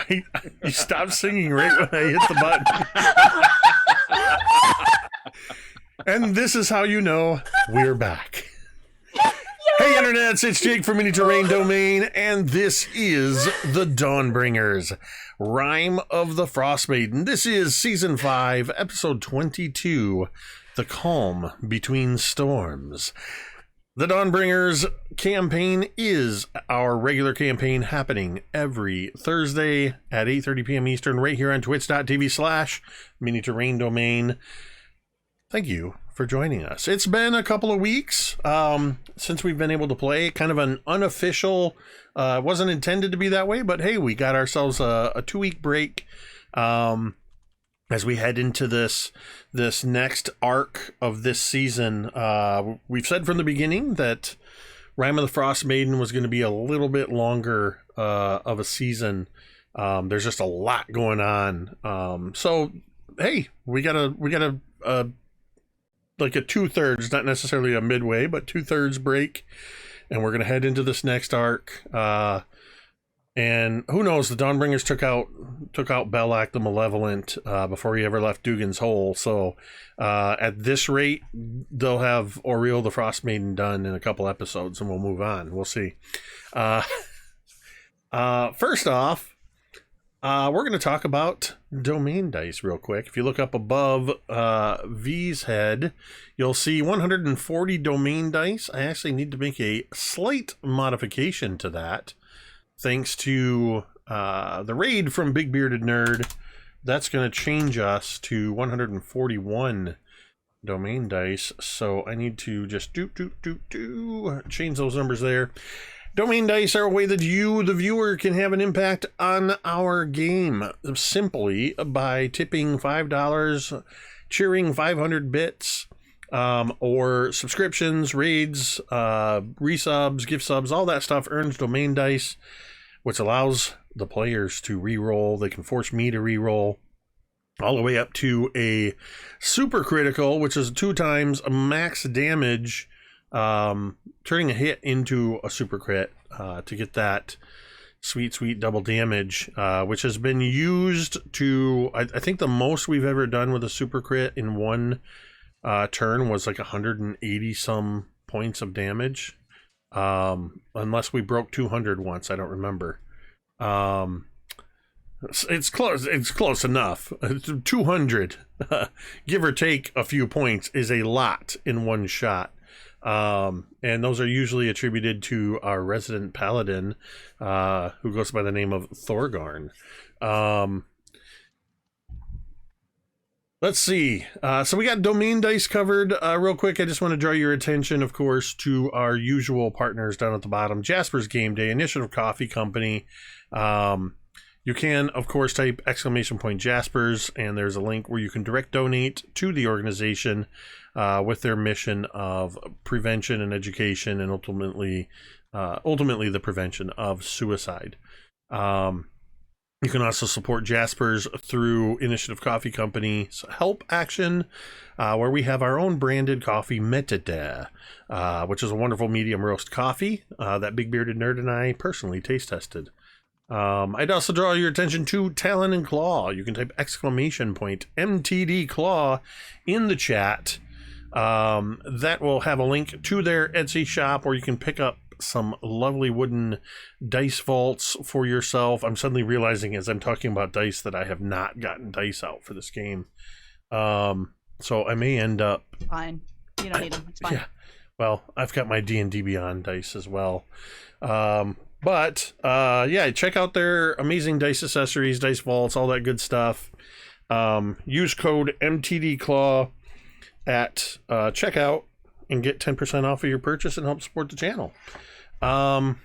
You stopped singing right when I hit the button. And this is how you know we're back. Hey, internets, it's Jake from Mini Terrain Domain, and this is the Dawnbringers, Rime of the Frostmaiden. This is Season 5, Episode 22, The Calm Between Storms. The Dawnbringers campaign is our regular campaign happening every Thursday at 8:30 p.m. Eastern, right here on twitch.tv/Mini Terrain Domain. Thank you for joining us. It's been a couple of weeks since we've been able to play. Kind of an unofficial, wasn't intended to be that way, but hey, we got ourselves a 2-week break as we head into this next arc of this season. We've said from the beginning that Rime of the Frostmaiden was going to be a little bit longer of a season. There's just a lot going on. So hey, we got a like a 2/3, not necessarily a midway, but 2/3 break, and we're gonna head into this next arc. And who knows? The Dawnbringers took out Belak the Malevolent before he ever left Dugan's Hole. So at this rate, they'll have Oriel the Frostmaiden done in a couple episodes, and we'll move on. We'll see. First off, we're going to talk about domain dice real quick. If you look up above V's head, you'll see 140 domain dice. I actually need to make a slight modification to that, thanks to the raid from Big Bearded Nerd. That's going to change us to 141 domain dice. So I need to just change those numbers there. Domain dice are a way that you, the viewer, can have an impact on our game simply by tipping $5, cheering 500 bits, or subscriptions, raids, resubs, gift subs, all that stuff earns domain dice, which allows the players to reroll. They can force me to reroll all the way up to a super critical, which is 2 times max damage, turning a hit into a super crit to get that sweet double damage, which has been used to, I think the most we've ever done with a super crit in one turn was like 180 some points of damage, unless we broke 200 once. I don't remember. It's close enough. 200 give or take a few points is a lot in one shot. And those are usually attributed to our resident paladin, who goes by the name of Thorgarn. Let's see. So we got domain dice covered. Real quick, I just want to draw your attention, of course, to our usual partners down at the bottom. Jasper's Game Day, Initiative Coffee Company. You can, of course, type !Jaspers, and there's a link where you can direct donate to the organization with their mission of prevention and education, and ultimately the prevention of suicide. You can also support Jaspers through Initiative Coffee Company's Help Action, where we have our own branded coffee, Metadare, which is a wonderful medium roast coffee that Big Bearded Nerd and I personally taste tested. I'd also draw your attention to Talon and Claw. You can type !MTD Claw in the chat. That will have a link to their Etsy shop where you can pick up some lovely wooden dice vaults for yourself. I'm suddenly realizing as I'm talking about dice that I have not gotten dice out for this game. So I may end up... Fine. You don't need them. It's fine. Yeah. Well, I've got my D&D Beyond dice as well. But yeah, check out their amazing dice accessories, dice vaults, all that good stuff. Use code MTDClaw at checkout and get 10% off of your purchase and help support the channel. I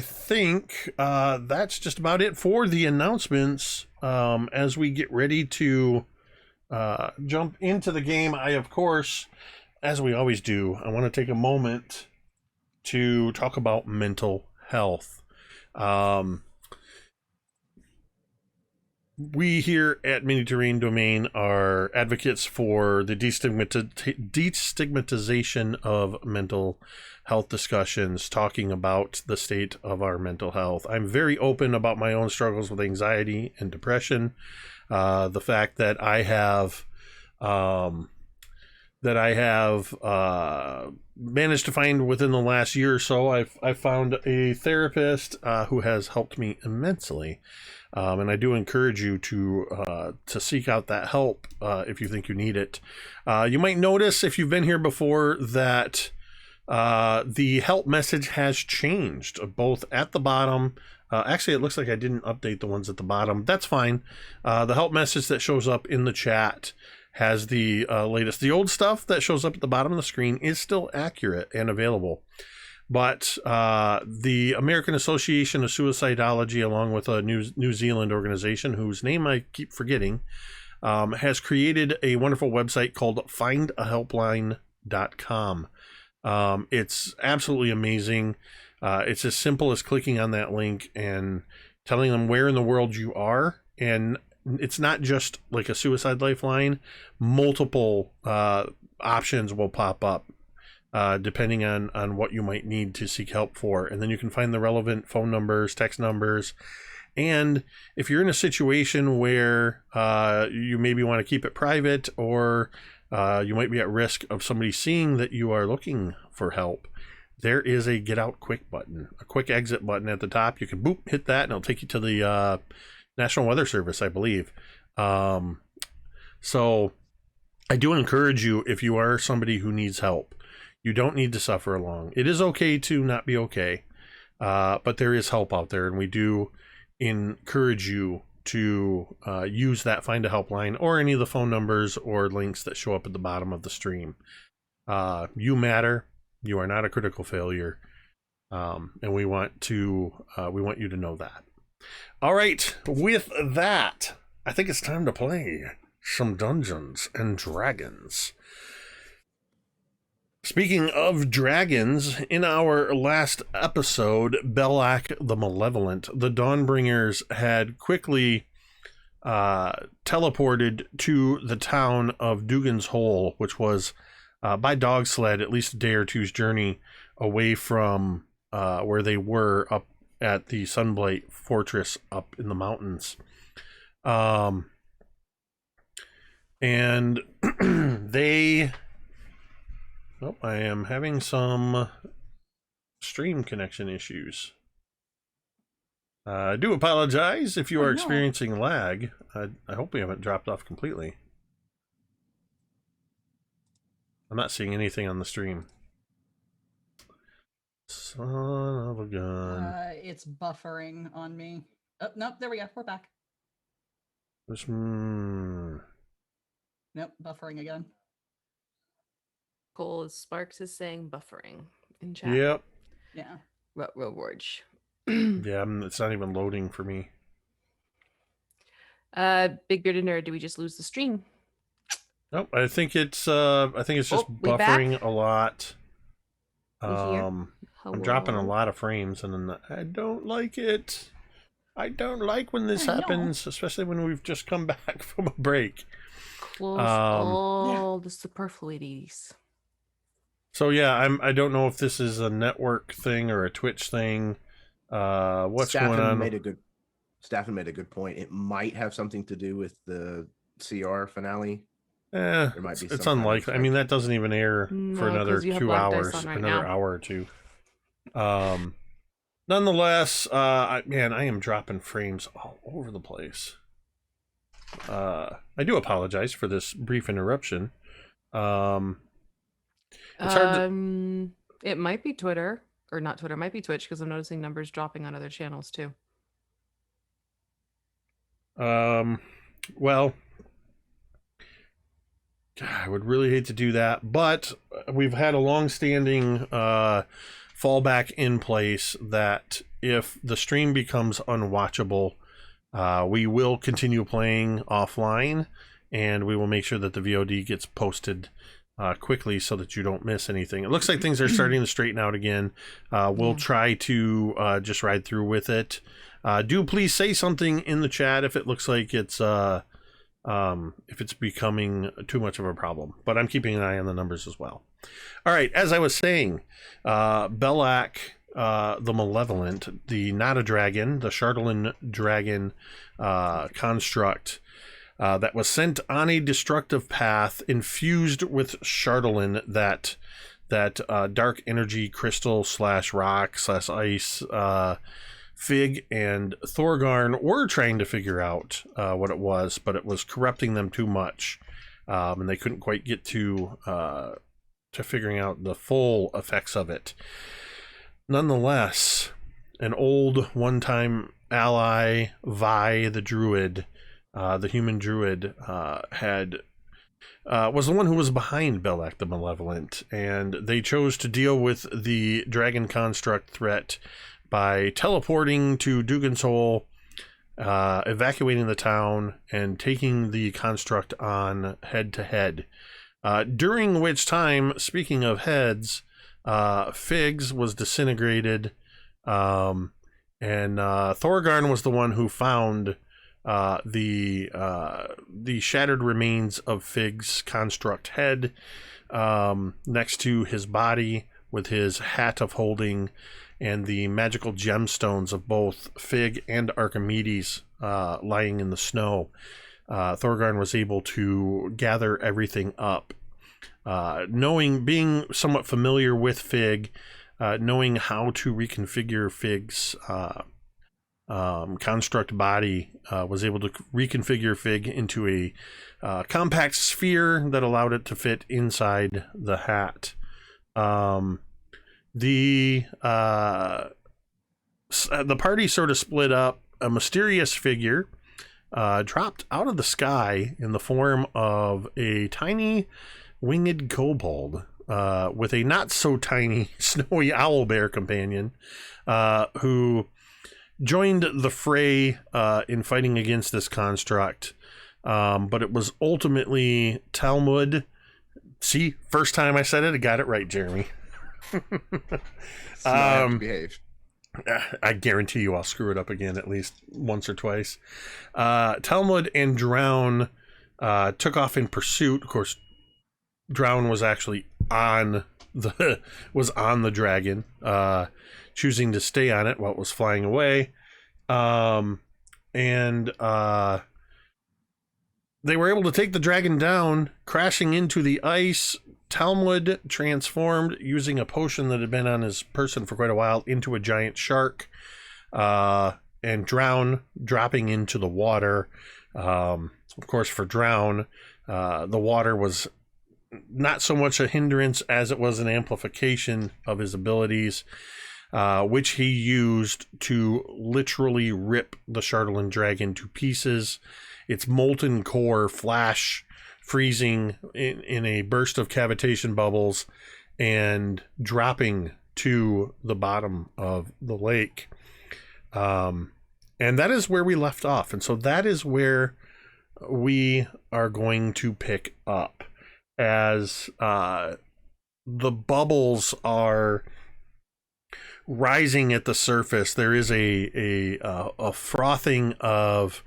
think that's just about it for the announcements. As we get ready to jump into the game, I, of course, as we always do, I want to take a moment to talk about mental health. we here at Mini Terrain Domain are advocates for the destigmatization of mental health discussions, talking about the state of our mental health. I'm very open about my own struggles with anxiety and depression. The fact that I have managed to find within the last year or so, I've found a therapist who has helped me immensely. And I do encourage you to seek out that help if you think you need it. You might notice, if you've been here before, that the help message has changed, both at the bottom. Actually, it looks like I didn't update the ones at the bottom. That's fine. The help message that shows up in the chat has the latest. The old stuff that shows up at the bottom of the screen is still accurate and available. But the American Association of Suicidology, along with a New Zealand organization whose name I keep forgetting, has created a wonderful website called findahelpline.com. It's absolutely amazing. It's as simple as clicking on that link and telling them where in the world you are. And it's not just like a suicide lifeline. Multiple options will pop up depending on what you might need to seek help for. And then you can find the relevant phone numbers, text numbers. And if you're in a situation where you maybe want to keep it private, or you might be at risk of somebody seeing that you are looking for help, there is a get out quick button, a quick exit button at the top. You can hit that and it'll take you to the National Weather Service, I believe. So I do encourage you, if you are somebody who needs help, you don't need to suffer along. It is okay to not be okay, but there is help out there, and we do encourage you to use that Find a Helpline or any of the phone numbers or links that show up at the bottom of the stream. You matter. You are not a critical failure, and we want you to know that. All right, with that, I think it's time to play some Dungeons and Dragons. Speaking of dragons, in our last episode, Belak the Malevolent, the Dawnbringers had quickly teleported to the town of Dugan's Hole, which was by dog sled at least a day or two's journey away from where they were up at the Sunblight Fortress up in the mountains. And they... Oh, I am having some stream connection issues. I do apologize if you are experiencing lag. I hope we haven't dropped off completely. I'm not seeing anything on the stream. Son of a gun. It's buffering on me. Oh, nope, there we go. We're back. Nope, buffering again. Cole Sparks is saying buffering in chat. Yep. Yeah. Rowarge. Yeah, it's not even loading for me. Big Bearded Nerd, do we just lose the stream? Nope, I think it's just buffering a lot. I'm dropping a lot of frames, and I don't like it. I don't like when this happens, especially when we've just come back from a break. Close all the superfluities. So yeah, I don't know if this is a network thing or a Twitch thing. What's going on? Staffen made a good point. It might have something to do with the CR finale. There might be. It's unlikely. I mean, that doesn't even air for another 2 hours, another hour or two. Nonetheless, I am dropping frames all over the place. I do apologize for this brief interruption. It's hard to... It might be Twitter, or not Twitter. It might be Twitch, because I'm noticing numbers dropping on other channels too. Well, I would really hate to do that, but we've had a long-standing fallback in place that if the stream becomes unwatchable, we will continue playing offline, and we will make sure that the VOD gets posted quickly so that you don't miss anything. It looks like things are starting to straighten out again. We'll try to just ride through with it. Do please say something in the chat if it looks like it's if it's becoming too much of a problem. But I'm keeping an eye on the numbers as well. All right, as I was saying, Belak the Malevolent, the not a dragon, the Chardalyn dragon construct that was sent on a destructive path, infused with Chardalyn, that dark energy crystal / rock / ice. Fig and Thorgarn were trying to figure out what it was, but it was corrupting them too much, and they couldn't quite get to figuring out the full effects of it. Nonetheless, an old one-time ally, Vi the Druid, the human druid, was the one who was behind Belak the Malevolent, and they chose to deal with the dragon construct threat by teleporting to Dugan's Hole, evacuating the town, and taking the construct on head-to-head. During which time, speaking of heads, Figs was disintegrated, and Thorgarn was the one who found the shattered remains of Fig's construct head next to his body, with his hat of holding and the magical gemstones of both Fig and Archimedes lying in the snow. Thorgarn was able to gather everything up. Being somewhat familiar with Fig, knowing how to reconfigure Fig's construct body, was able to reconfigure Fig into a compact sphere that allowed it to fit inside the hat. The party sort of split up. A mysterious figure dropped out of the sky in the form of a tiny winged kobold with a not so tiny snowy owlbear companion, who joined the fray in fighting against this construct. But it was ultimately Talmud. See, first time I said it, I got it right, Jeremy. Behave. I guarantee you I'll screw it up again at least once or twice. Talmud and Drown took off in pursuit. Of course, Drown was actually on the dragon, choosing to stay on it while it was flying away. And they were able to take the dragon down, crashing into the ice. Talmud transformed using a potion that had been on his person for quite a while into a giant shark, and Drown dropping into the water. Of course, for Drown, the water was not so much a hindrance as it was an amplification of his abilities, which he used to literally rip the Chardalyn dragon to pieces. Its molten core freezing in a burst of cavitation bubbles and dropping to the bottom of the lake. And that is where we left off. And so that is where we are going to pick up, as the bubbles are rising at the surface. There is a frothing of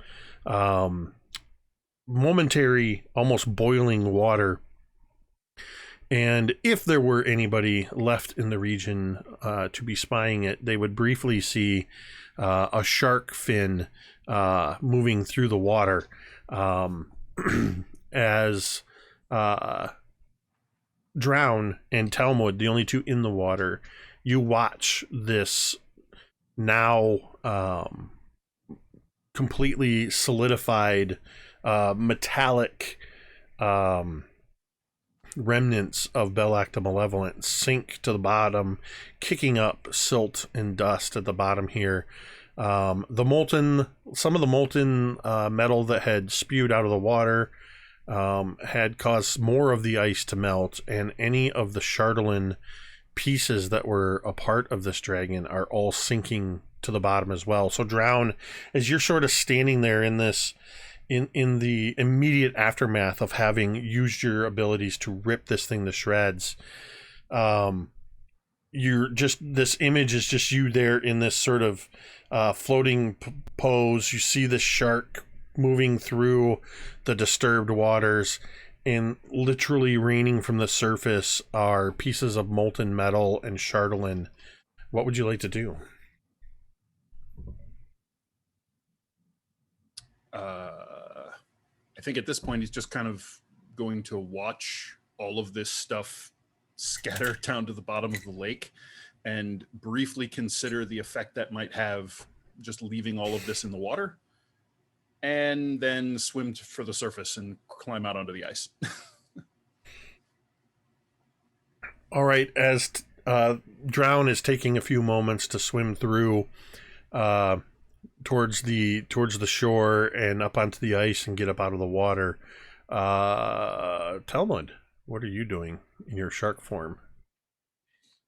momentary, almost boiling water. And if there were anybody left in the region to be spying it, they would briefly see a shark fin moving through the water, as Drown and Talmud, the only two in the water, you watch this now completely solidified metallic remnants of Belak the Malevolent sink to the bottom, kicking up silt and dust at the bottom here. Some of the molten metal that had spewed out of the water had caused more of the ice to melt, and any of the Chardalyn pieces that were a part of this dragon are all sinking to the bottom as well. So Drown, as you're sort of standing there in this, in the immediate aftermath of having used your abilities to rip this thing to shreds, you're just, this image is just you there in this sort of floating pose. You see the shark moving through the disturbed waters, and literally raining from the surface are pieces of molten metal and chatelaine. What would you like to do? I think at this point he's just kind of going to watch all of this stuff scatter down to the bottom of the lake and briefly consider the effect that might have just leaving all of this in the water, and then swim for the surface and climb out onto the ice. All right, as Drown is taking a few moments to swim through towards the shore and up onto the ice and get up out of the water, Talmud, what are you doing in your shark form?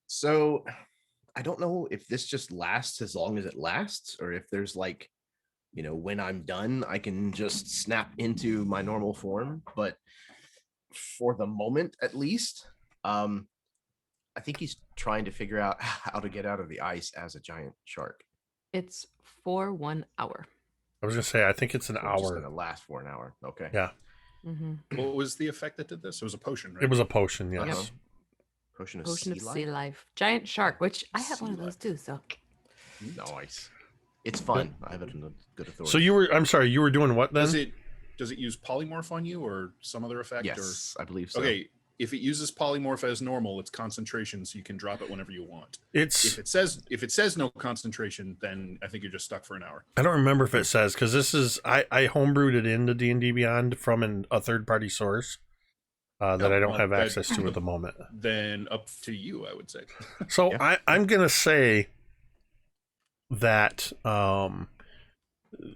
So I don't know if this just lasts as long as it lasts, or if there's like, when I'm done, I can just snap into my normal form. But for the moment, at least, I think he's trying to figure out how to get out of the ice as a giant shark. It's for 1 hour. I was gonna say, I think it's an So it's just hour. gonna last for an hour. Okay. Yeah, What was the effect that did this? It was a potion, right? it was a potion. Yes. Uh-huh. Potion of Potion of sea sea life. life. Giant shark, which I have Sea one of those life. too, so Nice. It's fun. I have it in a good authority. So I'm sorry, you were doing what then? Does it use polymorph on you or some other effect? Yes, I believe so. Okay, if it uses polymorph as normal, it's concentration, so you can drop it whenever you want. It's, If it says no concentration, then I think you're just stuck for an hour. I don't remember if it says, because this is, I homebrewed it into D&D Beyond from a third-party source that I don't well, have that- access to at the moment. Then up to you, I would say. So Yeah. I'm going to say that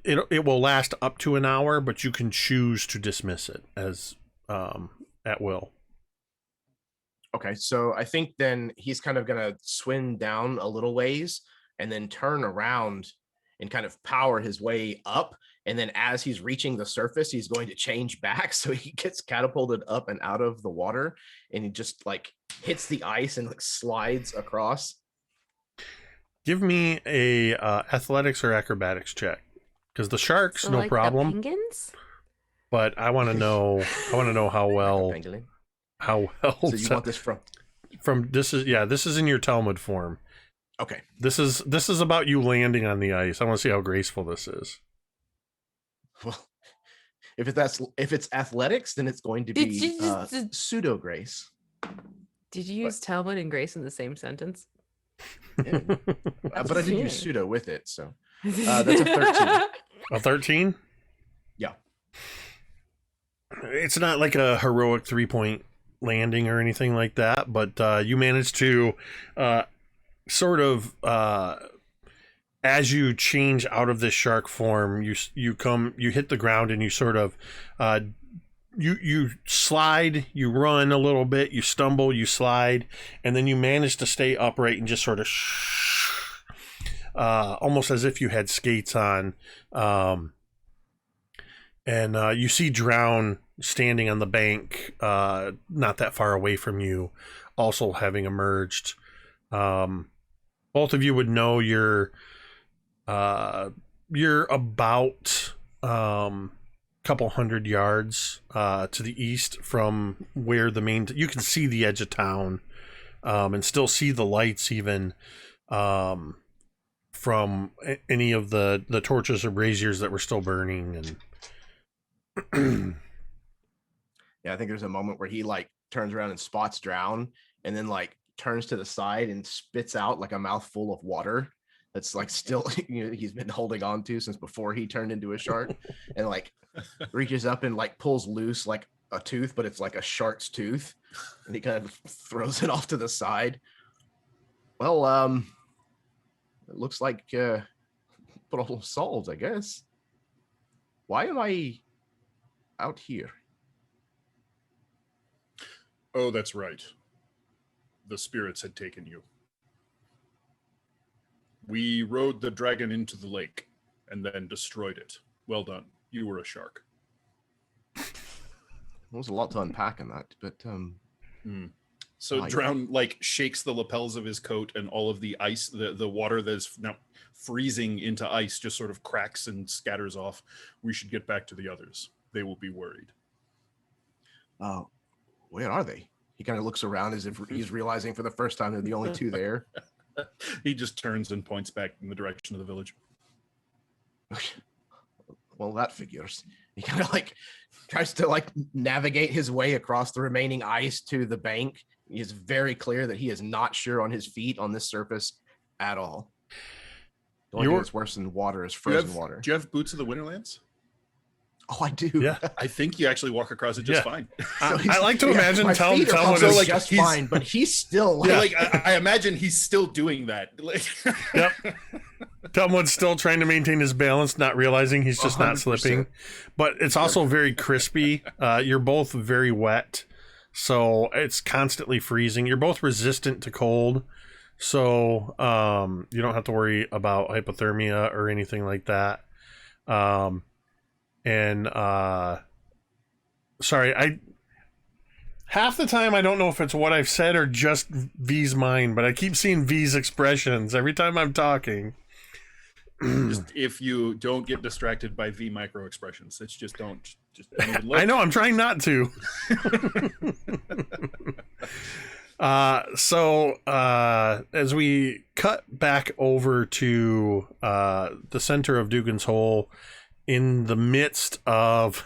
it will last up to an hour, but you can choose to dismiss it as at will. Okay, so I think then he's kind of gonna swim down a little ways and then turn around and kind of power his way up. And then as he's reaching the surface, he's going to change back. So he gets catapulted up and out of the water, and he just like hits the ice and like slides across. Give me a athletics or acrobatics check, because the sharks, so no like problem. The penguins? But I want to know. I want to know how well. Pangolin. How well. So you want this from this is in your Talmud form. okay. This is about you landing on the ice. I want to see how graceful this is. Well, if it's athletics, then it's going to Did be you just- pseudo grace. Did you use Talmud and Grace in the same sentence? Yeah. But I did Yeah. use pseudo with it, so that's a 13. A 13? Yeah. It's not like a heroic 3-point landing or anything like that, but you managed to sort of as you change out of this shark form, you hit the ground and you sort of you slide, you run a little bit, you stumble, you slide, and then you manage to stay upright and just sort of almost as if you had skates on. And you see Drown standing on the bank, not that far away from you, also having emerged. Both of you would know you're about couple hundred yards to the east from where the main. You can see the edge of town, and still see the lights even from any of the torches or braziers that were still burning. And Yeah, I think there's a moment where he like turns around and spots Drown, and then like turns to the side and spits out like a mouthful of water that's like still he's been holding on to since before he turned into a shark, and like reaches up and like pulls loose like a tooth, but it's like a shark's tooth, and he kind of throws it off to the side. Well, it looks like problem solved, I guess. Why am I out here? Oh, that's right. The spirits had taken you. We rode the dragon into the lake and then destroyed it. Well done. You were a shark. There was a lot to unpack in that, but So Drown like shakes the lapels of his coat, and all of the ice, the water that's now freezing into ice, just sort of cracks and scatters off. We should get back to the others. They will be worried. Oh, where are they? He kind of looks around as if he's realizing for the first time they're the only two there. He just turns and points back in the direction of the village. Well, that figures. He kind of like tries to like navigate his way across the remaining ice to the bank. He is very clear that he is not sure on his feet on this surface at all. The only thing that's worse than water is frozen water. Do you have boots of the Winterlands? Oh, I do. Yeah. I think you actually walk across it just fine. I like to imagine Talmud is like just fine, but he's still like I imagine he's still doing that. Yep. Talmud's still trying to maintain his balance, not realizing he's just 100%. Not slipping. But it's also very crispy. You're both very wet, so it's constantly freezing. You're both resistant to cold, so you don't have to worry about hypothermia or anything like that. Sorry, half the time I don't know if it's what I've said or just V's mind, but I keep seeing V's expressions every time I'm talking. Just if you don't get distracted by V micro expressions, it's just don't even look. I know, I'm trying not to. So as we cut back over to the center of Dugan's Hole, in the midst of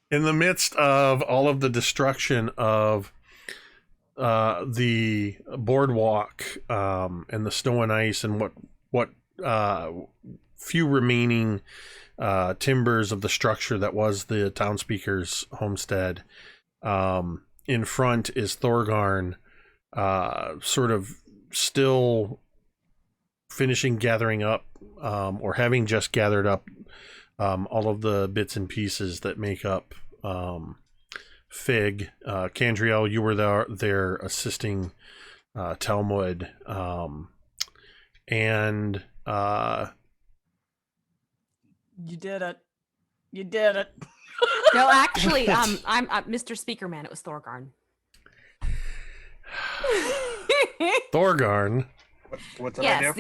all of the destruction of the boardwalk and the snow and ice and what few remaining timbers of the structure that was the townspeaker's homestead, in front is Thorgarn, sort of still finishing gathering up, or having just gathered up all of the bits and pieces that make up Fig. Cantriel, you were there assisting Talmud, and you did it. You did it. No, actually, I'm Mr. Speakerman. It was Thorgarn. Thorgarn. What did I do?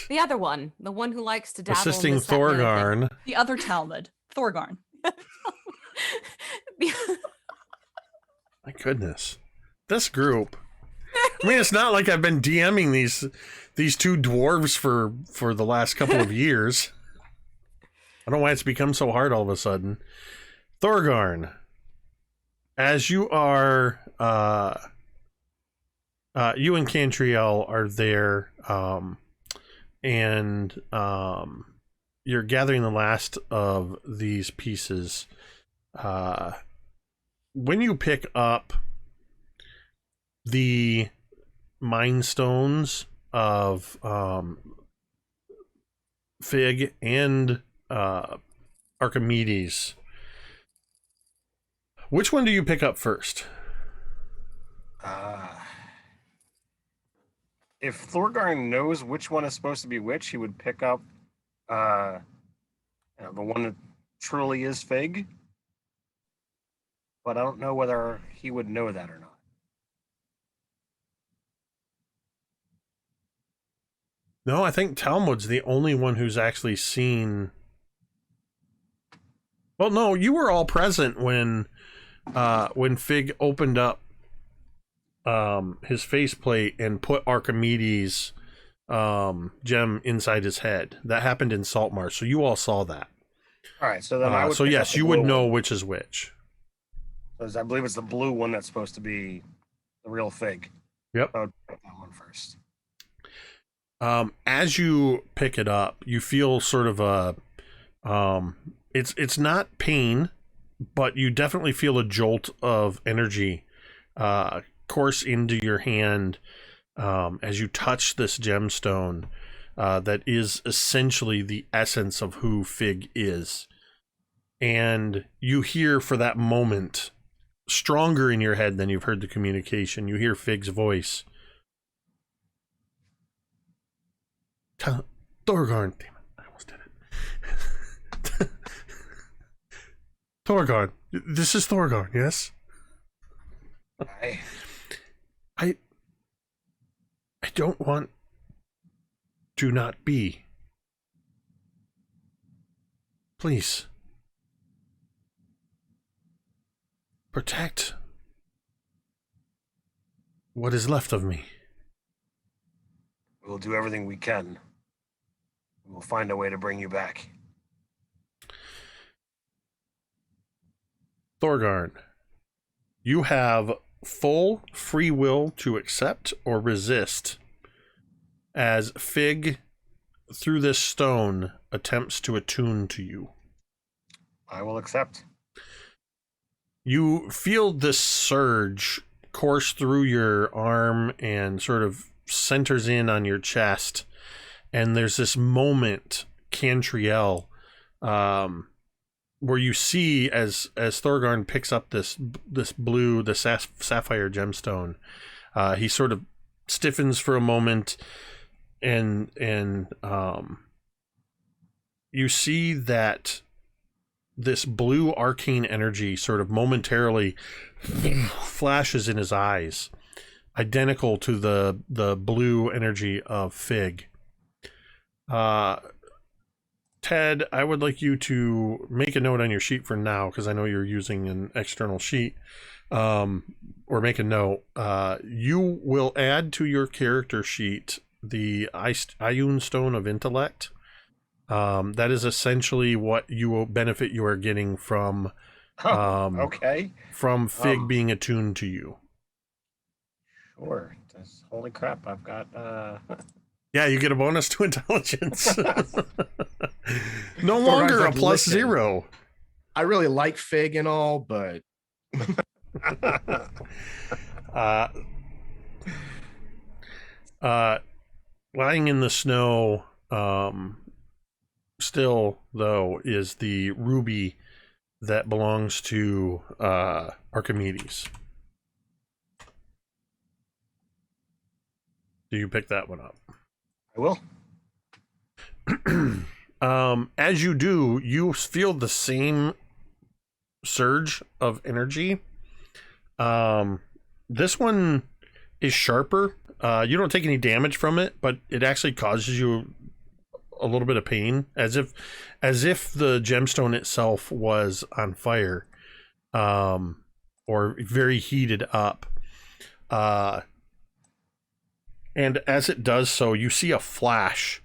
the other one, the one who likes to dabble assisting in this, that, and the other thing. Thorgarn. The other Talmud, Thorgarn. My goodness, this group. I mean, it's not like I've been DMing these two dwarves for the last couple of years. I don't know why it's become so hard all of a sudden. Thorgarn, as you are, you and Cantriel are there, and you're gathering the last of these pieces. When you pick up the Mind Stones of Fig and Archimedes, which one do you pick up first? If Thorgarn knows which one is supposed to be which, he would pick up the one that truly is Fig. But I don't know whether he would know that or not. No, I think Talmud's the only one who's actually seen. Well, no, you were all present when Fig opened up his faceplate and put Archimedes' gem inside his head. That happened in Saltmarsh, so you all saw that. All right, so then I would. So yes, you would know which is which. Because I believe it's the blue one that's supposed to be the real Fig. Yep. I would pick that one first. As you pick it up, you feel sort of a it's not pain, but you definitely feel a jolt of energy course into your hand as you touch this gemstone that is essentially the essence of who Fig is. And you hear for that moment, stronger in your head than you've heard the communication, you hear Fig's voice. Thorgarn, damn it, I almost did it. Thorgarn, this is Thorgarn, yes? I I don't want to not be. Please. Protect what is left of me. will do everything we can. We will find a way to bring you back. Thorgarn, you have full free will to accept or resist as Fig, through this stone, attempts to attune to you. I will accept. You feel this surge course through your arm and sort of centers in on your chest. And there's this moment, Cantriel, where you see as Thorgarn picks up this blue, the sapphire gemstone, he sort of stiffens for a moment, and you see that this blue arcane energy sort of momentarily flashes in his eyes, identical to the blue energy of Fig. Ted, I would like you to make a note on your sheet for now, because I know you're using an external sheet, or make a note. You will add to your character sheet the Ioun Stone of Intellect. That is essentially what you will benefit you are getting from Okay. from Fig being attuned to you. Sure. Holy crap, I've got Yeah, you get a bonus to intelligence. No longer like, a plus listen. 0. I really like Fig and all, but Lying in the snow, still though, is the ruby that belongs to Archimedes. Do you pick that one up? I will. As you do, you feel the same surge of energy. This one is sharper. You don't take any damage from it, but it actually causes you a little bit of pain, as if the gemstone itself was on fire, or very heated up. And as it does so, you see a flash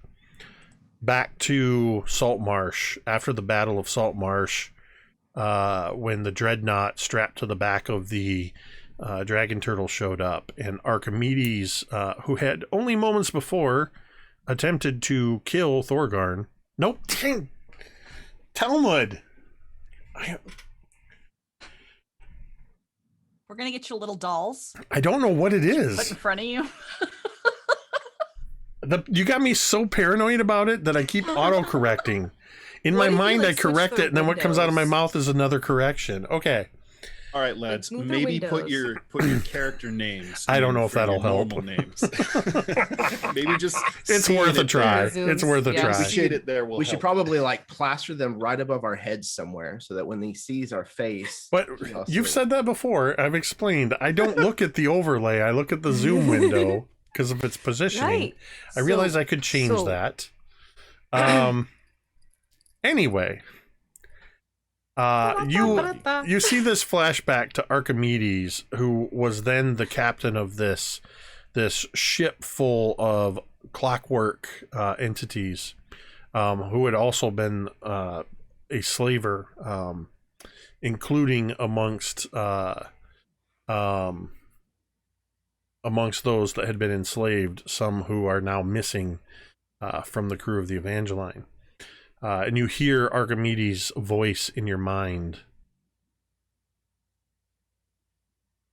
back to Salt Marsh after the Battle of Salt Marsh, when the dreadnought strapped to the back of the dragon turtle showed up, and Archimedes, who had only moments before attempted to kill Thorgarn. Nope. Talmud. We're gonna get you little dolls. I don't know what it Put is. in front of you. You got me so paranoid about it that I keep auto-correcting. In What my if you, mind, like, I switch correct their it, and then what comes out of my windows? mouth is another correction. Okay. All right, lads. move their Maybe put windows. your character names. I don't in know if for your that'll help. normal names. Maybe just It's seeing worth a it try. there. It's worth a Yeah. try. We should it there. Will we should help. probably like plaster them right above our heads somewhere, so that when he sees our face, But you've said that before. I've explained. I don't look at the overlay. I look at the zoom window because of its positioning. Right. I realize I could change that. Anyway, you see this flashback to Archimedes, who was then the captain of this ship full of clockwork entities, who had also been a slaver, including amongst those that had been enslaved, some who are now missing from the crew of the Evangeline. And you hear Archimedes' voice in your mind.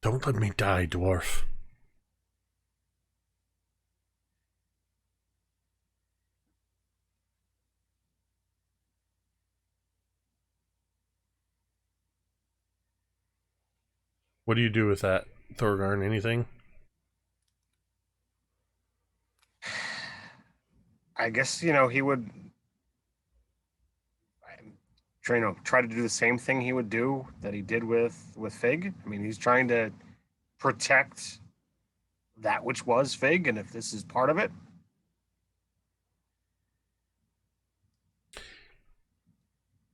Don't let me die, dwarf. What do you do with that, Thorgarn? Anything? I guess he would try to do the same thing he would do that he did with Fig. I mean, he's trying to protect that which was Fig, and if this is part of it.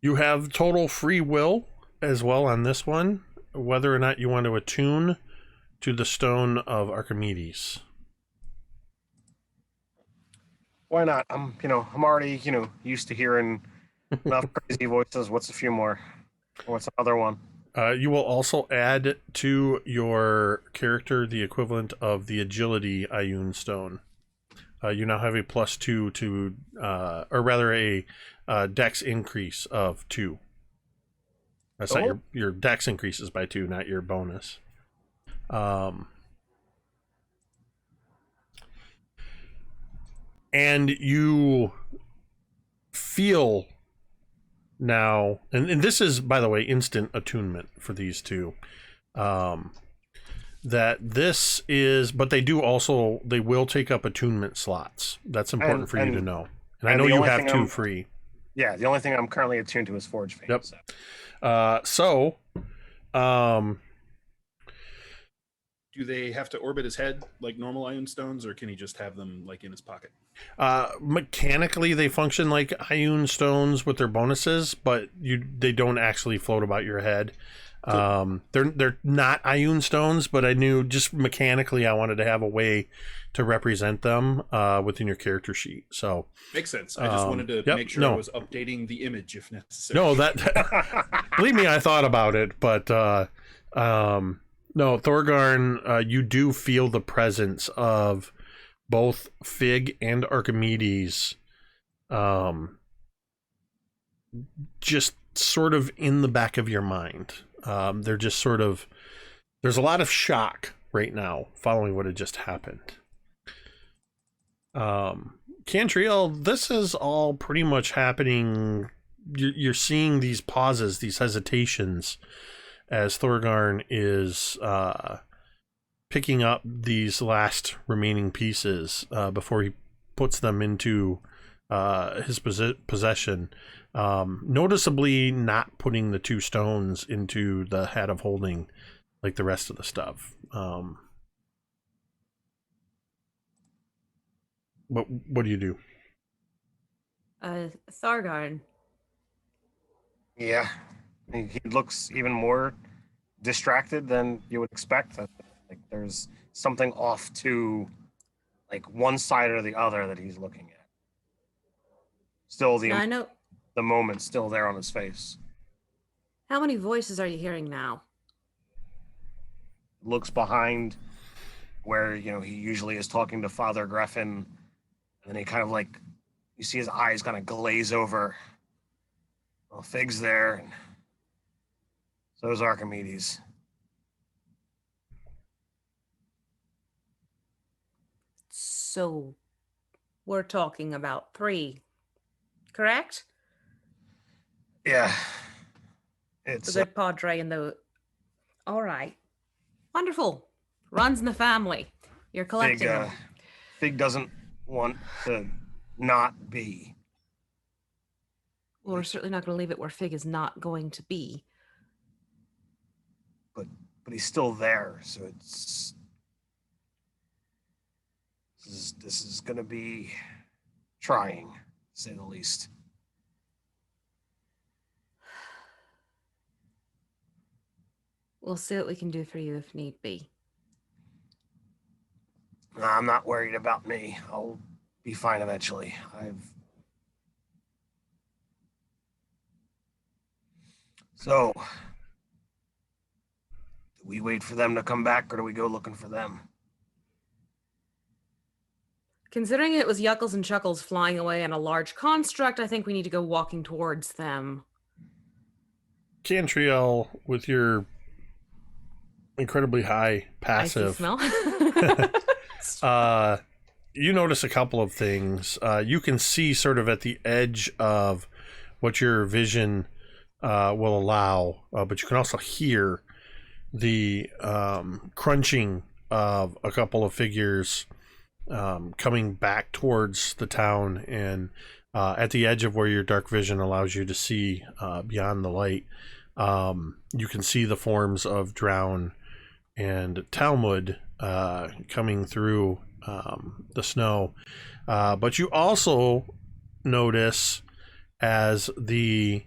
You have total free will as well on this one, whether or not you want to attune to the stone of Archimedes. Why not? I'm already, used to hearing enough crazy voices. What's a few more? What's another one? You will also add to your character the equivalent of the agility Ioun stone. You now have a +2 to, or rather a dex increase of 2. That's not your dex increases by 2, not your bonus. And you feel now, and this is, by the way, instant attunement for these two. That this is, but they will take up attunement slots. That's important for you to know. And I know you have 2 free. Yeah, the only thing I'm currently attuned to is Forge Fame. Yep. So. Do they have to orbit his head like normal Ioun stones, or can he just have them like in his pocket? Mechanically, they function like Ioun stones with their bonuses, but they don't actually float about your head. They're not Ioun stones, but I knew just mechanically I wanted to have a way to represent them within your character sheet. So makes sense. I just wanted to make sure I was updating the image if necessary. No, that believe me, I thought about it, but no, Thorgarn, you do feel the presence of both Fig and Archimedes, just sort of in the back of your mind. They're just sort of, there's a lot of shock right now following what had just happened. Cantriel, this is all pretty much happening. You're seeing these pauses, these hesitations, as Thorgarn is picking up these last remaining pieces before he puts them into his possession. Noticeably not putting the 2 stones into the hat of holding like the rest of the stuff. What do you do? Thorgarn. Yeah. He looks even more distracted than you would expect. Like there's something off to like one side or the other that he's looking at. Still I know. The moment's still there on his face. How many voices are you hearing now? Looks behind where, he usually is talking to Father Griffin, and then he kind of like, you see his eyes kind of glaze over. Well, Fig's there, and so is Archimedes. So we're talking about 3, correct? Yeah. It's the good Padre and the... All right. Wonderful. Runs in the family. You're collecting them. Fig doesn't want to not be. Well, we're certainly not going to leave it where Fig is not going to be. But he's still there, so it's... This is going to be trying, to say the least. We'll see what we can do for you if need be. I'm not worried about me. I'll be fine eventually. So, do we wait for them to come back, or do we go looking for them? Considering it was Yuckles and Chuckles flying away in a large construct, I think we need to go walking towards them. Cantriel, with your incredibly high passive smell. You notice a couple of things. You can see sort of at the edge of what your vision will allow, but you can also hear the crunching of a couple of figures coming back towards the town, and at the edge of where your dark vision allows you to see beyond the light, you can see the forms of Drown, and Talmud coming through the snow. But you also notice as the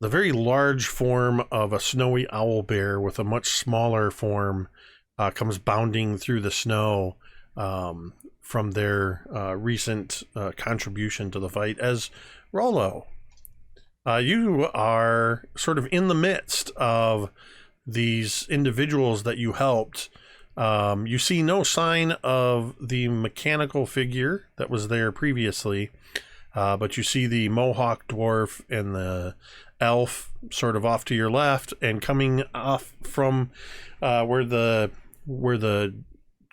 very large form of a snowy owlbear with a much smaller form comes bounding through the snow from their recent contribution to the fight. As Rollo, you are sort of in the midst of these individuals that you helped. You see no sign of the mechanical figure that was there previously, but you see the Mohawk dwarf and the elf sort of off to your left, and coming off from where the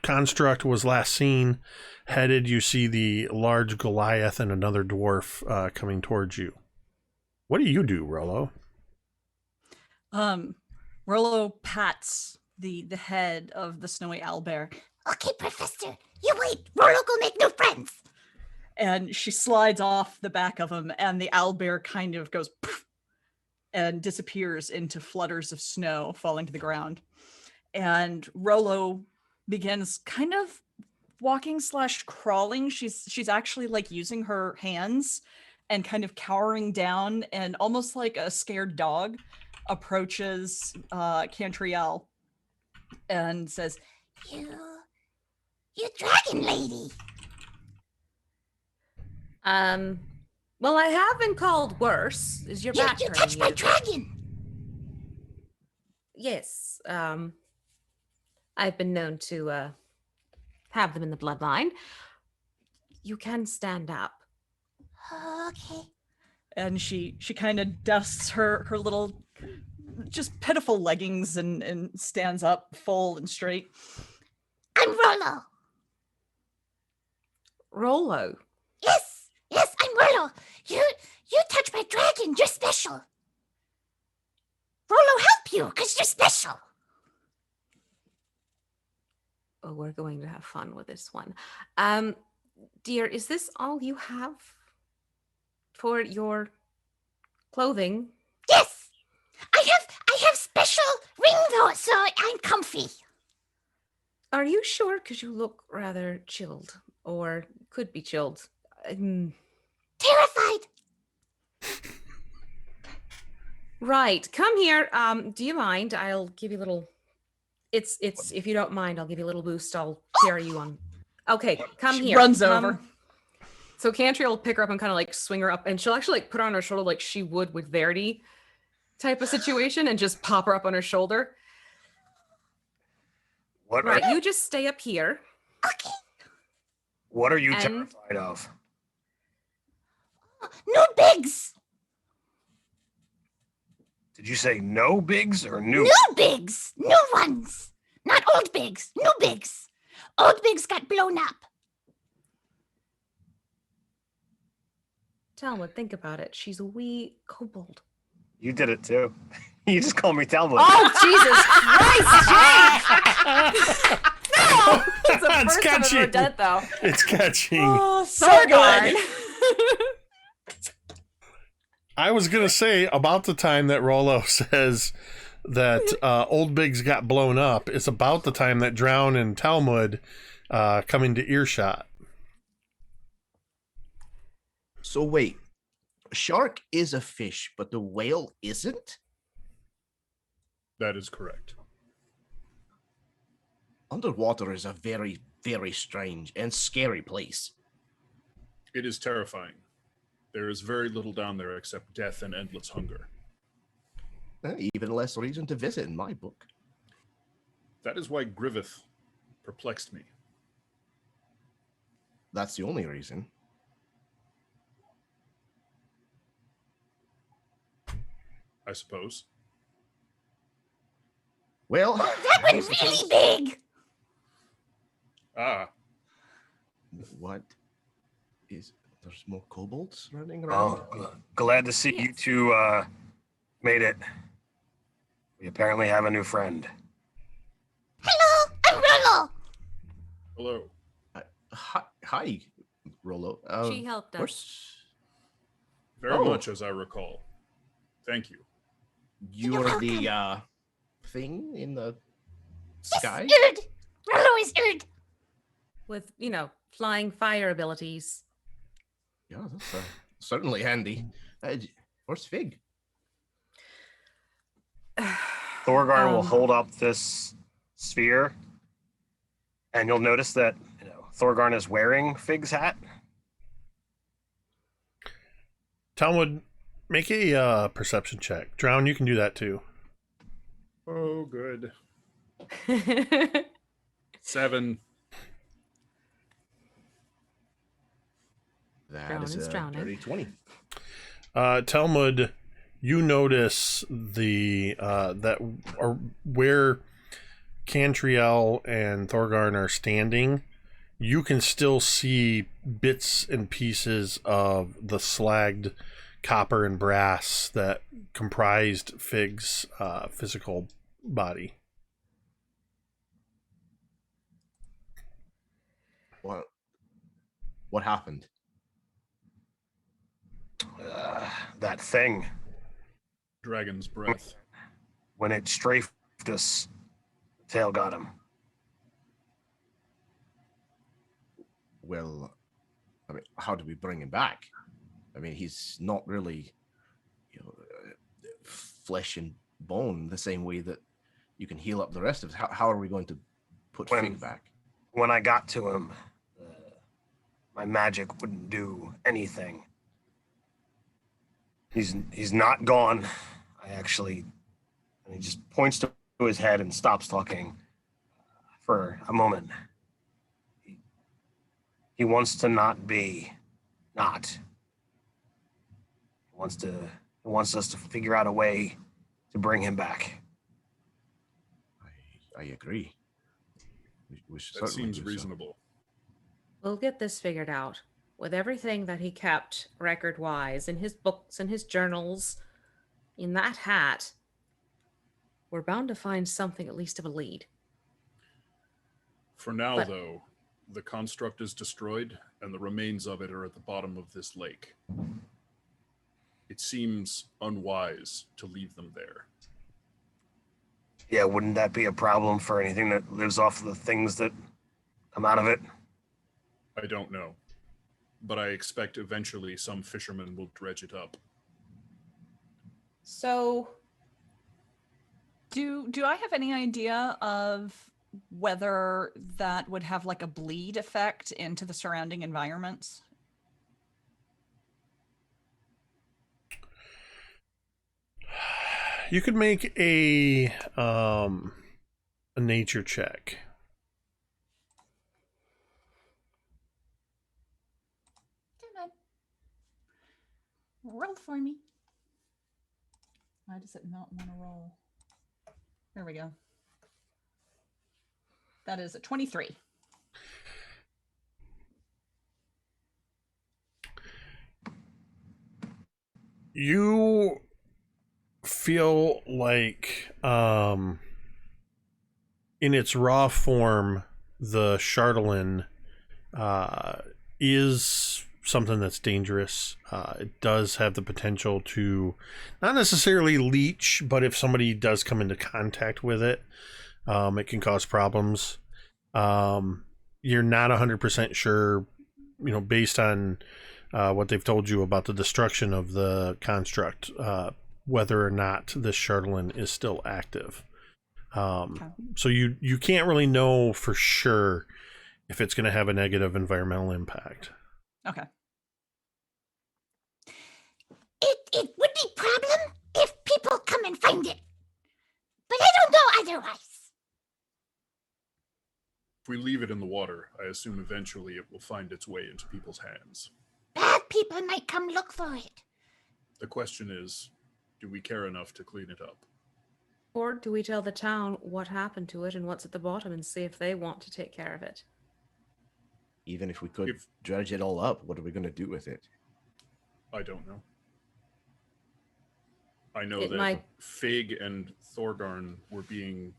construct was last seen headed, you see the large Goliath and another dwarf coming towards you. What do you do, Rollo? Rollo pats the head of the snowy owlbear. Okay, Professor, you wait. Rollo go make new friends. And she slides off the back of him, and the owlbear kind of goes poof, and disappears into flutters of snow falling to the ground. And Rollo begins kind of walking / crawling. She's actually like using her hands and kind of cowering down, and almost like a scared dog approaches Cantriel and says, You dragon lady. Well, I have been called worse. Is your back You hurting touched my you? dragon. Yes. I've been known to have them in the bloodline. You can stand up. Okay. and she kind of dusts her little just pitiful leggings and stands up full and straight. I'm Rollo. Rollo. Yes, I'm Rollo. You touch my dragon. You're special. Rollo help you because you're special. Oh, we're going to have fun with this one. Dear, is this all you have for your clothing? Yes, I have special ring though, so I'm comfy. Are you sure? Because you look rather chilled, or could be chilled. Terrified. Right, come here. Do you mind? I'll give you a little. It's. If you don't mind, I'll give you a little boost. I'll carry you on. Okay, come She here. runs Come. over. So Cantriel will pick her up and kind of like swing her up, and she'll actually like put her on her shoulder like she would with Verity type of situation, and just pop her up on her shoulder. What Right, are you just stay up here. Okay. what are you And- terrified of? New bigs. Did you say no bigs or new? New bigs. New ones. Not old bigs. New bigs. Old bigs got blown up. Talmud, think about it. She's a wee kobold. You did it too. You just called me Talmud. Oh, Jesus Christ, Jake! No! It's the It's first time I've catchy. ever done it, though. It's catching. Oh, so Thorgarn. good. I was going to say, about the time that Rollo says that Old Biggs got blown up, it's about the time that Drown and Talmud come into earshot. So wait, a shark is a fish, but the whale isn't? That is correct. Underwater is a very, very strange and scary place. It is terrifying. There is very little down there except death and endless hunger. Even less reason to visit in my book. That is why Griffith perplexed me. That's the only reason. I suppose. Well, That one's really big. Ah, what is... There's more kobolds running around? Oh, glad to see you two made it. We apparently have a new friend. Hello, I'm Rollo. hello. Hi, Rollo. She helped us. where's- Very Oh. much as I recall. Thank you. You're the thing in the Yes, sky? Erd. Rollo is Erd. With, flying fire abilities. Yeah, that's certainly handy. Where's Fig? Thorgarn will Um, hold up this sphere, and you'll notice that Thorgarn is wearing Fig's hat. Talmud, make a perception check. Drown, you can do that too. Oh, good. 7. That Drown is is a drowning. dirty 20. Talmud, you notice where Cantriel and Thorgarn are standing, you can still see bits and pieces of the slagged copper and brass that comprised Fig's physical body. What happened? That thing, Dragon's breath. when it strafed us, the tail got him. Well, I mean, how do we bring him back? I mean, he's not really, flesh and bone the same way that you can heal up the rest of us. How are we going to put Fig back? When I got to him, my magic wouldn't do anything. He's not gone. And he just points to his head and stops talking for a moment. He wants to not be not. He wants us to figure out a way to bring him back. I agree. We should That certainly seems do so. reasonable. We'll get this figured out. With everything that he kept record-wise in his books and his journals, in that hat, we're bound to find something at least of a lead. For now, But- though, the construct is destroyed, and the remains of it are at the bottom of this lake. It seems unwise to leave them there. Yeah, wouldn't that be a problem for anything that lives off the things that come out of it? I don't know, but I expect eventually some fisherman will dredge it up. So, Do I have any idea of whether that would have like a bleed effect into the surrounding environments? You could make a nature check. Come on. Roll for me. Why does it not want to roll? There we go. That is a 23. You feel like in its raw form, the Chardelin is something that's dangerous. It does have the potential to not necessarily leech, but if somebody does come into contact with it, it can cause problems. You're not 100% sure, based on what they've told you about the destruction of the construct, whether or not this Chardelin is still active. So you can't really know for sure if it's going to have a negative environmental impact. Okay. It would be problem if people come and find it. But I don't know otherwise. If we leave it in the water, I assume eventually it will find its way into people's hands. Bad people might come look for it. The question is, do we care enough to clean it up? or do we tell the town what happened to it and what's at the bottom and see if they want to take care of it? Even if we could dredge it all up, what are we going to do with it? I don't know. I know It that might- Fig and Thorgarn were being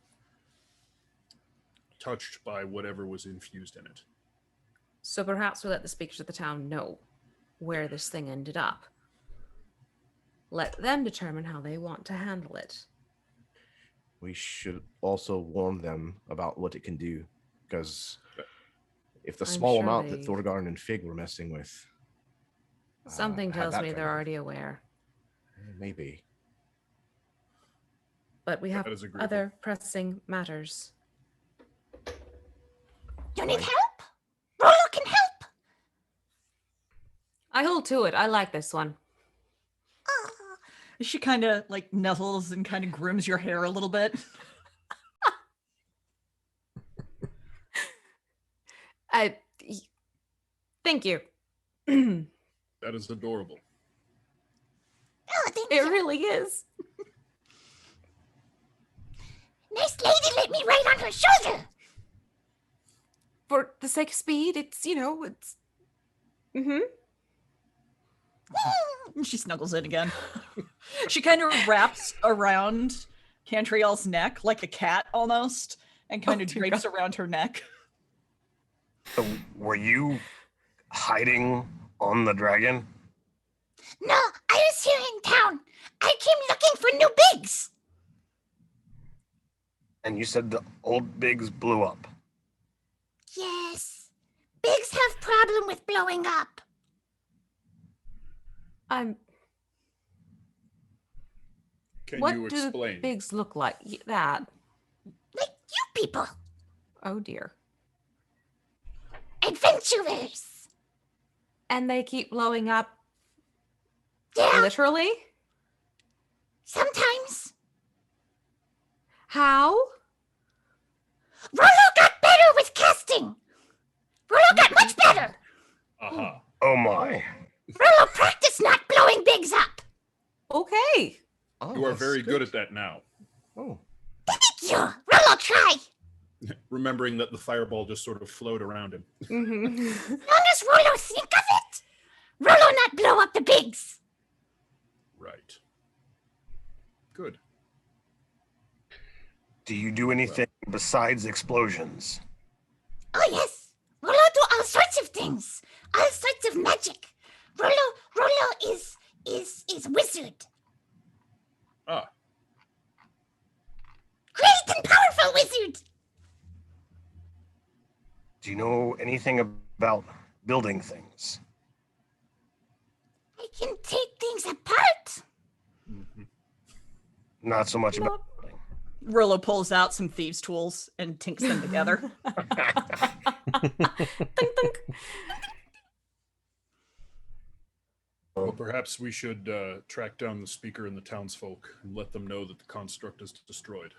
touched by whatever was infused in it. So perhaps we let the speakers of the town know where this thing ended up. Let them determine how they want to handle it. we should also warn them about what it can do, because if the I'm small sure amount that they- Thorgarn and Fig were messing with, Something had tells that me kind they're of- already aware. Maybe. But we have That is agreeable. other pressing matters. You need Right. help? Rollo can help. I hold to it. I like this one. Oh, She kind of like nuzzles and kind of grooms your hair a little bit. Thank you. That is adorable. oh, thank It you. really is. Nice lady let me ride on her shoulder. For the sake of speed, it's, it's. Mm-hmm. And she snuggles in again. She kind of wraps around Cantriel's neck like a cat almost, and kind Oh, of dear drapes around her neck. So were you hiding on the dragon? No, I was here in town. I came looking for new bigs. And you said the old bigs blew up. Yes. Bigs have problem with blowing up. Can What you do explain? the bigs look like? That. Like you people. Oh dear. Adventurers. And they keep blowing up. Yeah, Literally? sometimes. How? Rollo got better with casting. Rollo got much better. Aha. Oh my. Rollo practiced not blowing bigs up. Okay. Oh, You are that's very good at that now. Oh, Thank you. Rollo, try. Remembering that the fireball just sort of flowed around him. Mm-hmm. Long as Rollo think of it, Rollo not blow up the bigs. Right. Good. Do you do anything besides explosions? Oh yes, Rollo do all sorts of things, all sorts of magic. Rollo is wizard, Ah, great and powerful wizard. Do you know anything about building things? I can take things apart. mhm. Not so much about Nope. building. Rollo pulls out some thieves' tools and tinks them together. Dunk, dunk. Well, perhaps we should track down the speaker and the townsfolk and let them know that the construct is destroyed.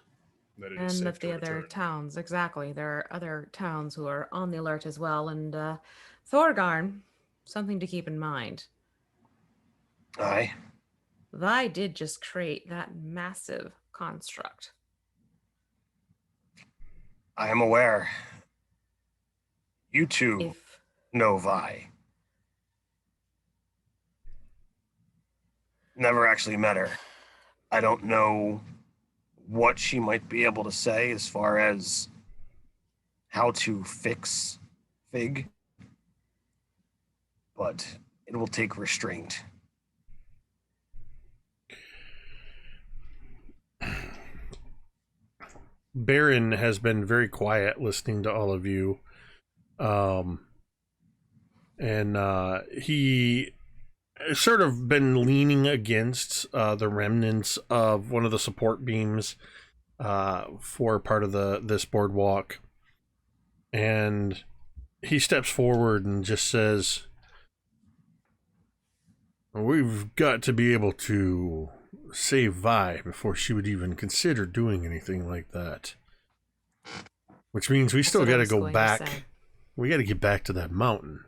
That it is And safe of to the other return. towns, exactly. There are other towns who are on the alert as well. And Thorgarn, something to keep in mind. Aye. I did just create that massive construct. I am aware. You two If know Vi. Never actually met her. I don't know what she might be able to say as far as how to fix Fig, but it will take restraint. Baron has been very quiet listening to all of you. And he sort of been leaning against the remnants of one of the support beams for part of this boardwalk. And he steps forward and just says, "We've got to be able to save Vi before she would even consider doing anything like that. Which means we That's still what I got to was go going to back. say. We got to get back to that mountain."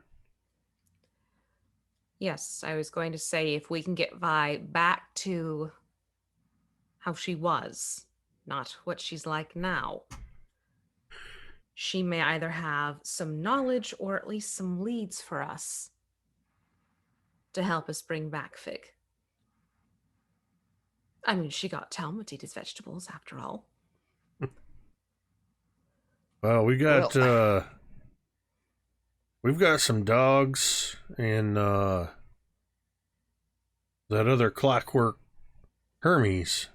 Yes, I was going to say if we can get Vi back to how she was, not what she's like now, she may either have some knowledge or at least some leads for us to help us bring back Fig. I mean, she got Talmud to eat his vegetables after all. Well, we've got some dogs and that other clockwork Hermes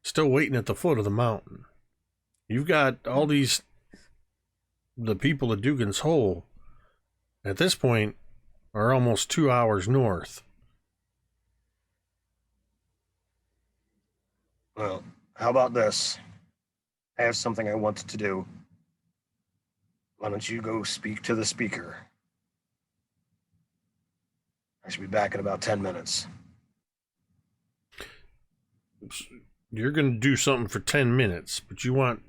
still waiting at the foot of the mountain. You've got all the people at Dugan's Hole, at this point, are almost 2 hours north. Well, how about this? I have something I want to do. Why don't you go speak to the speaker? I should be back in about 10 minutes. You're going to do something for 10 minutes, but you want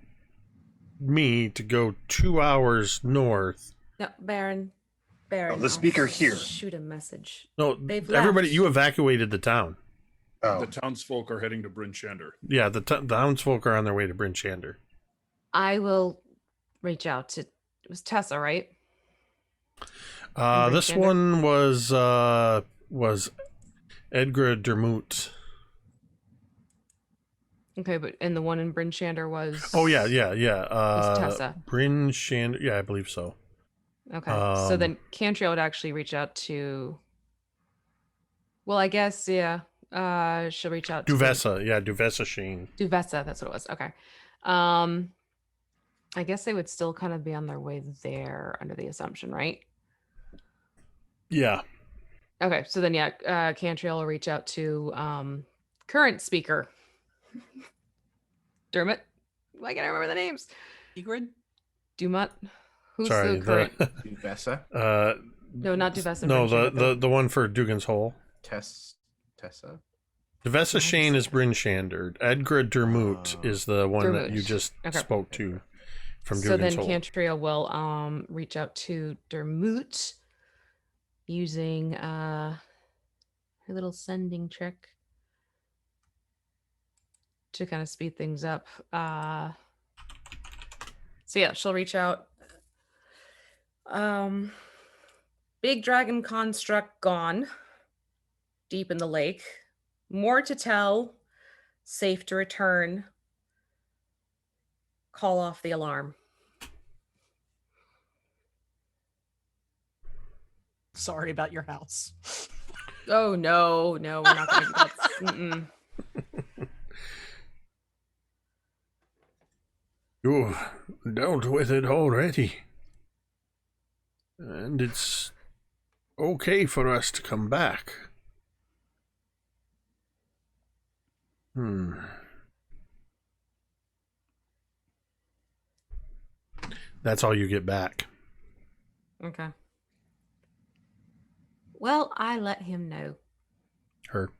me to go 2 hours north. No, Baron. Baron. Oh, the I'll speaker here. Shoot a message. No, They've everybody, left. you evacuated the town. Oh, The townsfolk are heading to Bryn Shander. Yeah, the townsfolk are on their way to Bryn Shander. I will reach out to. It was Tessa, right? This Shander? one was Edgar Dermot. Okay, but and the one in Bryn Shander was. Oh yeah. Was Tessa. Bryn Shander. Yeah, I believe so. Okay, so then Cantriel would actually reach out to. Well, I guess she'll reach out to Duvessa. Yeah, Duvessa Shane. Duvessa. That's what it was. Okay. I guess they would still kind of be on their way there under the assumption, right? Yeah. Okay, so then Cantriel will reach out to current speaker Dermot. Why can't I remember the names? Egrid? Dumont. Who's Sorry, the current? Duvessa, No, not Duvessa. No, Bryn Shander, the one for Dugan's Hole. Tessa. Duvessa Shane is Bryn Shander. Edgar Dermot is the one that you Dermot. just Okay. spoke to from So Dugan's then Hole. Cantriel will reach out to Dermot using her little sending trick to kind of speed things up. So yeah, she'll reach out. Big dragon construct gone. Deep in the lake. More to tell. Safe to return. Call off the alarm. Sorry about your house. Oh no, we're not gonna do that. Mm-mm. You've dealt with it already. And it's okay for us to come back. That's all you get back. Okay. Well, I let him know. Her.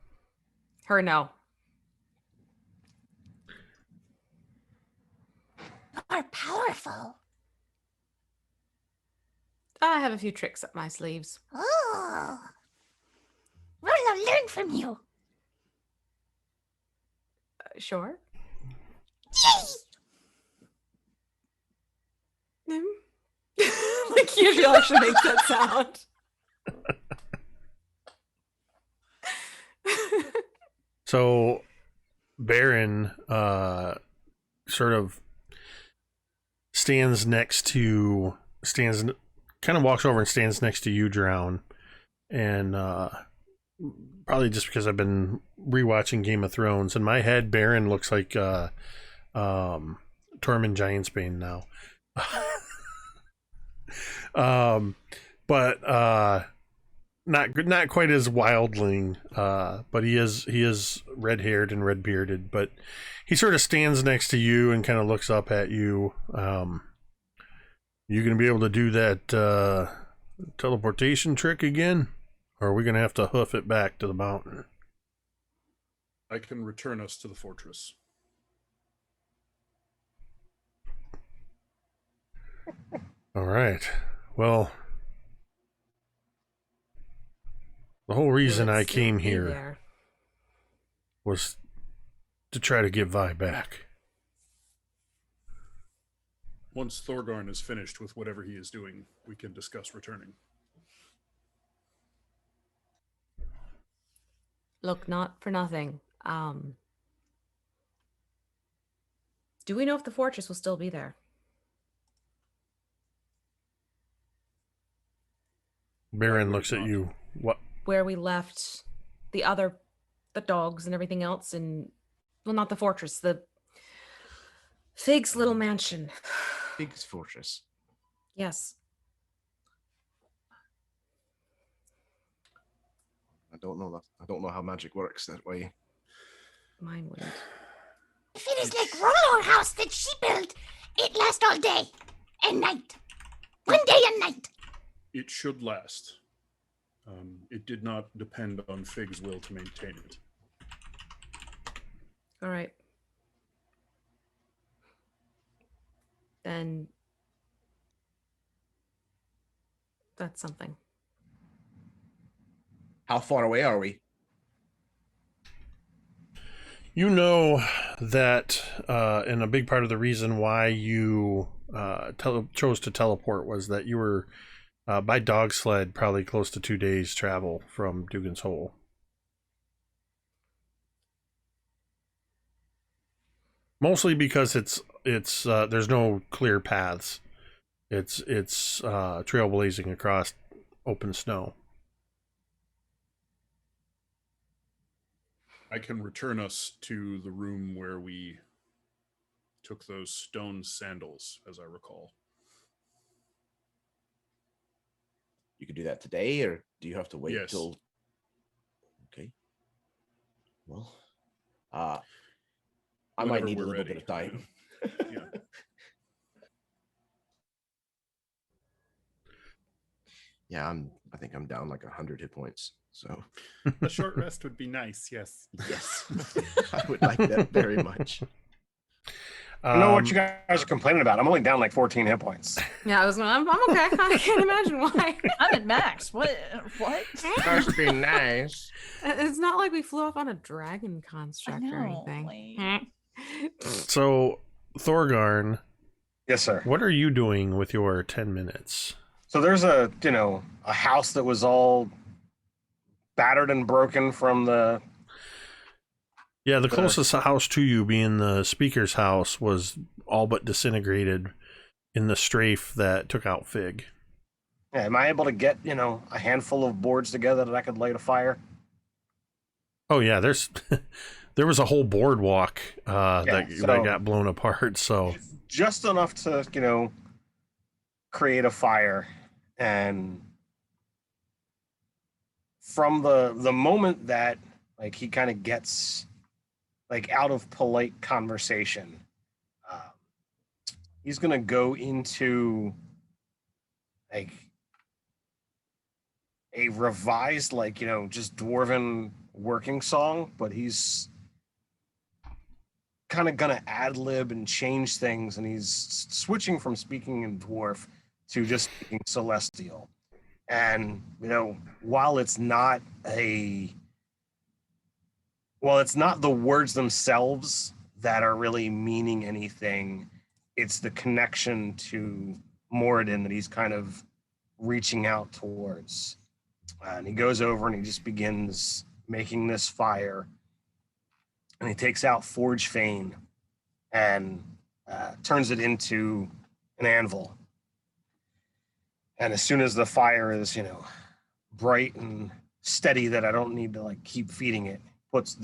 Her know. Are powerful. I have a few tricks up my sleeves. Oh. Rolo, learn from you. Sure. Yay! Like usually actually makes that sound. So Baron sort of kind of walks over and stands next to you, Drown, and probably just because I've been rewatching Game of Thrones, in my head Baron looks like Tormund Giantsbane now. But not quite as wildling, but he is red-haired and red-bearded, but he sort of stands next to you and kind of looks up at you. You gonna be able to do that teleportation trick again, or are we gonna have to hoof it back to the mountain? I can return us to the fortress. All right. Well, the whole reason I came here was to try to get Vi back. Once Thorgarn is finished with whatever he is doing, we can discuss returning. Look, not for nothing. Do we know if the fortress will still be there? Baron looks at you. What? Where we left the dogs and everything else, and Well, not the fortress, the Fig's little mansion. Fig's fortress. Yes. I don't know that. I don't know how magic works that way. Mine wouldn't. If it is like Rollo's house that she built, it lasts all day and night. One day and night. It should last. It did not depend on Fig's will to maintain it. All right. Then that's something. How far away are we? You know that, and a big part of the reason why you chose to teleport was that you were by dog sled probably close to 2 days travel from Dugan's Hole. Mostly because it's there's no clear paths. It's trailblazing across open snow. I can return us to the room where we took those stone sandals, as I recall. You could do that today, or do you have to wait Yes. till? Okay. Well, I might Whenever need a we're little ready. bit of time. Yeah. Yeah, I think I'm down like 100 hit points. So A short rest would be nice, yes. yes, I would like that very much. I don't know what you guys are complaining about. I'm only down like 14 hit points. Yeah, I'm okay. I can't imagine why. I'm at max. What? Must be nice. It's not like we flew off on a dragon I construct or know. anything. So, Thorgarn, Yes, sir. what are you doing with your 10 minutes? So there's a house that was all battered and broken from the. Yeah, the closest house to you, being the speaker's house, was all but disintegrated in the strafe that took out Fig. Yeah, am I able to get a handful of boards together that I could light a fire? Oh yeah, there was a whole boardwalk that so- got blown apart. So Just enough to create a fire, and from the moment that like he kind of gets like out of polite conversation, he's gonna go into like a revised just dwarven working song, but he's kind of gonna ad lib and change things, and he's switching from speaking in dwarf to just speaking celestial. And while it's not the words themselves that are really meaning anything, it's the connection to Moradin that he's kind of reaching out towards. And he goes over and he just begins making this fire. And he takes out Forge Fane and turns it into an anvil. And as soon as the fire is, bright and steady that I don't need to keep feeding it, puts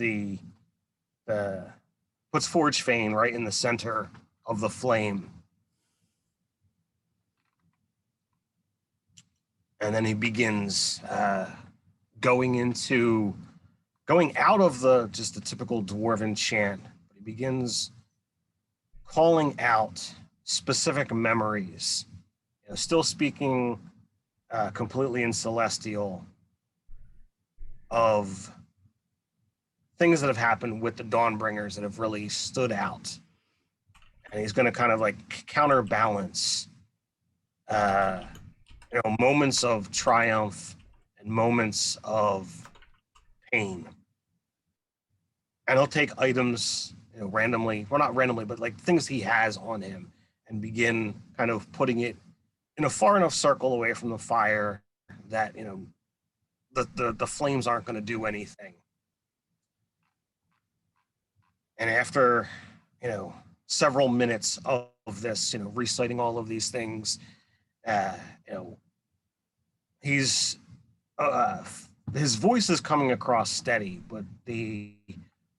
Forge Fane right in the center of the flame. And then he begins going out of the typical dwarven chant. But he begins calling out specific memories, still speaking completely in celestial, of things that have happened with the Dawnbringers that have really stood out. And he's going to kind of counterbalance moments of triumph and moments of pain. And he'll take items, randomly, well, not randomly, but things he has on him, and begin kind of putting it in a far enough circle away from the fire that, the flames aren't going to do anything. And after, several minutes of this, reciting all of these things, he's his voice is coming across steady, but the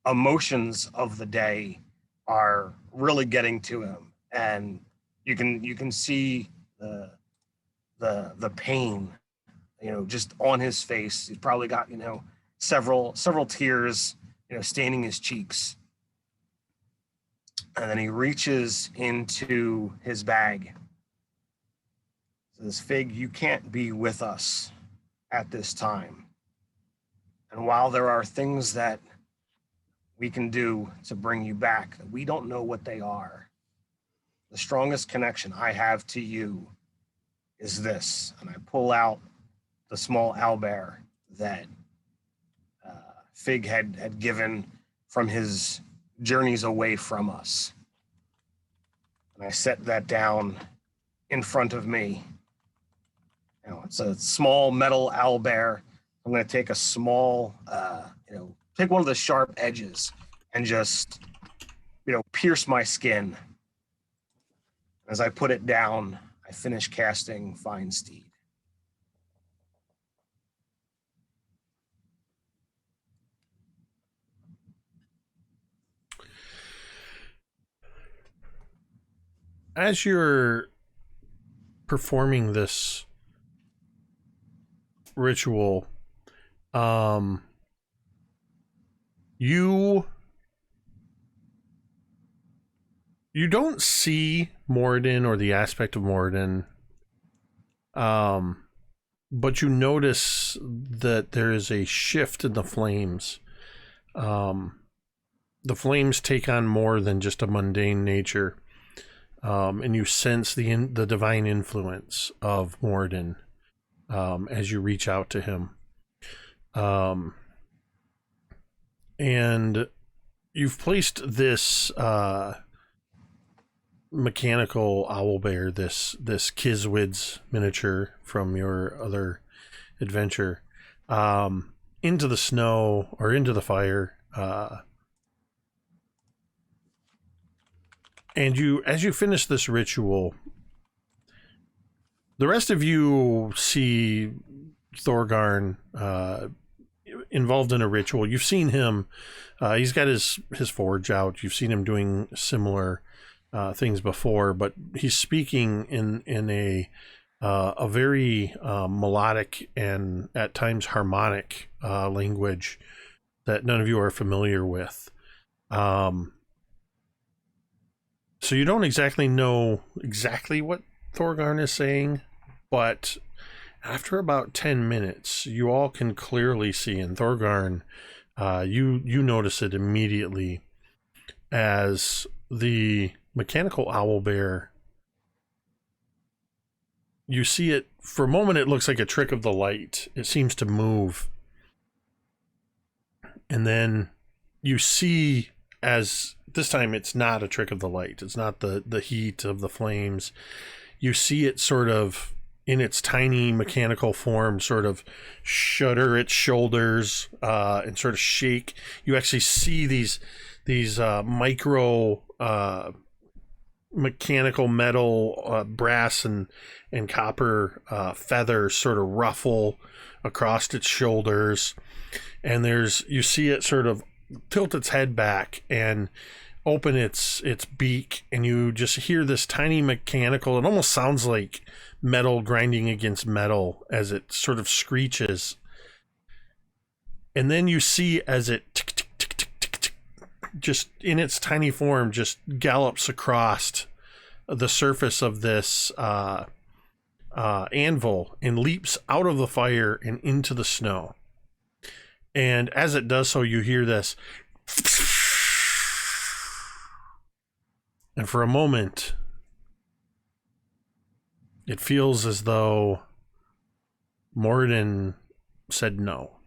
emotions of the day are really getting to him, and you can see the pain, just on his face. He's probably got, several tears, staining his cheeks. And then he reaches into his bag. Says, Fig, you can't be with us at this time. And while there are things that we can do to bring you back, we don't know what they are. The strongest connection I have to you is this. And I pull out the small owlbear that Fig had given from his journeys away from us. And I set that down in front of me. It's a small metal owlbear. I'm going to take a small, take one of the sharp edges and just, pierce my skin. As I put it down, I finish casting Fine Steed. As you're performing this ritual, you don't see Moradin or the aspect of Moradin, but you notice that there is a shift in the flames. The flames take on more than just a mundane nature. And you sense the divine influence of Moradin as you reach out to him. And you've placed this mechanical owlbear, this Kiswid's miniature from your other adventure, into the snow or into the fire. And as you finish this ritual, the rest of you see Thorgarn involved in a ritual. You've seen him. He's got his forge out. You've seen him doing similar things before, but he's speaking in a very melodic and at times harmonic language that none of you are familiar with. So you don't exactly know exactly what Thorgarn is saying, but after about 10 minutes, you all can clearly see, and Thorgarn, you notice it immediately, as the mechanical owlbear, you see it, for a moment it looks like a trick of the light. It seems to move. And then you see, as this time it's not a trick of the light, it's not the heat of the flames, you see it sort of in its tiny mechanical form sort of shudder its shoulders and sort of shake. You actually see these micro mechanical metal brass and copper feathers sort of ruffle across its shoulders, and you see it sort of tilt its head back and open its beak, and you just hear this tiny mechanical, it almost sounds like metal grinding against metal as it sort of screeches. And then you see as it tick, tick, tick, tick, tick, tick, just in its tiny form just gallops across the surface of this anvil and leaps out of the fire and into the snow. And as it does so, you hear this. And for a moment, it feels as though Moradin said no.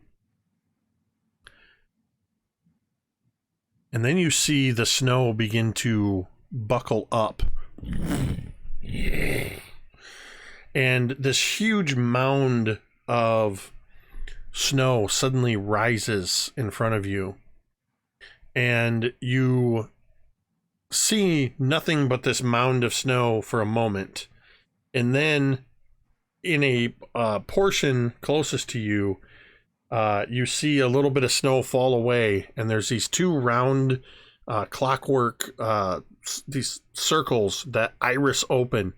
And then you see the snow begin to buckle up. And this huge mound of snow suddenly rises in front of you. And you see nothing but this mound of snow for a moment. And then in a portion closest to you, you see a little bit of snow fall away, and there's these two round clockwork these circles that iris open,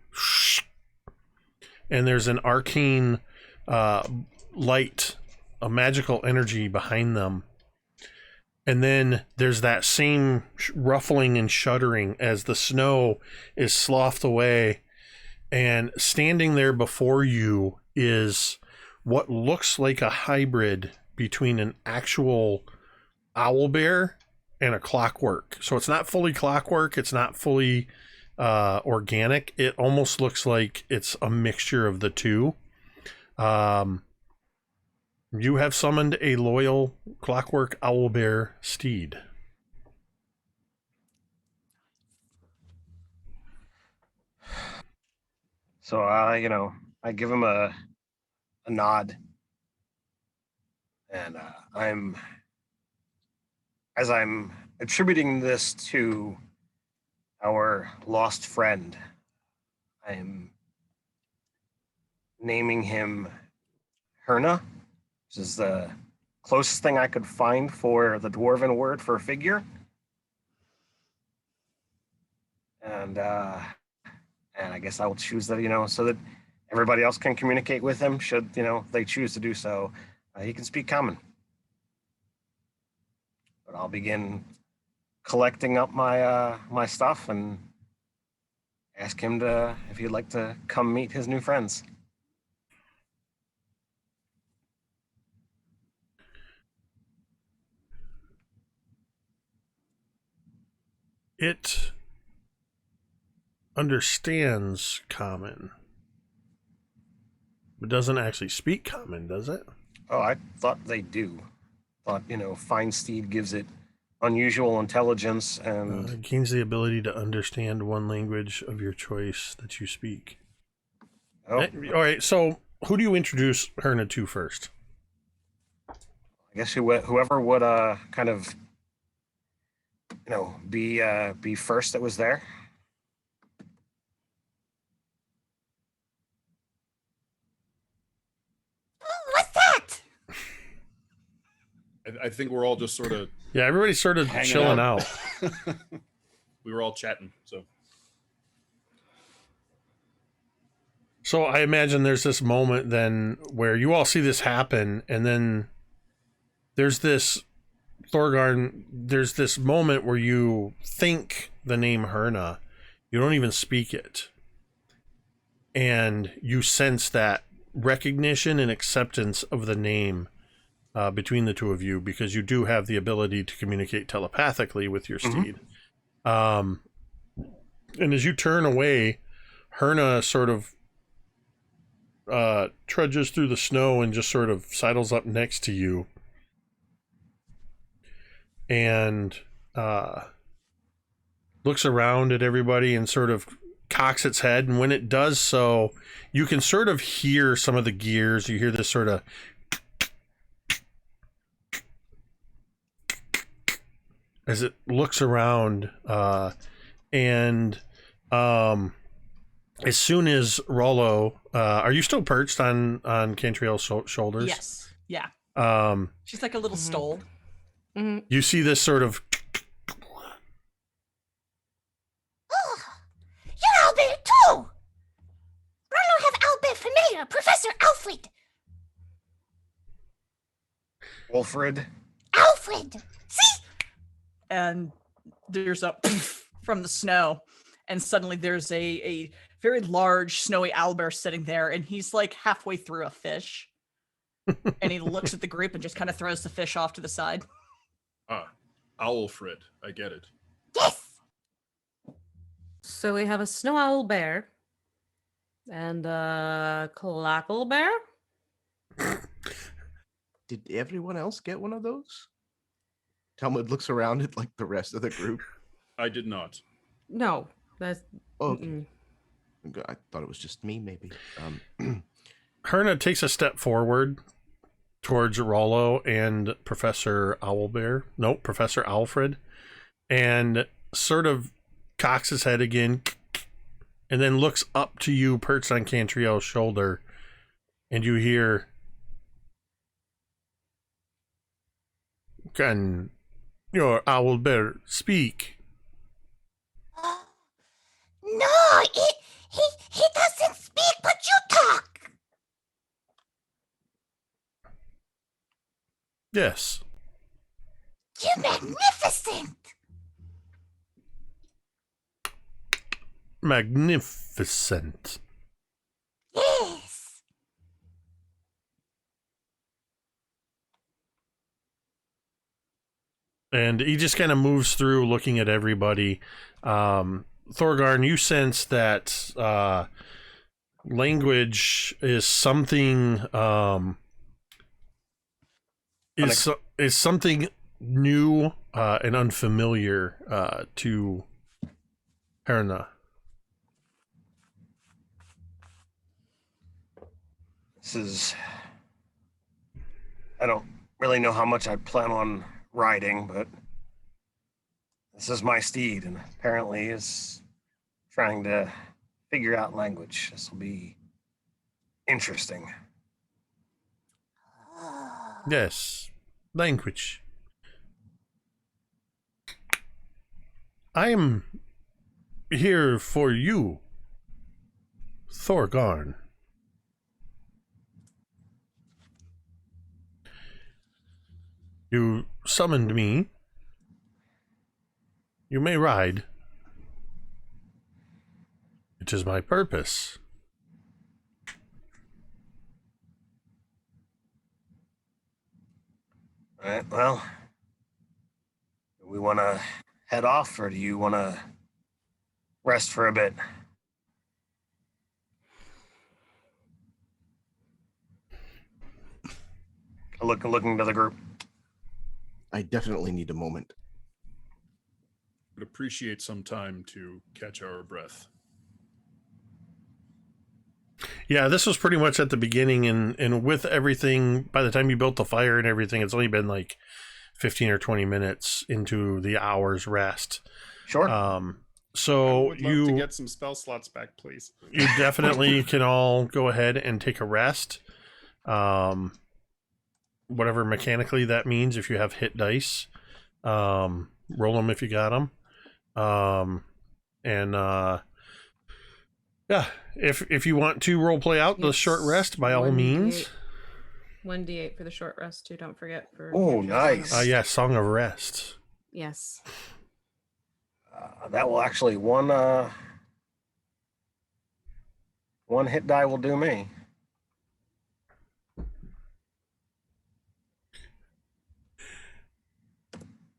and there's an arcane light, a magical energy behind them. And then there's that same ruffling and shuddering as the snow is sloughed away. And standing there before you is what looks like a hybrid between an actual owlbear and a clockwork. So it's not fully clockwork. It's not fully organic. It almost looks like it's a mixture of the two. You have summoned a loyal clockwork owlbear steed. So I give him a nod, and I'm attributing this to our lost friend. I'm naming him Herna. This is the closest thing I could find for the dwarven word for figure. And I guess I will choose that, so that everybody else can communicate with him should, they choose to do so. He can speak common. But I'll begin collecting up my stuff and ask him if he'd like to come meet his new friends. It understands common, but doesn't actually speak common, does it? Oh, I thought they do. Thought, Fine Steed gives it unusual intelligence and... It gains the ability to understand one language of your choice that you speak. Oh, All right, so who do you introduce Herna to first? I guess whoever would kind of, be first that was there. What's that? I think we're all just sort of Yeah, everybody's sort of hanging chilling out. We were all chatting, so So I imagine there's this moment then where you all see this happen, and then there's this Thorgarn, there's this moment where you think the name Herna. You don't even speak it. And you sense that recognition and acceptance of the name between the two of you, because you do have the ability to communicate telepathically with your steed. And as you turn away, Herna sort of trudges through the snow and just sort of sidles up next to you. And looks around at everybody and sort of cocks its head. And when it does so, you can sort of hear some of the gears. You hear this sort of as it looks around. And as soon as Rollo, are you still perched on Cantriel's shoulders? Yes. Yeah. She's like a little stole. You see this sort of Oh, you're Albert too! Rollo have Albert familiar, Professor Alfred. Wilfred. Alfred! See? And there's a from the snow, and suddenly there's a very large snowy owlbear sitting there, and he's like halfway through a fish. And he looks at the group and just kind of throws the fish off to the side. Owlfred, I get it. Yes! So we have a snow owl bear and a clackle bear. Did everyone else get one of those? Talmud looks around at like the rest of the group. I did not. No, that's Okay. I thought it was just me, maybe. Herna takes a step forward towards Rollo and Professor Alfred, and sort of cocks his head again, and then looks up to you, perched on Cantriel's shoulder, and you hear, Can your owl bear speak? No, he doesn't speak, but you talk. Yes. You're magnificent. Magnificent. Yes. And he just kind of moves through looking at everybody. Thorgarn, you sense that language is something is something new and unfamiliar to Herna. I don't really know how much I plan on riding, but this is my steed, and apparently is trying to figure out language. This will be interesting. Yes, language. I am here for you, Thorgarn. You summoned me. You may ride. It is my purpose. All right, well, do we want to head off, or do you want to rest for a bit? Looking to the group. I definitely need a moment. Would appreciate some time to catch our breath. Yeah, this was pretty much at the beginning, and with everything, by the time you built the fire and everything, it's only been like 15 or 20 minutes into the hour's rest. Sure. So Would love to get some spell slots back, please. You definitely can all go ahead and take a rest. Whatever mechanically that means, if you have hit dice, roll them if you got them. Yeah, if you want to role play out the short rest, by all means. 1d8 for the short rest too. Don't forget for. Oh, nice. Yeah, Song of Rest. Yes. That will actually one hit die will do me.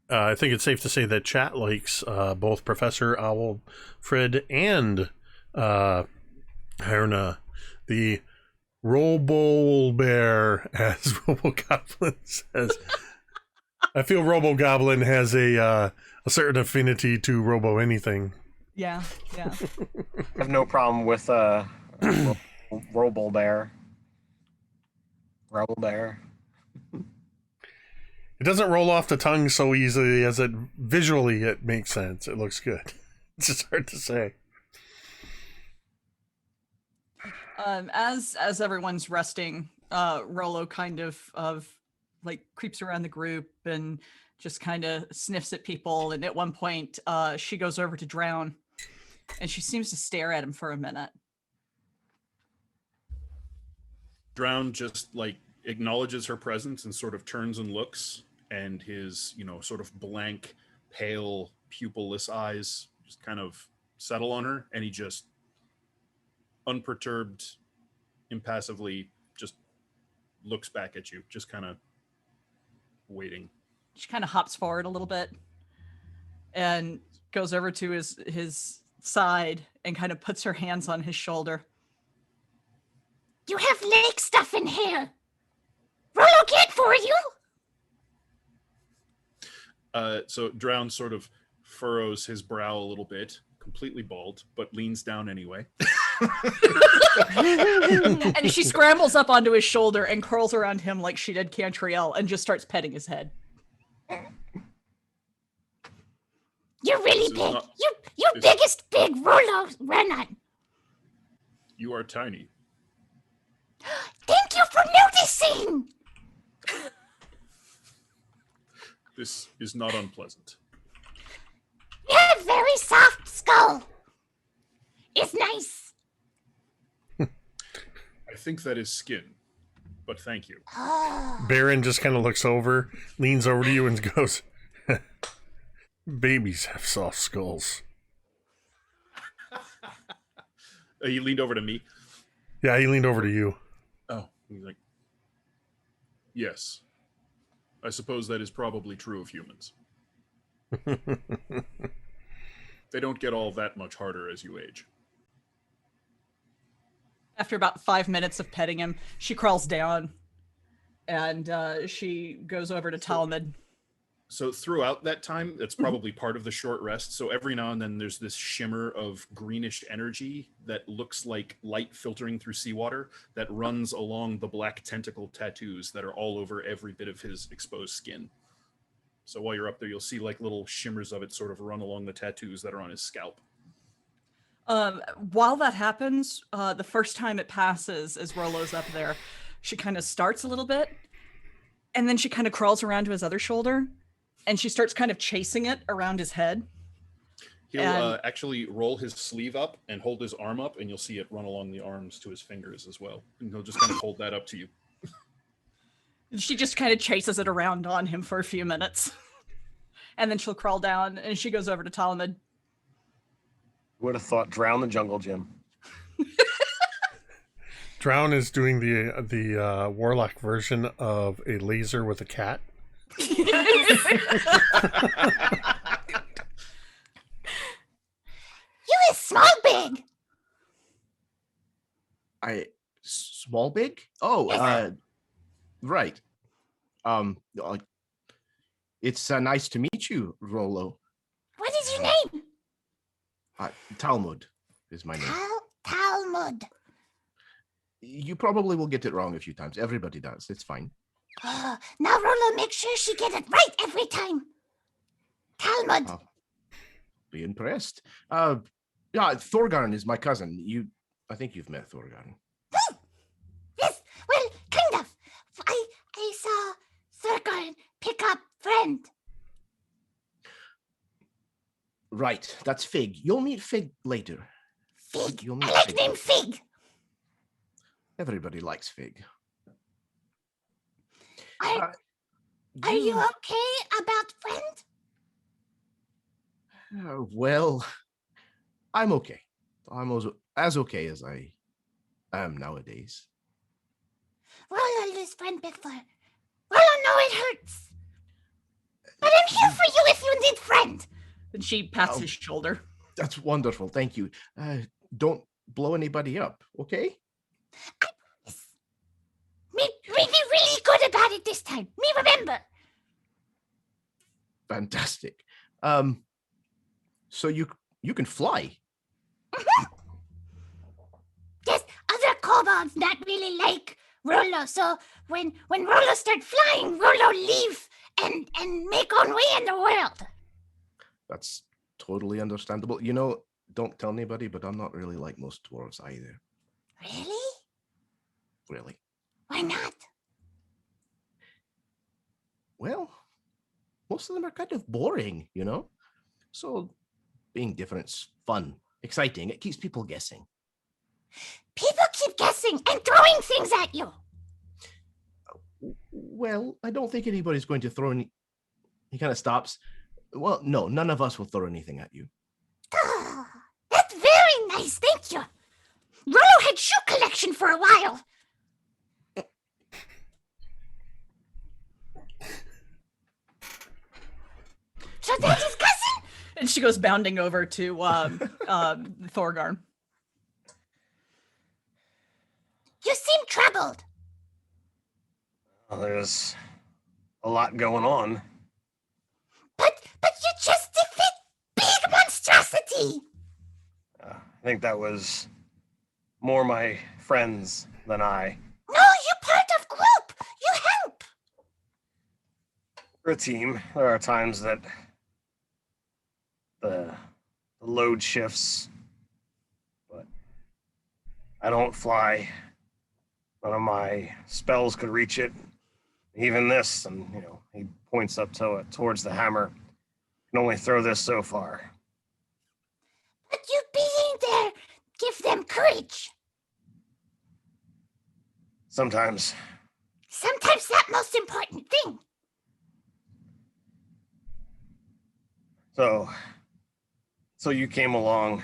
I think it's safe to say that chat likes both Professor Owl, Fred, and Herna, the Robo Bear, as Robo Goblin says. I feel Robo Goblin has a certain affinity to Robo anything. Yeah. I have no problem with Robo Bear. Robo Bear. It doesn't roll off the tongue so easily as it visually it makes sense. It looks good. It's just hard to say. As everyone's resting, Rolo kind of like creeps around the group and just kind of sniffs at people. And at one point, she goes over to Drown, and she seems to stare at him for a minute. Drown just like acknowledges her presence and sort of turns and looks, and his, sort of blank, pale, pupilless eyes just kind of settle on her, and he just unperturbed, impassively just looks back at you, just kind of waiting. She kind of hops forward a little bit and goes over to his side and kind of puts her hands on his shoulder. You have leg stuff in here. Rolo can't for you. So Drown sort of furrows his brow a little bit, completely bald, but leans down anyway. And she scrambles up onto his shoulder and curls around him like she did Cantriel and just starts petting his head. You're really big. You're biggest big Rolo Renan. You are tiny. Thank you for noticing. This is not unpleasant. You have a very soft skull. It's nice. I think that is skin, but thank you. Oh. Baron just kind of looks over, leans over to you, and goes, "Babies have soft skulls." He leaned over to me. Yeah, he leaned over to you. Oh, he's like, yes. I suppose that is probably true of humans. They don't get all that much harder as you age. After about 5 minutes of petting him, she crawls down and she goes over to Talmud. So throughout that time, that's probably part of the short rest. So every now and then there's this shimmer of greenish energy that looks like light filtering through seawater that runs along the black tentacle tattoos that are all over every bit of his exposed skin. So while you're up there, you'll see like little shimmers of it sort of run along the tattoos that are on his scalp. While that happens, the first time it passes as Rollo's up there, she kind of starts a little bit, and then she kind of crawls around to his other shoulder, and she starts kind of chasing it around his head. He'll actually roll his sleeve up and hold his arm up, and you'll see it run along the arms to his fingers as well. And he'll just kind of hold that up to you. She just kind of chases it around on him for a few minutes. And then she'll crawl down, and she goes over to Talmud. Would have thought drown the jungle gym. Drown is doing the warlock version of a laser with a cat. You is small big. Small big? Oh, right. It's nice to meet you, Rollo. What is your name? Talmud is my name. Talmud. You probably will get it wrong a few times. Everybody does. It's fine. Oh, now Rollo, make sure she get it right every time. Talmud. Be impressed. Yeah, Thorgarn is my cousin. I think you've met Thorgarn. Yes, well, kind of. I saw Thorgarn pick up friend. Right, that's Fig. You'll meet Fig later. Fig. You'll meet I like Fig. name Fig. Everybody likes Fig. Are you okay about friend? Well, I'm okay. I'm as okay as I am nowadays. Rollo lose friend before. Rollo know it hurts. But I'm here for you if you need friend. And she pats his shoulder. That's wonderful. Thank you. Don't blow anybody up, okay? I promise. Me be really good about it this time. Me remember. Fantastic. So you can fly. Yes, other kobolds not really like Rollo. So when Rollo start flying, Rollo leave and make own way in the world. That's totally understandable. Don't tell anybody, but I'm not really like most dwarves either. Really? Really. Why not? Well, most of them are kind of boring, So being different's fun, exciting. It keeps people guessing. People keep guessing and throwing things at you. Well, I don't think anybody's going to throw any... He kind of stops. Well, no, none of us will throw anything at you. That's very nice, thank you. Rollo had shoe collection for a while. So that's his cousin? And she goes bounding over to Thorgarn. You seem troubled. Well, there's a lot going on. But you just defeat big monstrosity. I think that was more my friends than I. No, you part of group. You help. We're a team. There are times that the load shifts, but I don't fly. None of my spells could reach it. Even this, and he points up towards the hammer, can only throw this so far. But you being there, give them courage. Sometimes. Sometimes that most important thing. So you came along.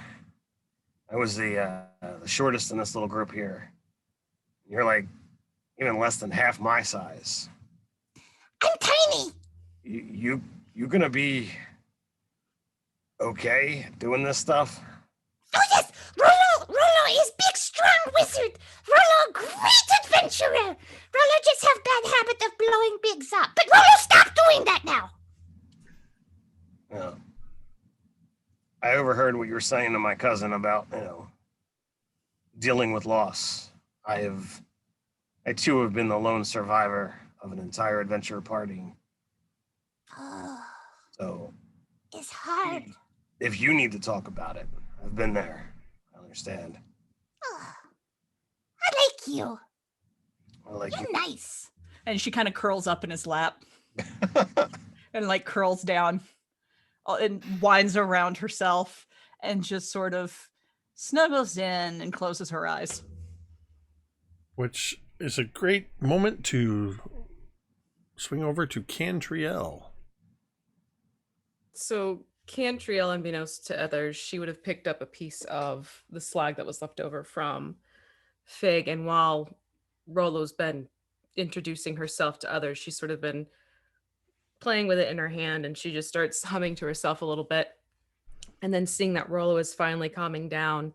I was the shortest in this little group here. You're like even less than half my size. I'm tiny. You gonna be okay doing this stuff? Oh yes, Rollo is big, strong wizard. Rollo, great adventurer. Rollo just have bad habit of blowing bigs up. But Rollo, stop doing that now. Yeah. I overheard what you were saying to my cousin about, dealing with loss. I too have been the lone survivor of an entire adventure party. Oh, So it's hard. if you need to talk about it, I've been there. I understand. Oh, I like you. I like You're you. nice. And she kind of curls up in his lap and like curls down and winds around herself and just sort of snuggles in and closes her eyes. Which is a great moment to swing over to Cantriel. So Cantriel, unbeknownst to others, she would have picked up a piece of the slag that was left over from Fig, and while Rollo's been introducing herself to others, she's sort of been playing with it in her hand, and she just starts humming to herself a little bit. And then seeing that Rollo is finally calming down,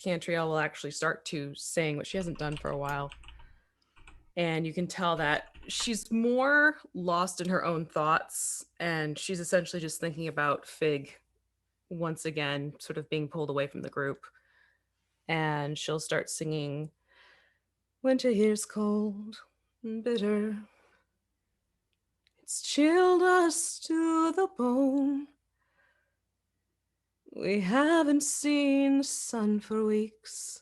Cantriel will actually start to sing, which she hasn't done for a while. And you can tell that she's more lost in her own thoughts, and she's essentially just thinking about Fig once again, sort of being pulled away from the group. And she'll start singing, "Winter here's cold and bitter. It's chilled us to the bone. We haven't seen the sun for weeks.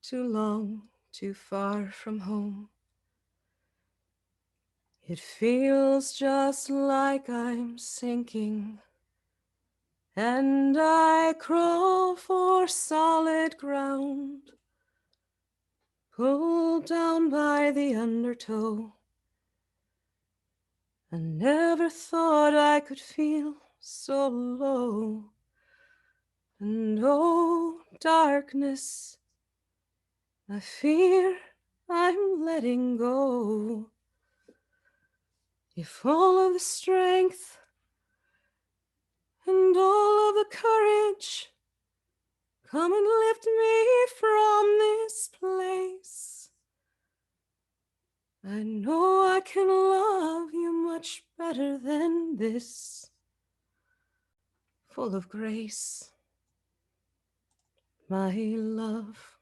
Too long, too far from home. It feels just like I'm sinking, and I crawl for solid ground, pulled down by the undertow. I never thought I could feel so low. And oh, darkness, I fear I'm letting go. If all of the strength and all of the courage come and lift me from this place, I know I can love you much better than this, full of grace, my love.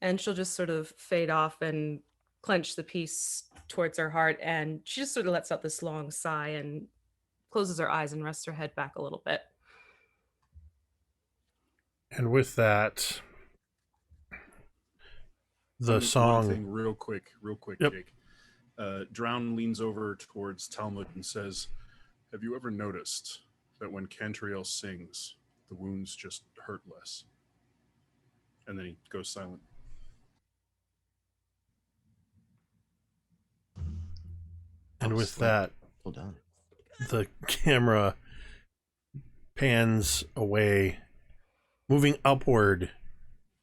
And she'll just sort of fade off and clench the piece towards her heart, and she just sort of lets out this long sigh and closes her eyes and rests her head back a little bit. And with that, the song. One thing real quick, Yep. Jake. Drown leans over towards Talmud and says, "Have you ever noticed that when Cantriel sings, the wounds just hurt less?" And then he goes silent. And with that, Well done. the camera pans away, moving upward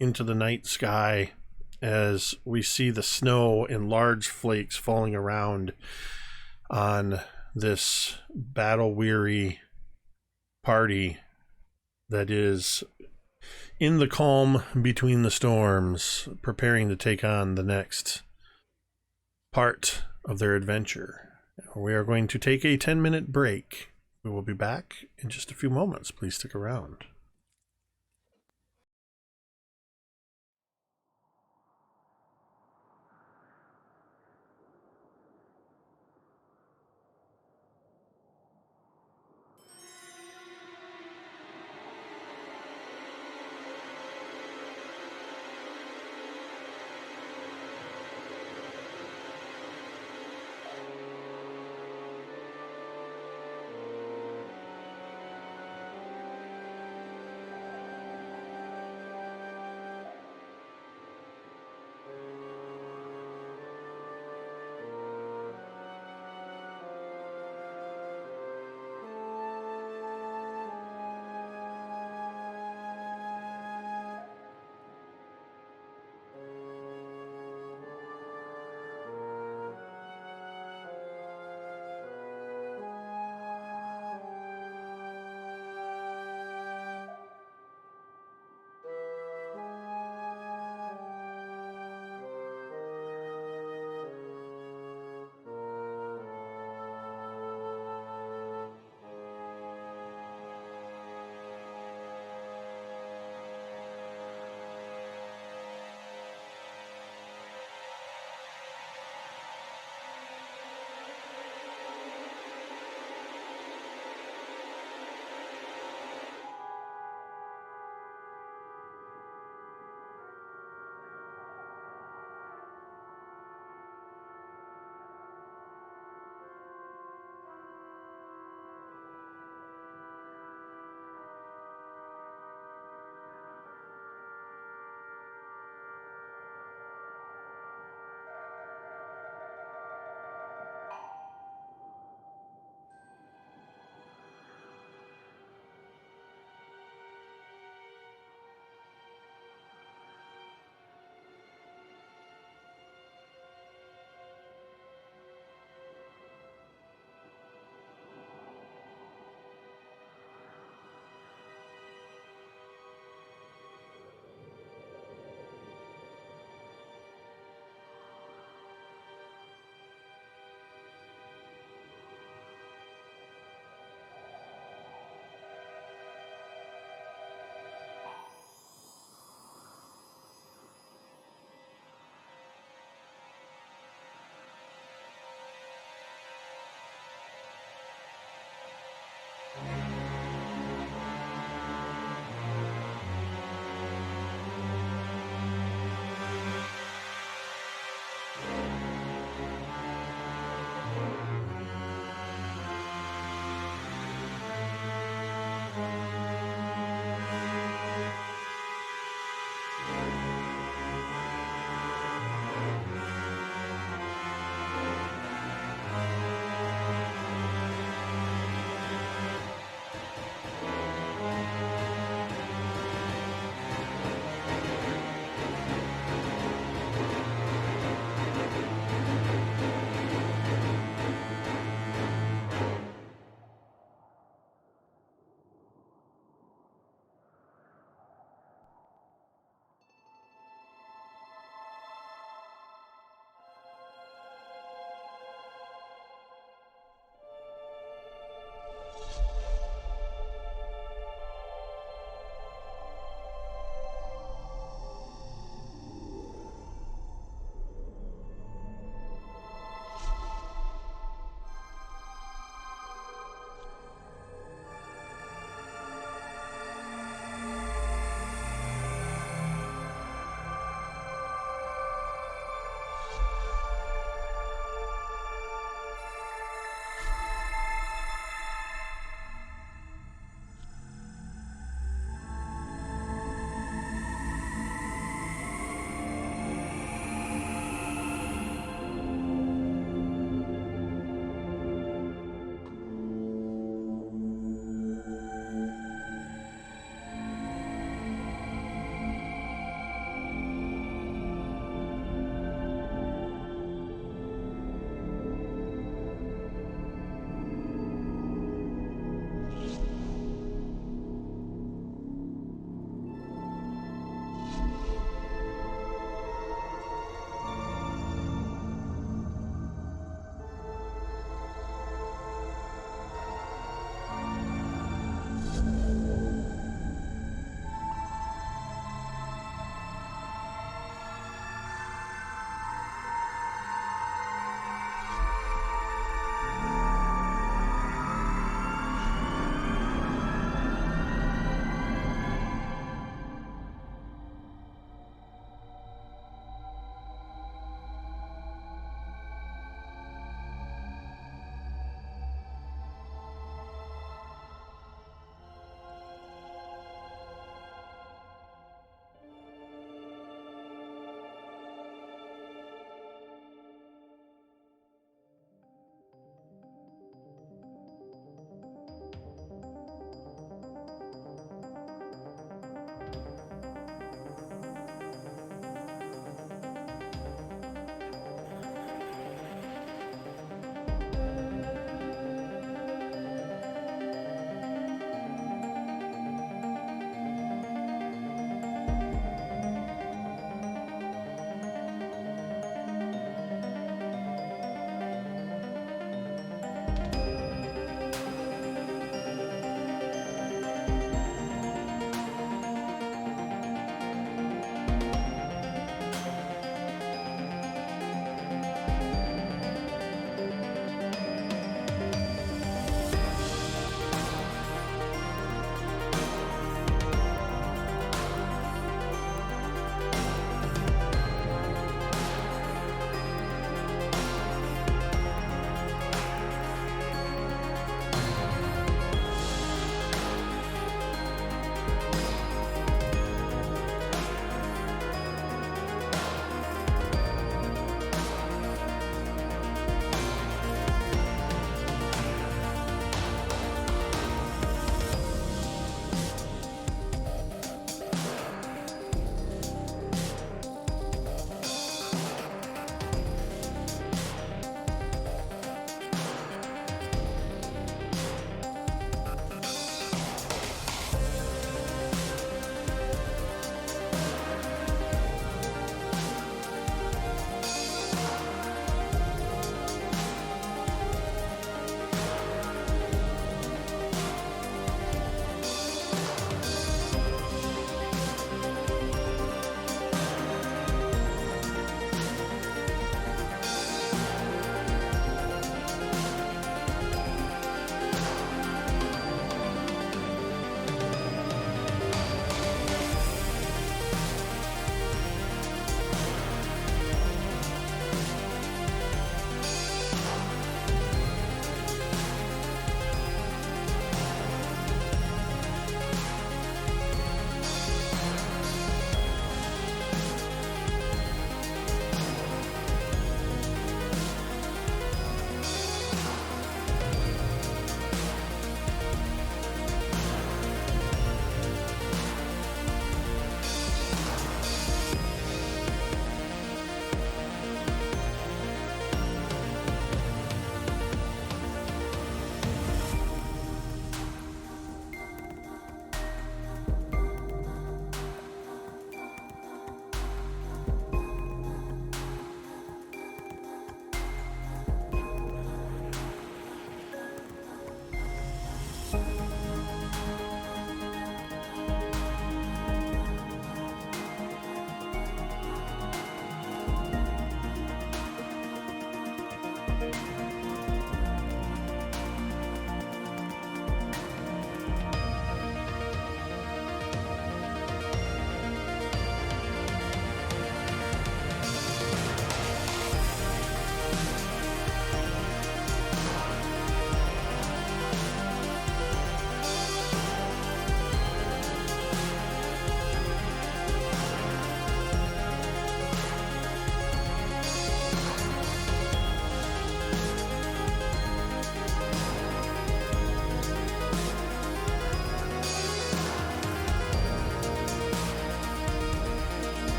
into the night sky as we see the snow in large flakes falling around on this battle-weary party that is in the calm between the storms, preparing to take on the next part of their adventure. We are going to take a 10-minute break. We will be back in just a few moments. Please stick around.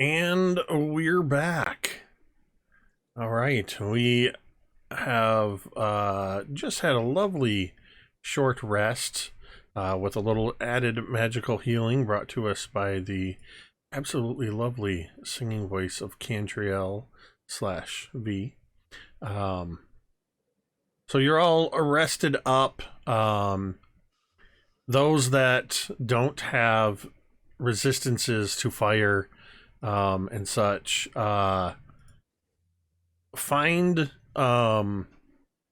And we're back. All right, we have just had a lovely short rest with a little added magical healing brought to us by the absolutely lovely singing voice of Cantriel /V. So you're all rested up. Those that don't have resistances to fire and such find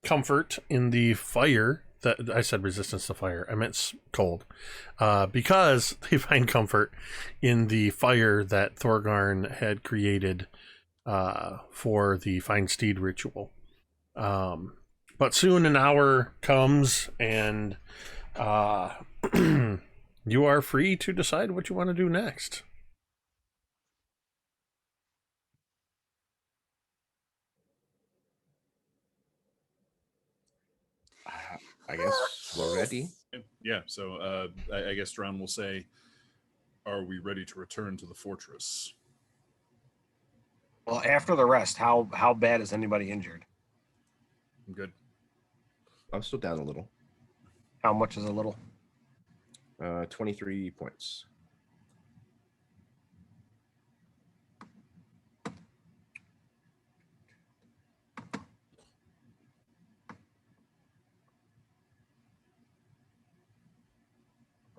comfort in the fire. That I said resistance to fire, I meant cold, because they find comfort in the fire that Thorgarn had created for the Fine Steed ritual. But soon an hour comes, and you are free to decide what you want to do next. I guess we're ready. Yeah, so I guess Drown will say, are we ready to return to the fortress? Well, after the rest, how bad is anybody injured? I'm good. I'm still down a little. How much is a little? 23 points.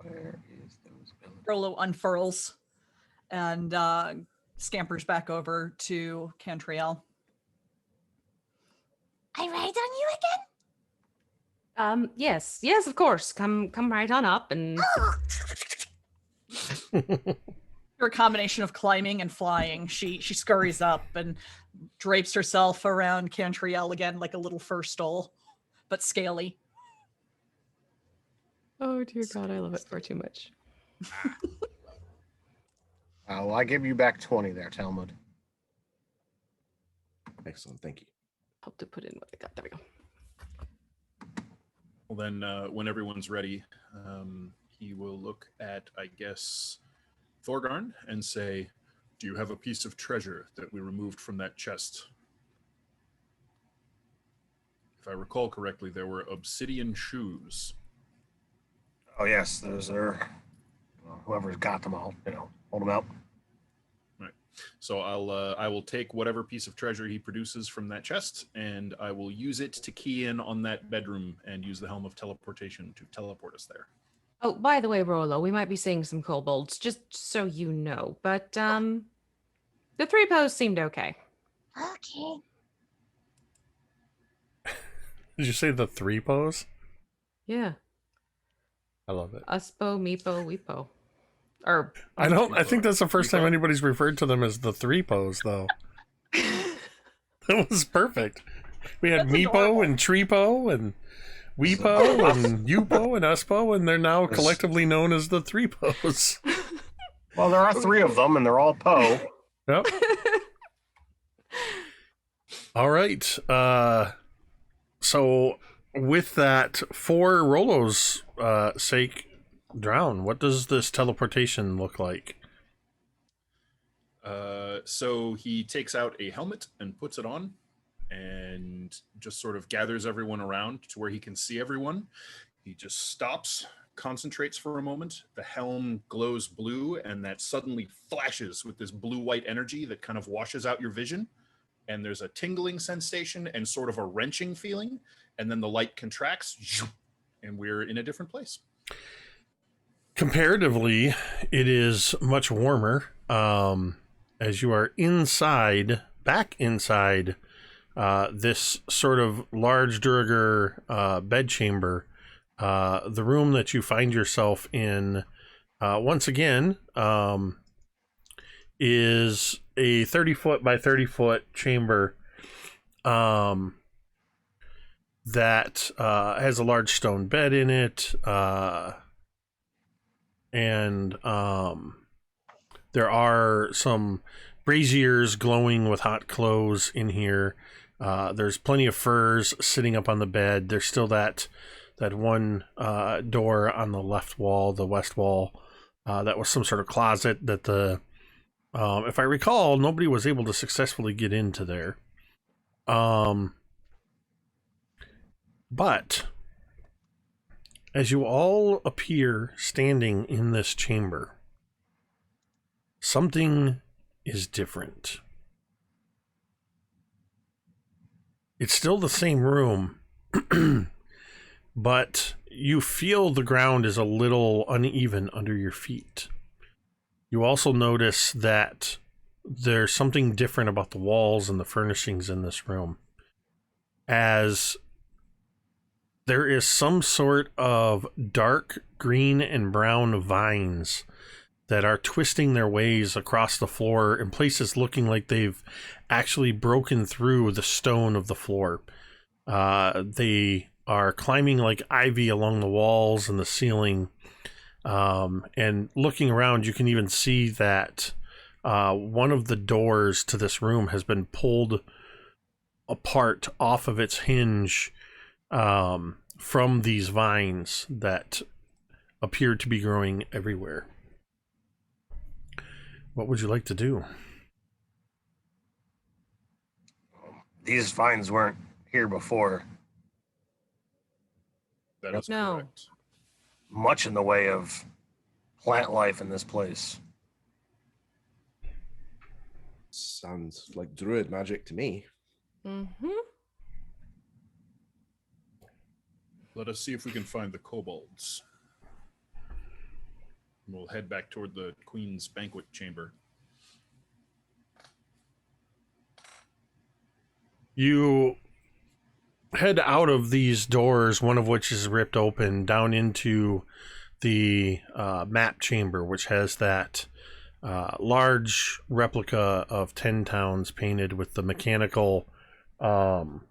Where is those buildings? Rolo unfurls and scampers back over to Cantriel. I ride on you again? Yes, of course. Come right on up and Through a combination of climbing and flying, she scurries up and drapes herself around Cantriel again like a little fur stole, but scaly. oh dear God, I love it far too much. Well, I give you back 20 there, Talmud. Excellent, thank you. Hope to put in what I got. There we go. Well, then, when everyone's ready, he will look at, I guess, Thorgarn and say, do you have a piece of treasure that we removed from that chest? If I recall correctly, there were obsidian shoes. Oh yes, those are. Well, whoever's got them, I'll hold them out. Right. So I will take whatever piece of treasure he produces from that chest, and I will use it to key in on that bedroom and use the Helm of Teleportation to teleport us there. Oh, by the way, Rolo, we might be seeing some kobolds, just so you know. But the 3 pose seemed okay. Okay. Did you say the 3 pose? Yeah. I love it. Uspo, Meepo, Weepo. Or I think that's the first time anybody's referred to them as the 3 pose, though. That was perfect. We had That's Meepo adorable. and Treepo and Weepo and Upo and Uspo, and they're now collectively known as the 3 pose. Well, there are 3 of them, and they're all Poe. Yep. All right. So with that, for Rolo's sake, Drown, what does this teleportation look like? So he takes out a helmet and puts it on and just sort of gathers everyone around to where he can see everyone. He just stops, concentrates for a moment. The helm glows blue, and that suddenly flashes with this blue-white energy that kind of washes out your vision. And there's a tingling sensation and sort of a wrenching feeling. And then the light contracts, and we're in a different place. Comparatively, it is much warmer as you are back inside this sort of large Durgar bedchamber. The room that you find yourself in, once again, is a 30-foot by 30-foot chamber that has a large stone bed in it, and there are some braziers glowing with hot clothes in here. There's plenty of furs sitting up on the bed. There's still that one door on the left wall, the west wall, that was some sort of closet that the If I recall, nobody was able to successfully get into there. But as you all appear standing in this chamber, something is different. It's still the same room, but you feel the ground is a little uneven under your feet. You also notice that there's something different about the walls and the furnishings in this room, as there is some sort of dark green and brown vines that are twisting their ways across the floor in places looking like they've actually broken through the stone of the floor. They are climbing like ivy along the walls and the ceiling. And looking around, you can even see that one of the doors to this room has been pulled apart off of its hinge from these vines that appear to be growing everywhere. What would you like to do? These vines weren't here before. That is No. correct. Much in the way of plant life in this place. Sounds like druid magic to me. Mm-hmm. Let us see if we can find the kobolds. We'll head back toward the Queen's banquet chamber. You head out of these doors, one of which is ripped open, down into the map chamber, which has that large replica of 10 towns painted with the mechanical Chardelin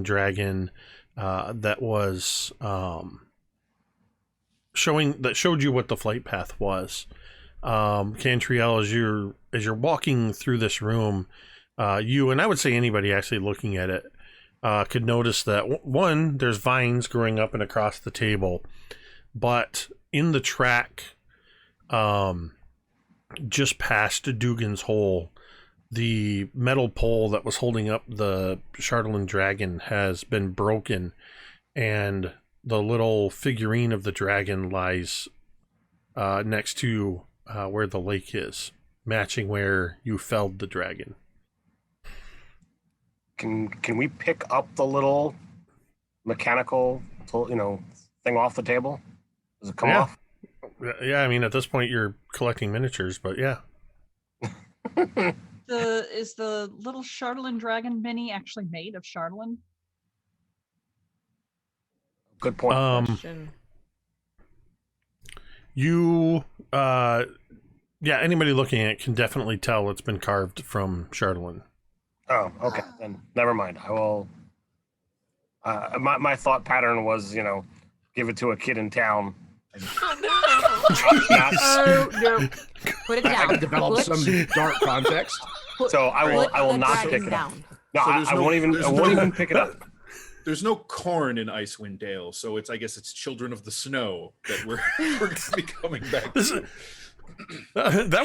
dragon that was showed you what the flight path was. Cantriel, as you're walking through this room, you, and I would say anybody actually looking at it, could notice that one, there's vines growing up and across the table, but in the track, just past Dugan's hole, the metal pole that was holding up the Chardelin dragon has been broken, and the little figurine of the dragon lies next to where the lake is, matching where you felled the dragon. Can we pick up the little mechanical, thing off the table? Does it come Yeah. off? Yeah, I mean, at this point, you're collecting miniatures, but yeah. Is the little Chardelin dragon mini actually made of Chardelin? Good point. Question. You, yeah, anybody looking at it can definitely tell it's been carved from Chardelin. Oh, okay. Then never mind. I will. My thought pattern was, give it to a kid in town. Oh no! Put it I down. can develop Put- some dark context. So I will put not the pick it up. dragon No, So I there's no- won't even. I there's won't no- even pick it up. There's no corn in Icewind Dale, so I guess it's Children of the Snow that we're going to be coming back This to. that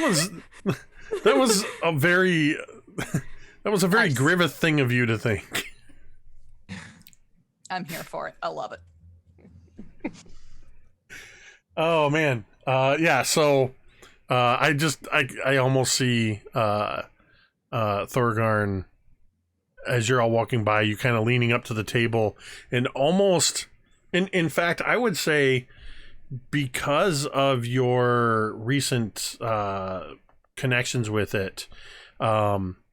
was a very Nice. Griffith thing of you to think. I'm here for it. I love it. Oh man, yeah. So I almost see Thorgarn as you're all walking by. You kind of leaning up to the table and almost, in fact, I would say, because of your recent connections with it,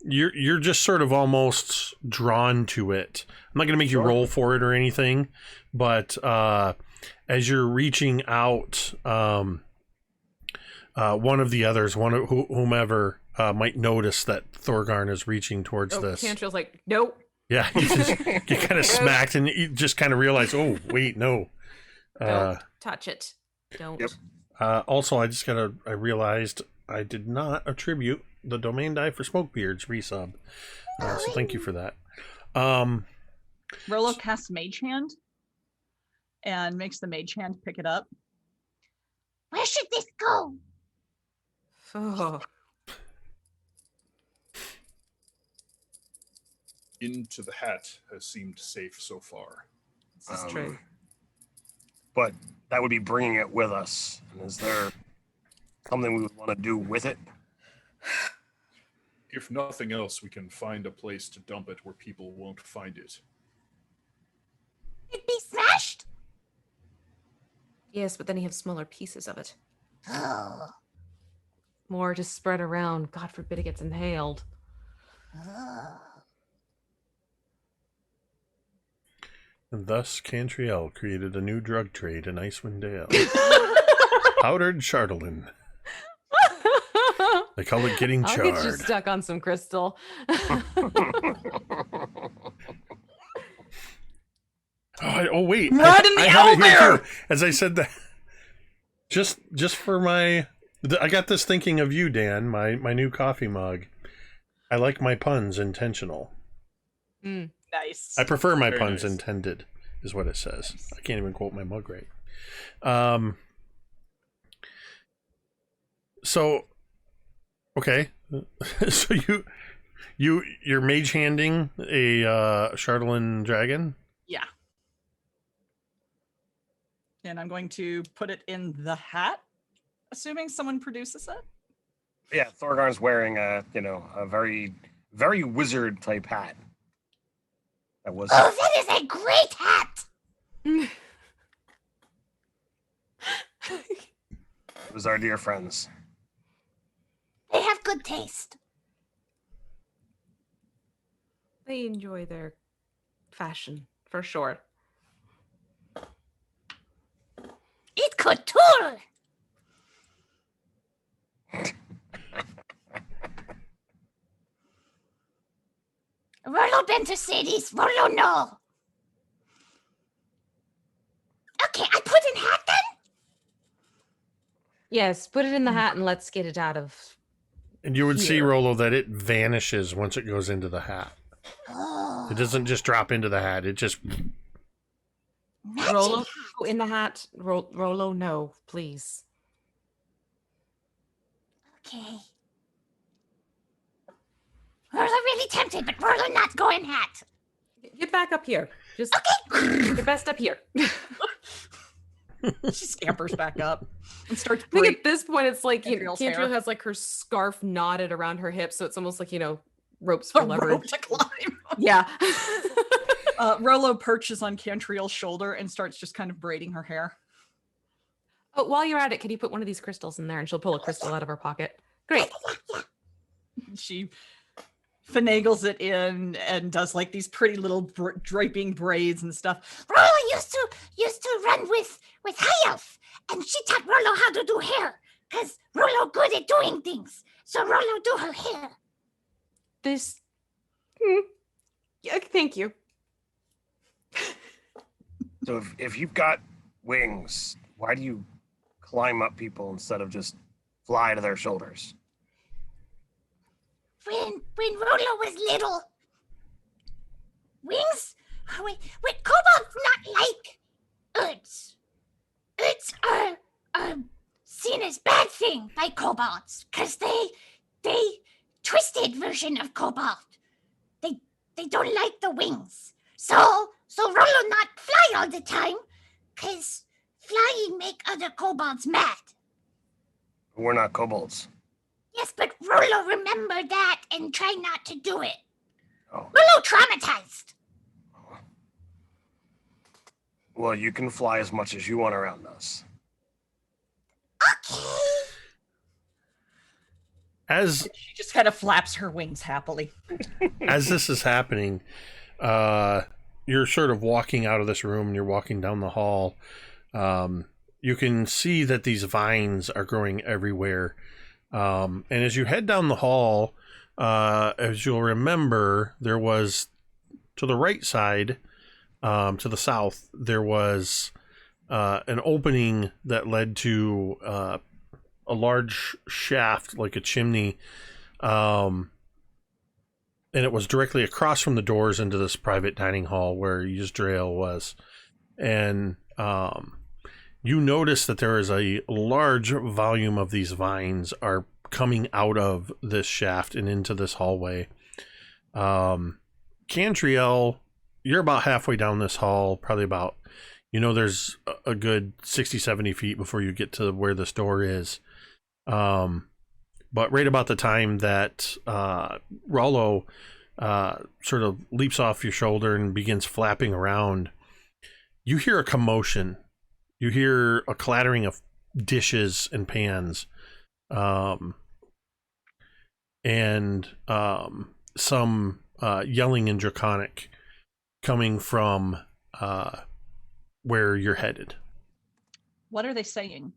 you're just sort of almost drawn to it. I'm not going to make you roll for it or anything, but as you're reaching out, one of the others, whomever, might notice that Thorgarn is reaching towards Oh, this. Cantriel's like, nope. Yeah, you kind of smacked, and you just kind of realize, oh wait, no. Don't touch it. Don't. Yep. Also, I realized I did not attribute the domain die for Smokebeard's resub. So thank you for that. Rolo casts Mage Hand and makes the Mage Hand pick it up. Where should this go? Oh. Into the hat has seemed safe so far. This is true. But that would be bringing it with us. And is there something we would want to do with it? If nothing else, we can find a place to dump it where people won't find it. It'd be smashed? Yes, but then you have smaller pieces of it. Oh. More to spread around. God forbid it gets inhaled. Oh. And thus, Cantriel created a new drug trade in Icewind Dale. Powdered Chardolin. They call it getting I'll charred. get you stuck on some crystal. Oh wait, Right in the I have it here owlbear! too. As I said that, just for my, I got this thinking of you, Dan. My new coffee mug. I like my puns intentional. Nice. I prefer my Very puns nice. intended, is what it says. Nice. I can't even quote my mug right. So, okay, so you're mage handing a Chardolin dragon. Yeah. And I'm going to put it in the hat, assuming someone produces it. Yeah, Thorgarn's wearing a very, very wizard type hat. That was Oh, that is a great hat! it was our dear friends. They have good taste. They enjoy their fashion, for sure. It couture! Rollo Benter Sadie's, Rollo no. Okay, I put in hat then? Yes, put it in the hat and let's get it out of. And you would see, Here. Rolo, that it vanishes once it goes into the hat. Oh, It doesn't just drop into the hat. It just... magic Rolo, hat. go in the hat. Rolo, no, please. Okay. Rollo really tempted, but Rollo not going hat. Get back up here. Just Okay. get best up here. She scampers back up and starts I think breaking. at this point it's like Cantriel's hair. Cantriel has like her scarf knotted around her hips, so it's almost like ropes for A rope leverage. to climb. Yeah. Rolo perches on Cantriel's shoulder and starts just kind of braiding her hair. But while you're at it, can you put one of these crystals in there? And she'll pull a crystal out of her pocket. Great. She finagles it in and does like these pretty little draping braids and stuff. Rollo used to run with High Elf, and she taught Rollo how to do hair, cause Rollo good at doing things. So Rollo do her hair. This. Yeah, thank you. So if you've got wings, why do you climb up people instead of just fly to their shoulders? When Rollo was little, wings with kobolds not like Urds. Urds are seen as bad thing by kobolds, cause they twisted version of kobold. They don't like the wings. So Rollo not fly all the time, cause flying make other kobolds mad. We're not kobolds. Yes, but Rollo remember that and try not to do it. Oh, Rollo traumatized. well, you can fly as much as you want around us. Okay. As She just kind of flaps her wings happily. as this is happening, you're sort of walking out of this room and you're walking down the hall. You can see that these vines are growing everywhere. And as you head down the hall, as you'll remember, there was to the right side, to the south, there was an opening that led to a large shaft, like a chimney. And it was directly across from the doors into this private dining hall where Yzdrael was. And you notice that there is a large volume of these vines are coming out of this shaft and into this hallway. Cantriel, you're about halfway down this hall, probably about, there's a good 60, 70 feet before you get to where this door is. But right about the time that Rollo sort of leaps off your shoulder and begins flapping around, you hear a commotion. You hear a clattering of dishes and pans, and some yelling in Draconic coming from where you're headed. What are they saying?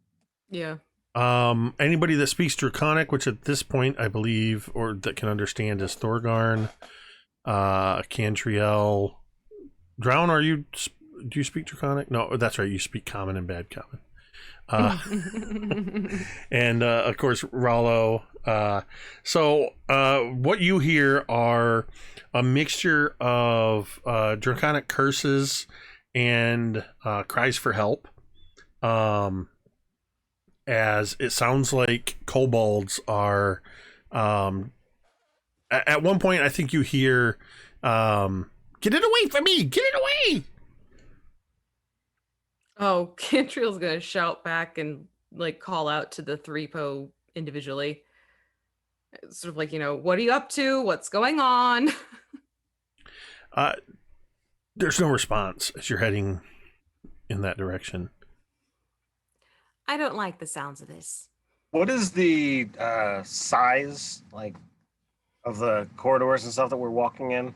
Yeah. Anybody that speaks Draconic, which at this point I believe, or that can understand, is Thorgarn, Cantriel. Drown, do you speak Draconic? No, that's right, you speak Common and Bad Common. And of course Rollo. So what you hear are a mixture of Draconic curses and cries for help. As it sounds like kobolds are at one point I think you hear get it away from me, get it away. Oh, Cantriel's gonna shout back and like call out to the three-po individually. Sort of like, what are you up to? What's going on? There's no response as you're heading in that direction. I don't like the sounds of this. What is the size like of the corridors and stuff that we're walking in?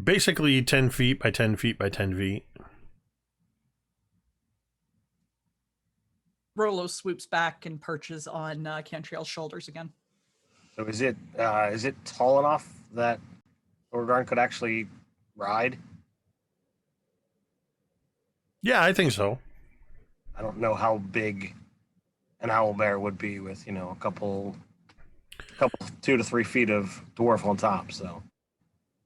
Basically 10 feet by 10 feet by 10 feet. Rollo swoops back and perches on Cantriel's shoulders again. So is it tall enough that Thorgarn could actually ride? Yeah, I think so. I don't know how big an owlbear would be with, a couple 2 to 3 feet of dwarf on top. So,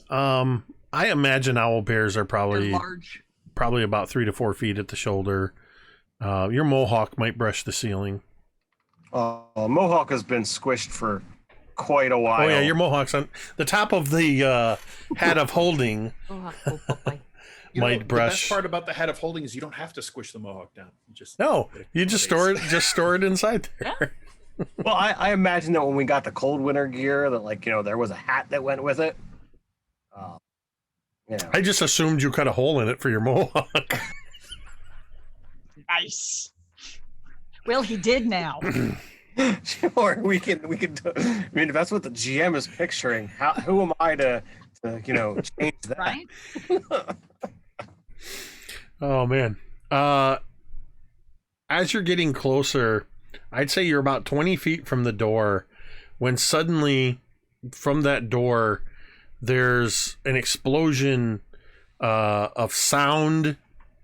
I imagine owlbears are They're large. probably about 3 to 4 feet at the shoulder. Your mohawk might brush the ceiling. Mohawk has been squished for quite a while. Oh yeah, your mohawk's on the top of the hat of holding. Might brush. The best part about the hat of holding is you don't have to squish the mohawk down. You just store it inside there. Well, I imagine that when we got the cold winter gear, that there was a hat that went with it. I just assumed you cut a hole in it for your mohawk. Nice. Well, he did now. Sure, we can. I mean, if that's what the GM is picturing, who am I to change that? Right? Oh man. As you're getting closer, I'd say you're about 20 feet from the door when suddenly from that door there's an explosion of sound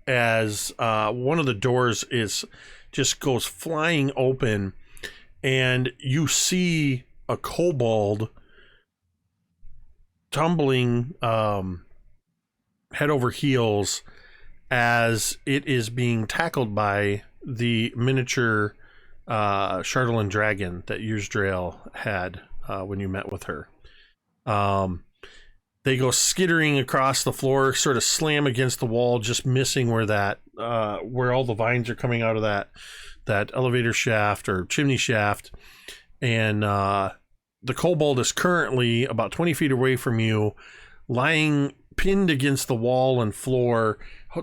as one of the doors just goes flying open, and you see a kobold tumbling head over heels as it is being tackled by the miniature Chardelin dragon that Yuzdrael had when you met with her. They go skittering across the floor, sort of slam against the wall, just missing where where all the vines are coming out of that elevator shaft or chimney shaft. And the kobold is currently about 20 feet away from you, lying pinned against the wall and floor,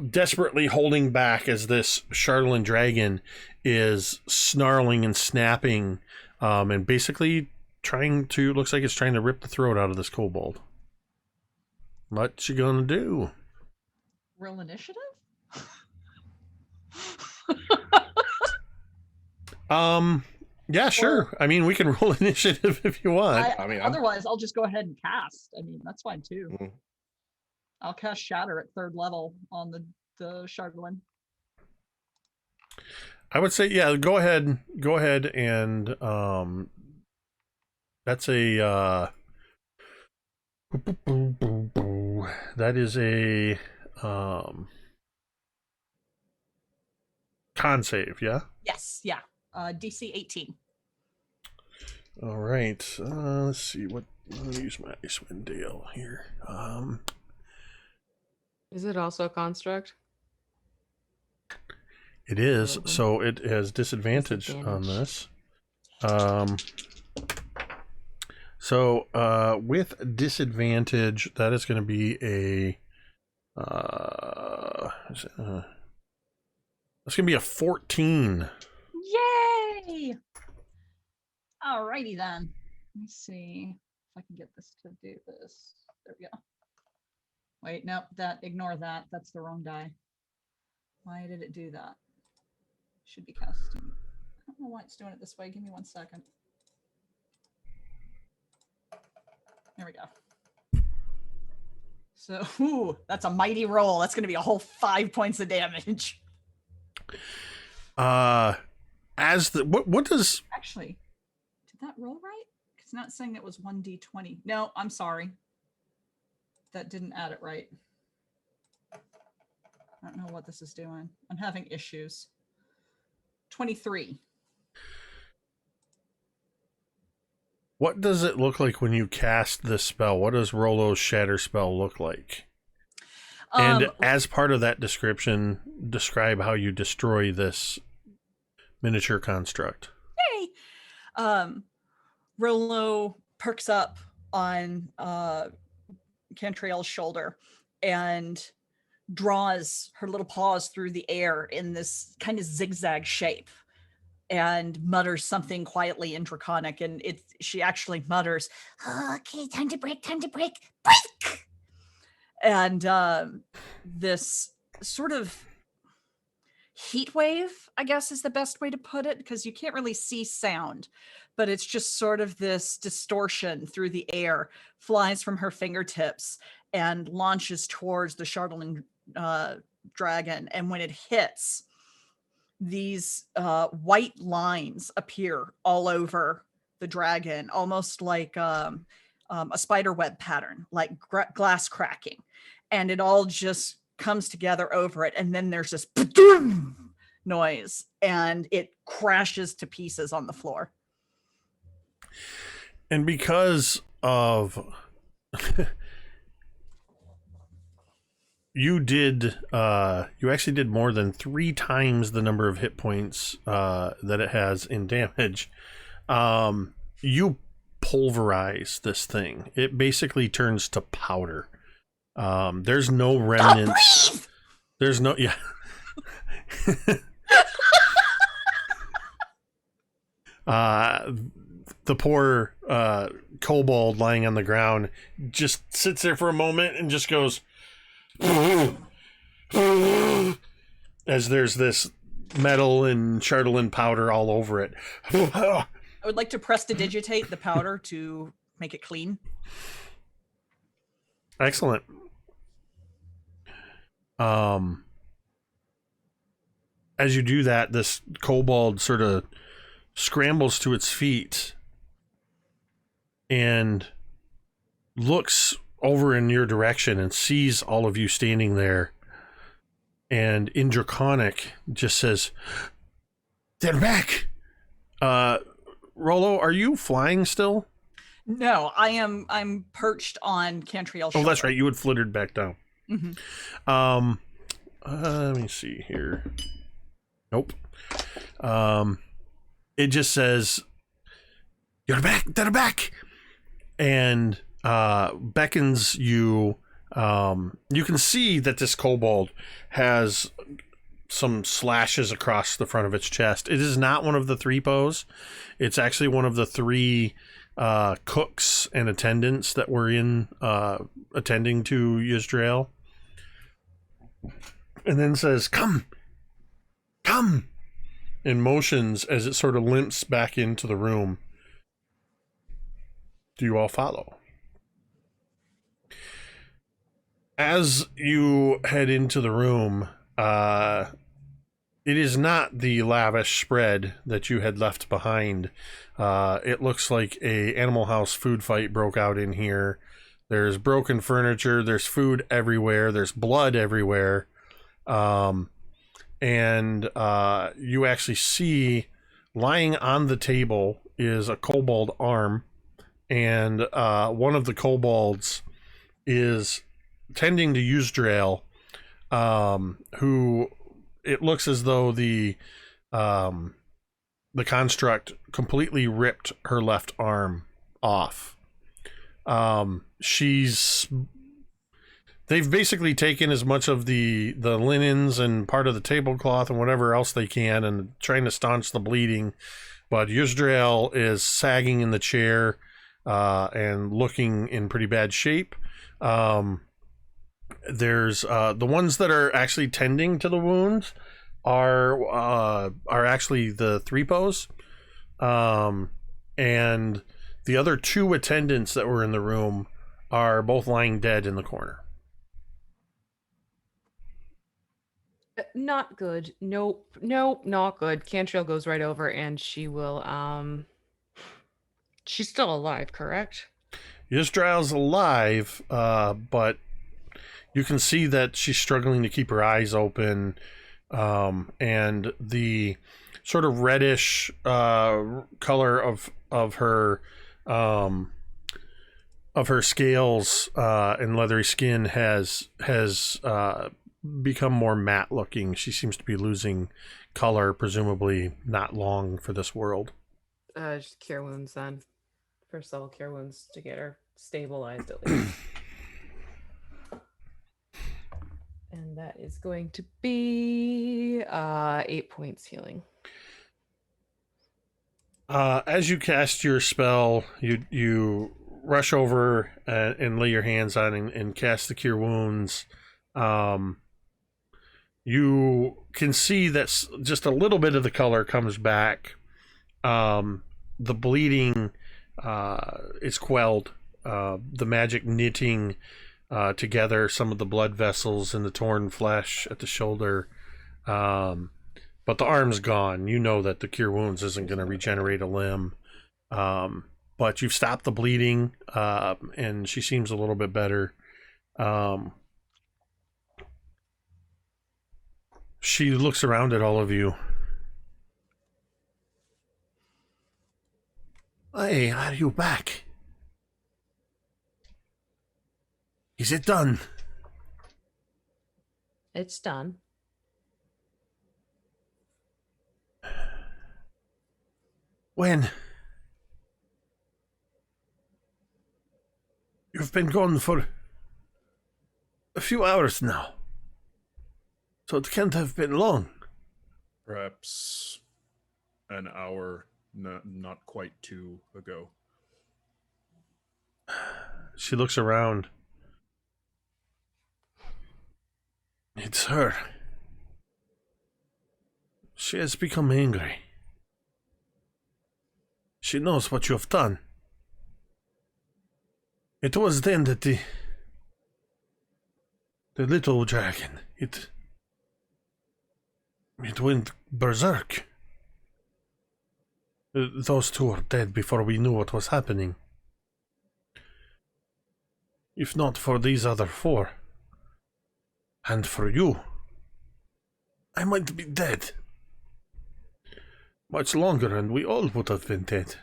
desperately holding back as this Chardelin dragon is snarling and snapping, and basically looks like it's trying to rip the throat out of this kobold. What you gonna do? Roll initiative? Yeah, sure. I mean, we can roll initiative if you want. Otherwise, I'll just go ahead and cast. I mean, that's fine too. Mm-hmm. I'll cast Shatter at 3rd level on the Chardelin. I would say, yeah, go ahead and that's a that is a con save, yeah? Yes, yeah. DC 18. All right. Let's see what. I'll use my Icewind Dale here. Is it also a construct? It is, so it has disadvantage on this. So with disadvantage, that is going to be a that's going to be a 14. Yay! Alrighty then. Let me see if I can get this to do this. There we go. Wait, nope, ignore that. That's the wrong die. Why did it do that? Should be casting. I don't know why it's doing it this way. Give me 1 second. There we go. So, ooh, that's a mighty roll. That's going to be a whole 5 points of damage. As the what does Actually, did that roll right? It's not saying it was 1d20. No, I'm sorry. That didn't add it right. I don't know what this is doing. I'm having issues. 23. What does it look like when you cast this spell? What does Rollo's Shatter spell look like? And as part of that description, describe how you destroy this miniature construct. Hey! Rollo perks up on Cantriel's shoulder and draws her little paws through the air in this kind of zigzag shape and mutters something quietly in Draconic, and she actually mutters, Okay, time to break, break! And this sort of heat wave, I guess is the best way to put it, because you can't really see sound, but it's just sort of this distortion through the air, flies from her fingertips and launches towards the Chardalyn dragon. And when it hits, these white lines appear all over the dragon, almost like a spider web pattern, like glass cracking. And it all just comes together over it. And then there's this noise and it crashes to pieces on the floor. And because of you actually did more than 3 times the number of hit points that it has in damage. You pulverize this thing. It basically turns to powder. There's no remnants. There's no, yeah. The poor kobold lying on the ground just sits there for a moment and just goes as there's this metal and Chardalyn powder all over it. I would like to prestidigitate the powder to make it clean. Excellent. As you do that, this kobold sort of scrambles to its feet and looks over in your direction and sees all of you standing there, and in Draconic just says, "They're back." Rollo, are you flying still? No, I'm perched on Cantriel's shoulder. Oh, that's right. You had flittered back down. Mm-hmm. Let me see here. Nope. It just says, "You're back. They're back," and beckons you. You can see that this kobold has some slashes across the front of its chest. It is not one of the 3 bows. It's actually one of the 3 cooks and attendants that were in attending to Yzdrael. And then says, "Come, come," and motions as it sort of limps back into the room. Do you all follow? As you head into the room, it is not the lavish spread that you had left behind. It looks like a Animal House food fight broke out in here. There's broken furniture. There's food everywhere. There's blood everywhere. And you actually see lying on the table is a kobold arm, and one of the kobolds is tending to Yuzdrael, who it looks as though the construct completely ripped her left arm off. They've basically taken as much of the linens and part of the tablecloth and whatever else they can and trying to staunch the bleeding. But Yuzdrael is sagging in the chair and looking in pretty bad shape. There's the ones that are actually tending to the wounds are actually the Threepos. And the other two attendants that were in the room are both lying dead in the corner. Not good. Nope, not good. Cantriel goes right over and she will, she's still alive, correct? Yuzdrael's alive, but you can see that she's struggling to keep her eyes open, and the sort of reddish color of her scales and leathery skin has become more matte looking. She seems to be losing color, presumably not long for this world. Just cure wounds then. First level cure wounds to get her stabilized at least. And that is going to be 8 points healing. As you cast your spell, you rush over and lay your hands on and cast the cure wounds. You can see that just a little bit of the color comes back. The bleeding is quelled. The magic knitting together some of the blood vessels and the torn flesh at the shoulder. But the arm's gone. You know that the cure wounds isn't going to regenerate a limb. But you've stopped the bleeding, and she seems a little bit better. She looks around at all of you. Hey, are you back? Is it done? It's done. When? You've been gone for a few hours now. So it can't have been long. Perhaps an hour, not quite 2 ago. She looks around. It's her. She has become angry. She knows what you have done. It was then that the little dragon, it went berserk. Those two are dead before we knew what was happening. If not for these other 4, and for you, I might be dead. Much longer, and we all would have been dead.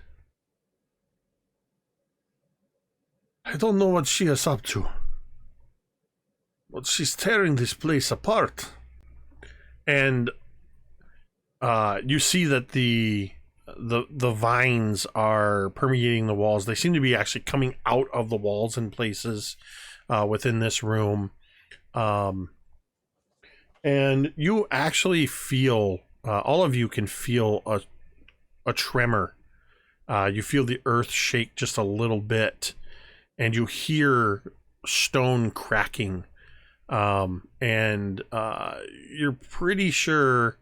I don't know what she is up to, but she's tearing this place apart. And you see that the vines are permeating the walls. They seem to be actually coming out of the walls in places within this room. And you actually feel, all of you can feel a tremor. You feel the earth shake just a little bit, and you hear stone cracking. And you're pretty sure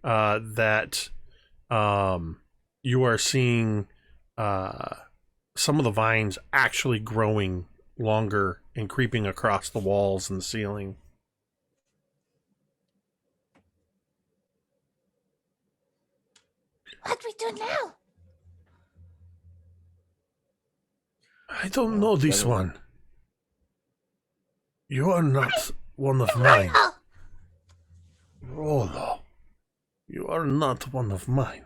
that you are seeing some of the vines actually growing longer and creeping across the walls and the ceiling. What we do now? I don't know this one. You are not one of mine. Rolo. You are not one of mine.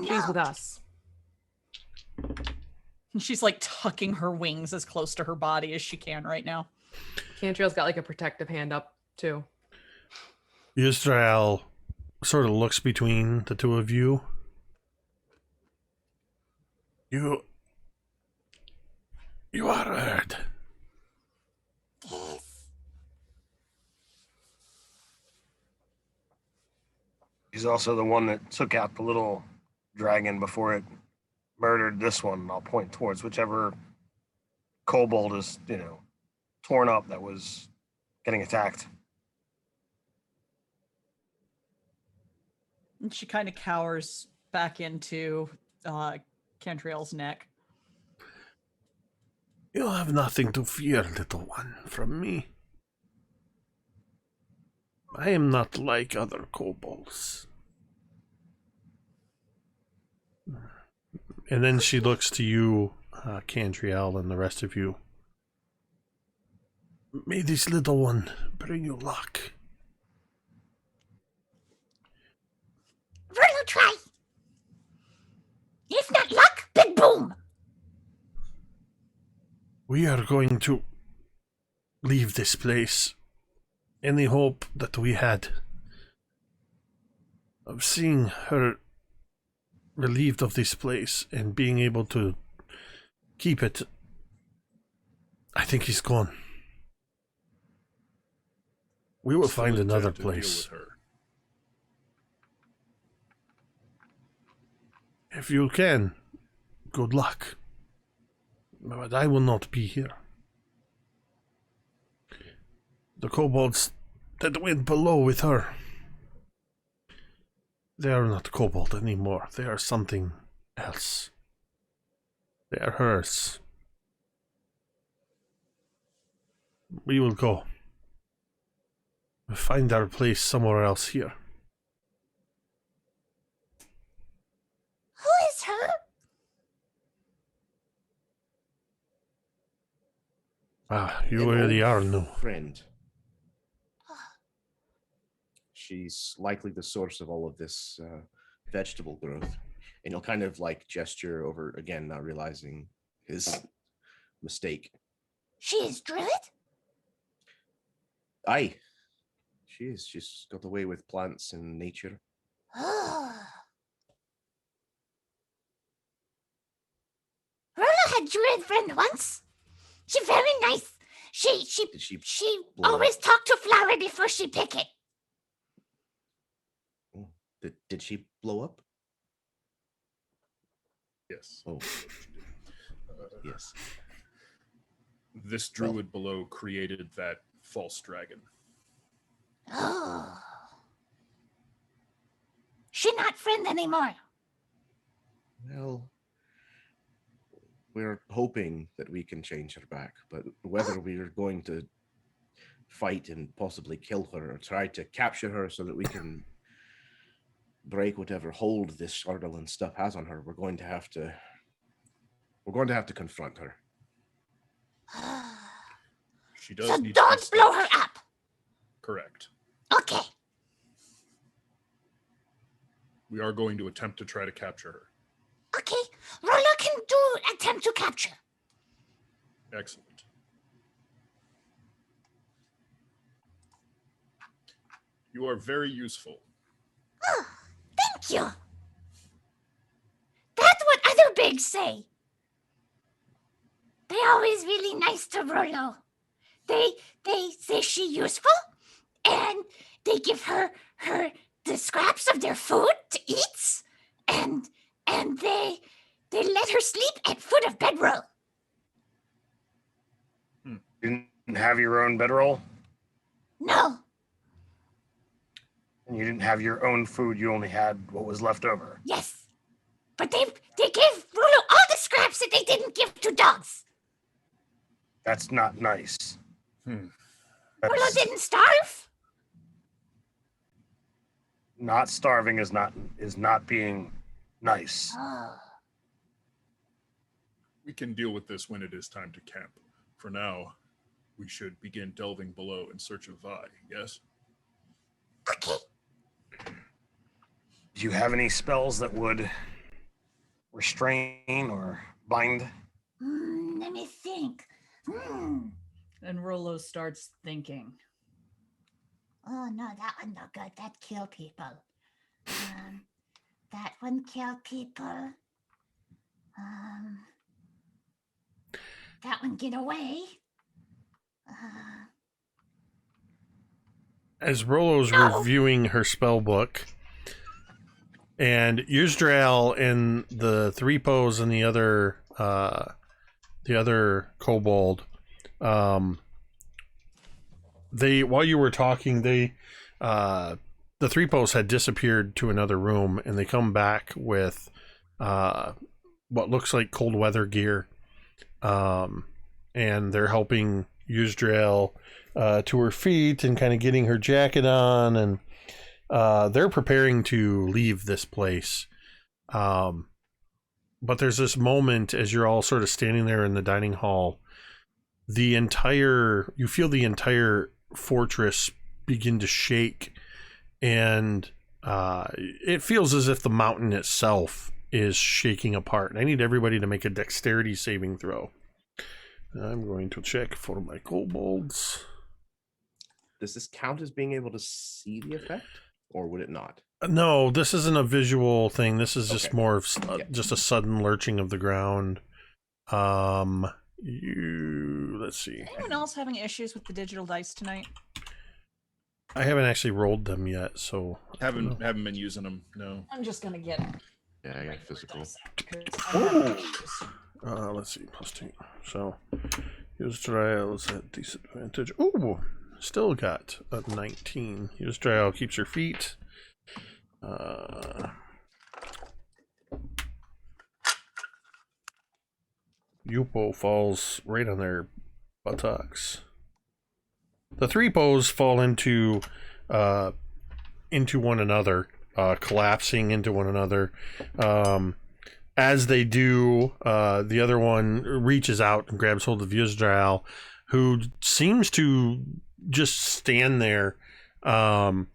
She's with us. And she's like tucking her wings as close to her body as she can right now. Cantriel's got like a protective hand up too. Ystrael sort of looks between the two of you. You are heard. Yes. He's also the one that took out the little dragon before it murdered this one. I'll point towards whichever kobold is, torn up that was getting attacked. And she kind of cowers back into Cantriel's neck. You have nothing to fear, little one, from me. I am not like other kobolds. And then she looks to you, Cantriel, and the rest of you. May this little one bring you luck. Rolo, try. If not luck, big boom. We are going to leave this place. Any hope that we had of seeing her relieved of this place and being able to keep it, I think he's gone. We will Still find intend another to deal place. with her. If you can, good luck. But I will not be here. The kobolds that went below with her, they are not kobold anymore. They are something else. They are hers. We will go. Find our place somewhere else here. Who is her? Ah, you An really old are new. friend. She's likely the source of all of this vegetable growth. And he'll kind of like gesture over again, not realizing his mistake. She is Druid? Aye. She is. She's got away with plants and nature. Oh. Rolo had Druid friend once. She very nice. She Did she blow always up? talk to flower before she pick it. Did she blow up? Yes. Oh, she did. yes. This druid below created that false dragon. Oh. She not friend anymore. Well, we're hoping that we can change her back, but whether we're going to fight and possibly kill her or try to capture her so that we can break whatever hold this Shardalin stuff has on her, we're going to have to confront her. She does So need to be don't blow her stopped. up. Correct. Okay. We are going to attempt to try to capture her. Okay. Rolo can do attempt to capture. Excellent. You are very useful. Oh, thank you. That's what other bigs say. They always really nice to Rolo. They say she useful, and they give her the scraps of their food to eat, and they let her sleep at foot of bedroll. You didn't have your own bedroll, No, and you didn't have your own food. You only had what was left over. yes, but they gave Rolo all the scraps that they didn't give to dogs. That's not nice. Hmm. Rolo That's, didn't starve. not starving is not being nice. Oh. We can deal with this when it is time to camp. For now, we should begin delving below in search of Vi, yes? Okay. Do you have any spells that would restrain or bind? Let me think. And Rolo starts thinking. Oh no, that one no good. That kill people. That one kill people. That one get away. As Rolo's reviewing her spell book, and Yuzdrael and the three pos and the other kobold, they, while you were talking, the three pos had disappeared to another room, and they come back with what looks like cold weather gear, and they're helping Yuzdrael to her feet and kind of getting her jacket on, and they're preparing to leave this place. But there's this moment as you're all sort of standing there in the dining hall, you feel the entire fortress begin to shake, and it feels as if the mountain itself is shaking apart. And I need everybody to make a dexterity saving throw. I'm going to check for my kobolds. Does this count as being able to see the effect, or would it not? No, this isn't a visual thing. This is just Okay. more of just a sudden lurching of the ground. Let's see. Anyone else having issues with the digital dice tonight? I haven't actually rolled them yet, so Haven't been using them. No. I'm just gonna get Yeah, I got physical. let's see, +2. So use trials at disadvantage. Ooh, still got a 19. Use trial keeps her feet. Yupo falls right on their buttocks. The three pos fall into one another, collapsing into one another. As they do, the other one reaches out and grabs hold of Yuzdrael, who seems to just stand there and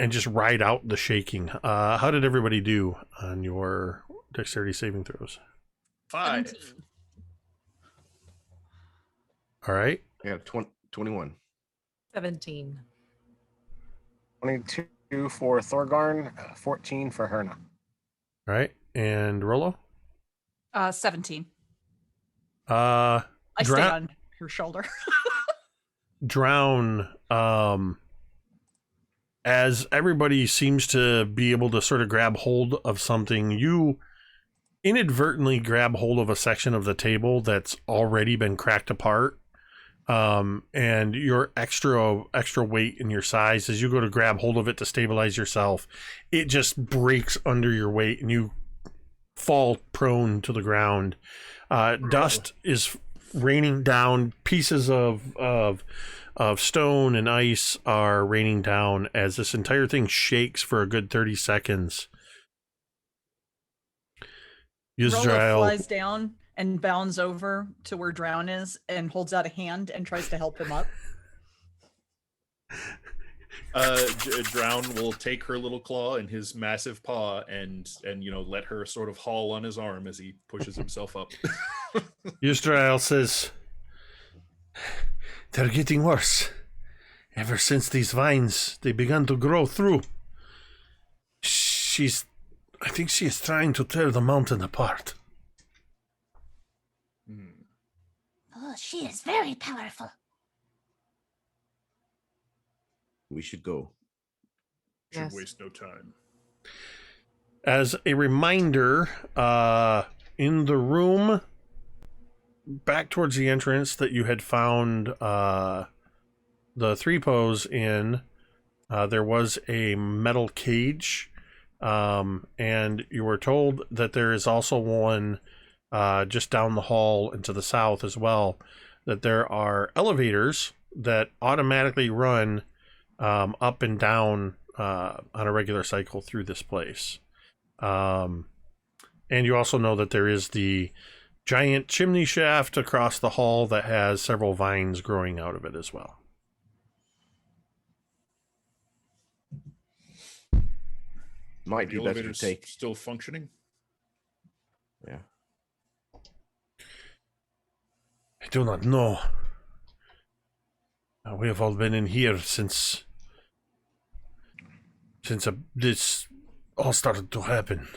just ride out the shaking. How did everybody do on your dexterity saving throws? 5. 17. All right. I got 21. 17. 22 for Thorgarn, 14 for Herna. All right. And Rolo? 17. Uh, I stay Dra- on her shoulder. Drown, as everybody seems to be able to sort of grab hold of something, you inadvertently grab hold of a section of the table that's already been cracked apart. And your extra weight in your size, as you go to grab hold of it to stabilize yourself, it just breaks under your weight and you fall prone to the ground. Dust is raining down. Pieces of stone and ice are raining down as this entire thing shakes for a good 30 seconds. Rolo Yuzdrael flies down and bounds over to where Drown is and holds out a hand and tries to help him up. Drown will take her little claw in his massive paw and let her sort of haul on his arm as he pushes himself up. Yuzdrael says, "They're getting worse. Ever since these vines, they began to grow through. I think she is trying to tear the mountain apart." Oh, she is very powerful. We should go. Should Yes. waste no time. As a reminder, in the room back towards the entrance that you had found the three pos in, there was a metal cage, and you were told that there is also one just down the hall and to the south as well, that there are elevators that automatically run up and down on a regular cycle through this place. And you also know that there is the giant chimney shaft across the hall that has several vines growing out of it as well. Might The be better to elevator's take. still functioning. Yeah. I do not know. We have all been in here since this all started to happen.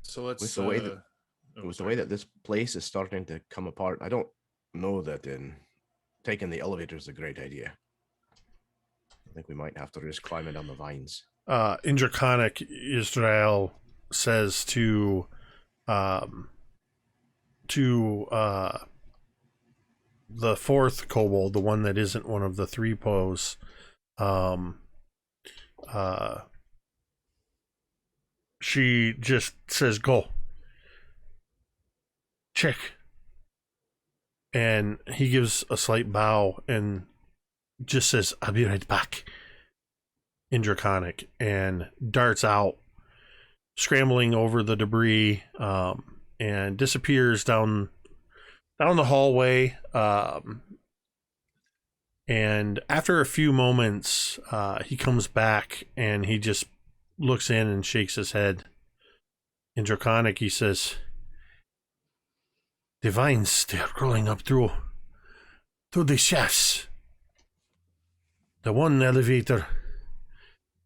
So let's. With the way that with the way that this place is starting to come apart, I don't know that taking the elevator is a great idea. I think we might have to risk climbing down the vines. In Draconic, Israel says to the fourth kobold, the one that isn't one of the three pos, she just says, "Go. Check." And he gives a slight bow and just says, "I'll be right back," in Draconic, and darts out, scrambling over the debris, and disappears down the hallway. And after a few moments, he comes back and he just looks in and shakes his head. In Draconic, he says, "The vines, they are crawling up through the shafts. The one elevator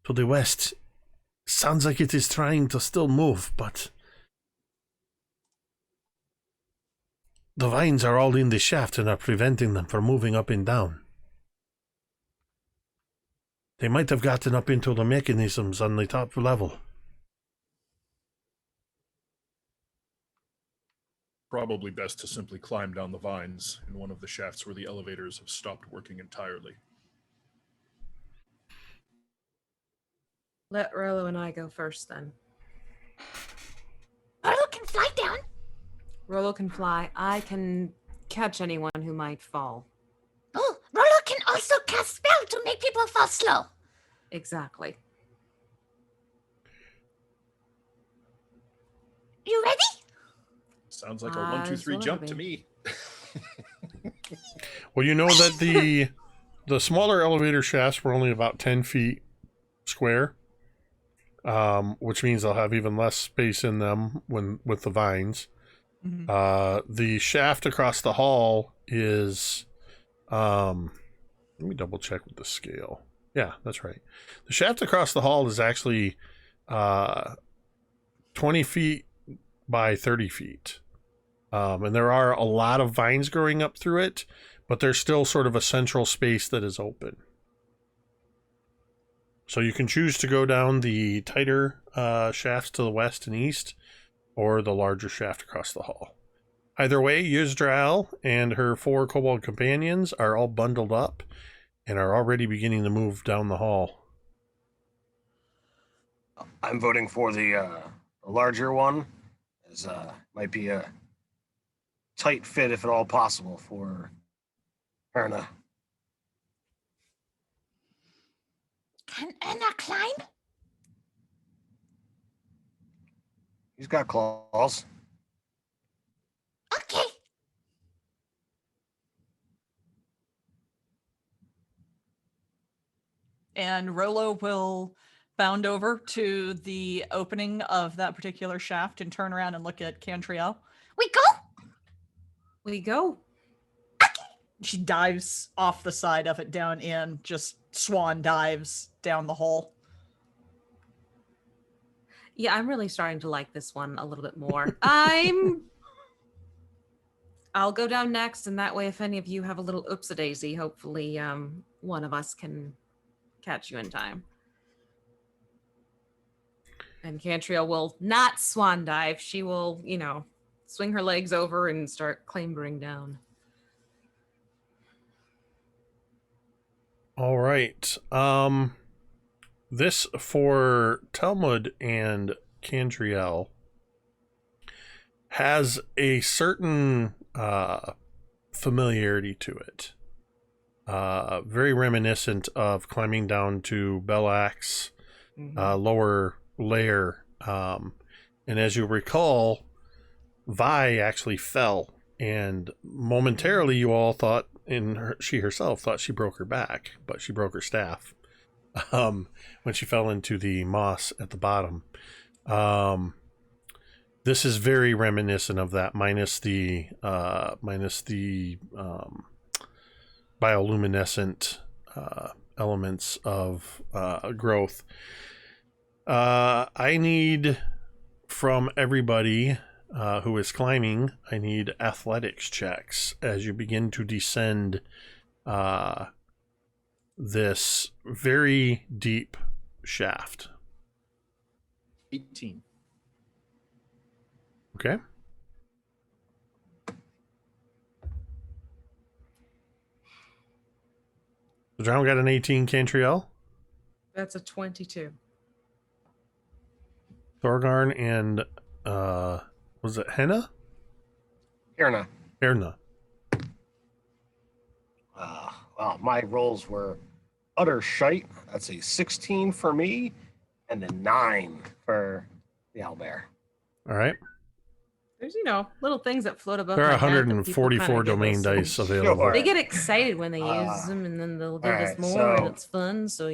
to the west sounds like it is trying to still move, but the vines are all in the shaft and are preventing them from moving up and down. They might have gotten up into the mechanisms on the top level." Probably best to simply climb down the vines in one of the shafts where the elevators have stopped working entirely. Let Rolo and I go first, then. Rolo can fly down. Rolo can fly. I can catch anyone who might fall. Oh, Rolo can also cast spell to make people fall slow. Exactly. You ready? Sounds like a 1, 2, 3 jump to me. Well, you know that the smaller elevator shafts were only about 10 feet square, which means they'll have even less space in them with the vines. Mm-hmm. The shaft across the hall is, let me double check with the scale. Yeah, that's right. The shaft across the hall is actually 20 feet by 30 feet. And there are a lot of vines growing up through it, but there's still sort of a central space that is open. So you can choose to go down the tighter shafts to the west and east, or the larger shaft across the hall. Either way, Yuzdrael and her 4 kobold companions are all bundled up and are already beginning to move down the hall. I'm voting for the larger one. As might be a tight fit, if at all possible, for Erna. Can Erna climb? He's got claws. Okay. And Rolo will bound over to the opening of that particular shaft and turn around and look at Cantriel. We go? We go. She dives off the side of it down in, just swan dives down the hole. Yeah, I'm really starting to like this one a little bit more. I'll go down next, and that way, if any of you have a little oopsie-daisy, hopefully one of us can catch you in time. And Cantriel will not swan dive. She will, swing her legs over and start clambering down. All right. This for Talmud and Cantriel has a certain familiarity to it. Very reminiscent of climbing down to Belak's lower layer. And as you recall, Vi actually fell, and momentarily you all thought, she herself thought she broke her back, but she broke her staff when she fell into the moss at the bottom. This is very reminiscent of that, minus the bioluminescent elements of growth. I need from everybody who is climbing, I need athletics checks as you begin to descend this very deep shaft. 18. Okay. The drown got an 18, Cantriel. That's a 22. Thorgarn and was it Henna? Erna. Erna. Well, my rolls were utter shite. That's a 16 for me, and a 9 for the owlbear. All right. There's, little things that float above. There are my head that people 144 kinda give domain us. dice available. Sure. They get excited when they use them, and then they'll give us Alright, more, and so- it's fun. So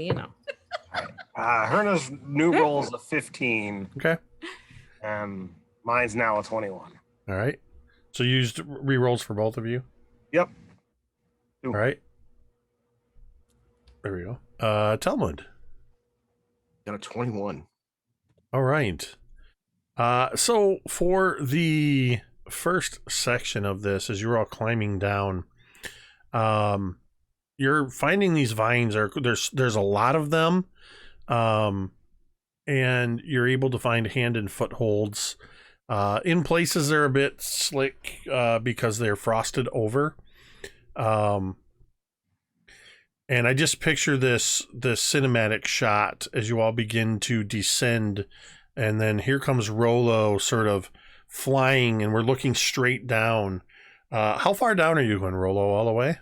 Herna's new roll is a 15, Okay. and mine's now a 21. All right. So you used rerolls for both of you? Yep. All right. There we go. Talmud. Got a 21. All right. So for the first section of this, as you're all climbing down, you're finding these vines there's a lot of them, and you're able to find hand and footholds. In places they're a bit slick because they're frosted over. And I just picture this cinematic shot as you all begin to descend, and then here comes Rollo sort of flying, and we're looking straight down. How far down are you going, Rollo? All the way?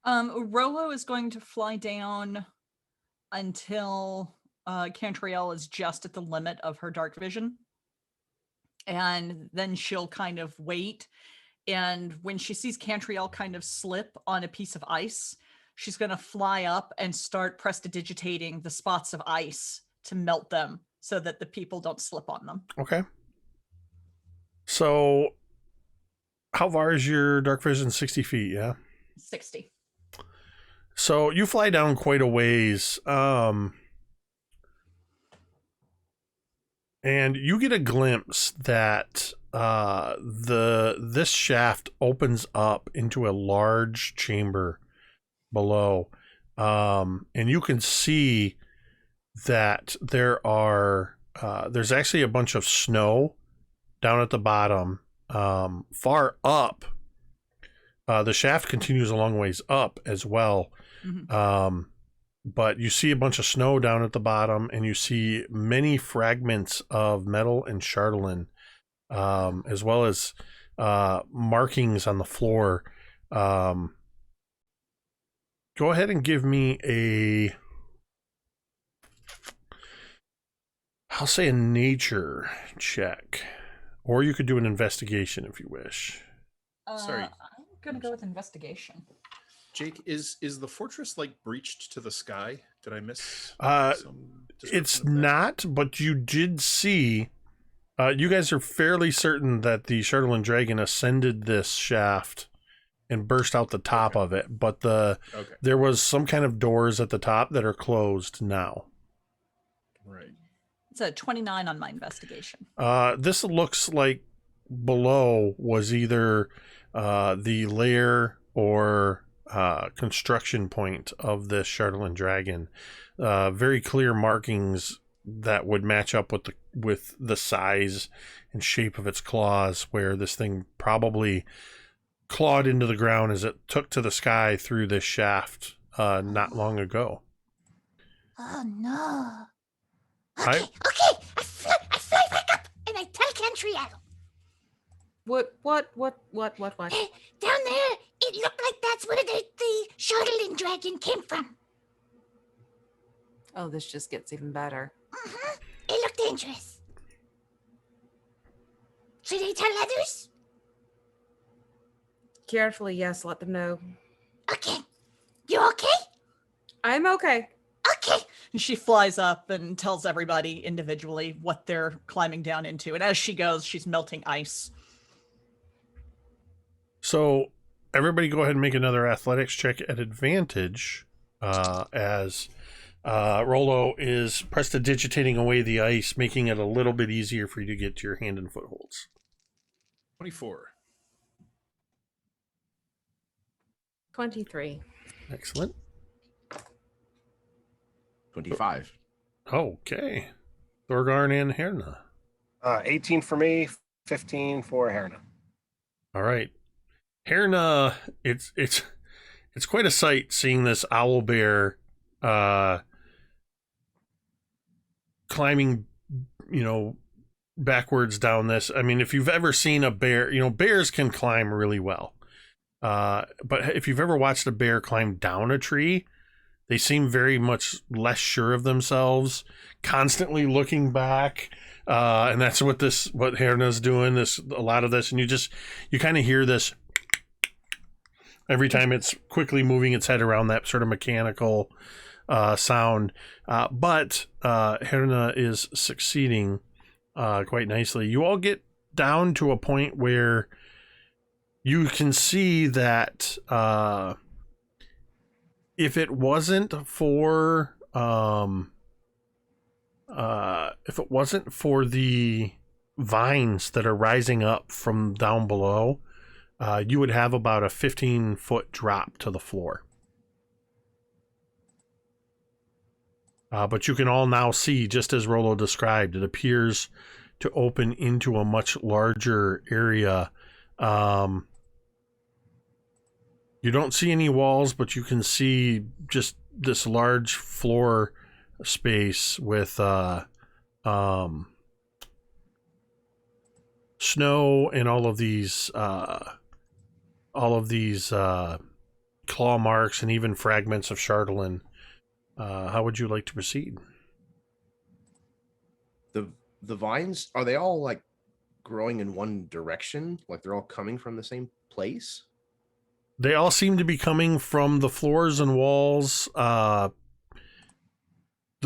Rollo is going to fly down until Cantriel is just at the limit of her dark vision. And then she'll kind of wait. And when she sees Cantriel kind of slip on a piece of ice, she's going to fly up and start prestidigitating the spots of ice to melt them so that the people don't slip on them. Okay. So how far is your dark vision? 60 feet, yeah? 60. So you fly down quite a ways, and you get a glimpse that this shaft opens up into a large chamber below, and you can see that there's actually a bunch of snow down at the bottom. Far up, the shaft continues a long ways up as well. Mm-hmm. But you see a bunch of snow down at the bottom, and you see many fragments of metal and chatelaine, as well as markings on the floor. Go ahead and give me I'll say a nature check, or you could do an investigation if you wish. Sorry. I'm going to go with investigation. Jake, is the fortress breached to the sky? Did I miss some description It's of that? not, but you did see. You guys are fairly certain that the chatelaine dragon ascended this shaft and burst out the top of it, but there was some kind of doors at the top that are closed now. Right. It's a 29 on my investigation. This looks like below was either the lair or construction point of this chatelaine dragon. Very clear markings that would match up with the size and shape of its claws, where this thing probably clawed into the ground as it took to the sky through this shaft not long ago. Oh no. I- Okay, okay. I fly back up and I tell Cantriel. what? Down there, it looked like that's where the Chatelaine dragon came from. Oh, this just gets even better. Mm-hmm. It looked dangerous. Should I tell others? Carefully, yes. Let them know. Okay. You okay? I'm okay. Okay. And she flies up and tells everybody individually what they're climbing down into. And as she goes, she's melting ice. So everybody go ahead and make another athletics check at advantage as Rollo is prestidigitating away the ice, making it a little bit easier for you to get to your hand and footholds. 24. 23. Excellent. 25. Okay. Thorgarn and Herna. 18 for me, 15 for Herna. All right. Herna, it's quite a sight seeing this owl bear climbing, backwards down this. I mean, if you've ever seen a bear, bears can climb really well. But if you've ever watched a bear climb down a tree, they seem very much less sure of themselves, constantly looking back. And that's what Herna's doing, a lot of this. And you kind of hear this every time it's quickly moving its head around, that sort of mechanical sound. But Herna is succeeding quite nicely. You all get down to a point where you can see that if it wasn't for the vines that are rising up from down below, you would have about a 15-foot drop to the floor. But you can all now see, just as Rollo described, it appears to open into a much larger area. You don't see any walls, but you can see just this large floor space with snow and all of these claw marks and even fragments of Chardolin. How would you like to proceed? The vines, are they all like growing in one direction? Like they're all coming from the same place? They all seem to be coming from the floors and walls. The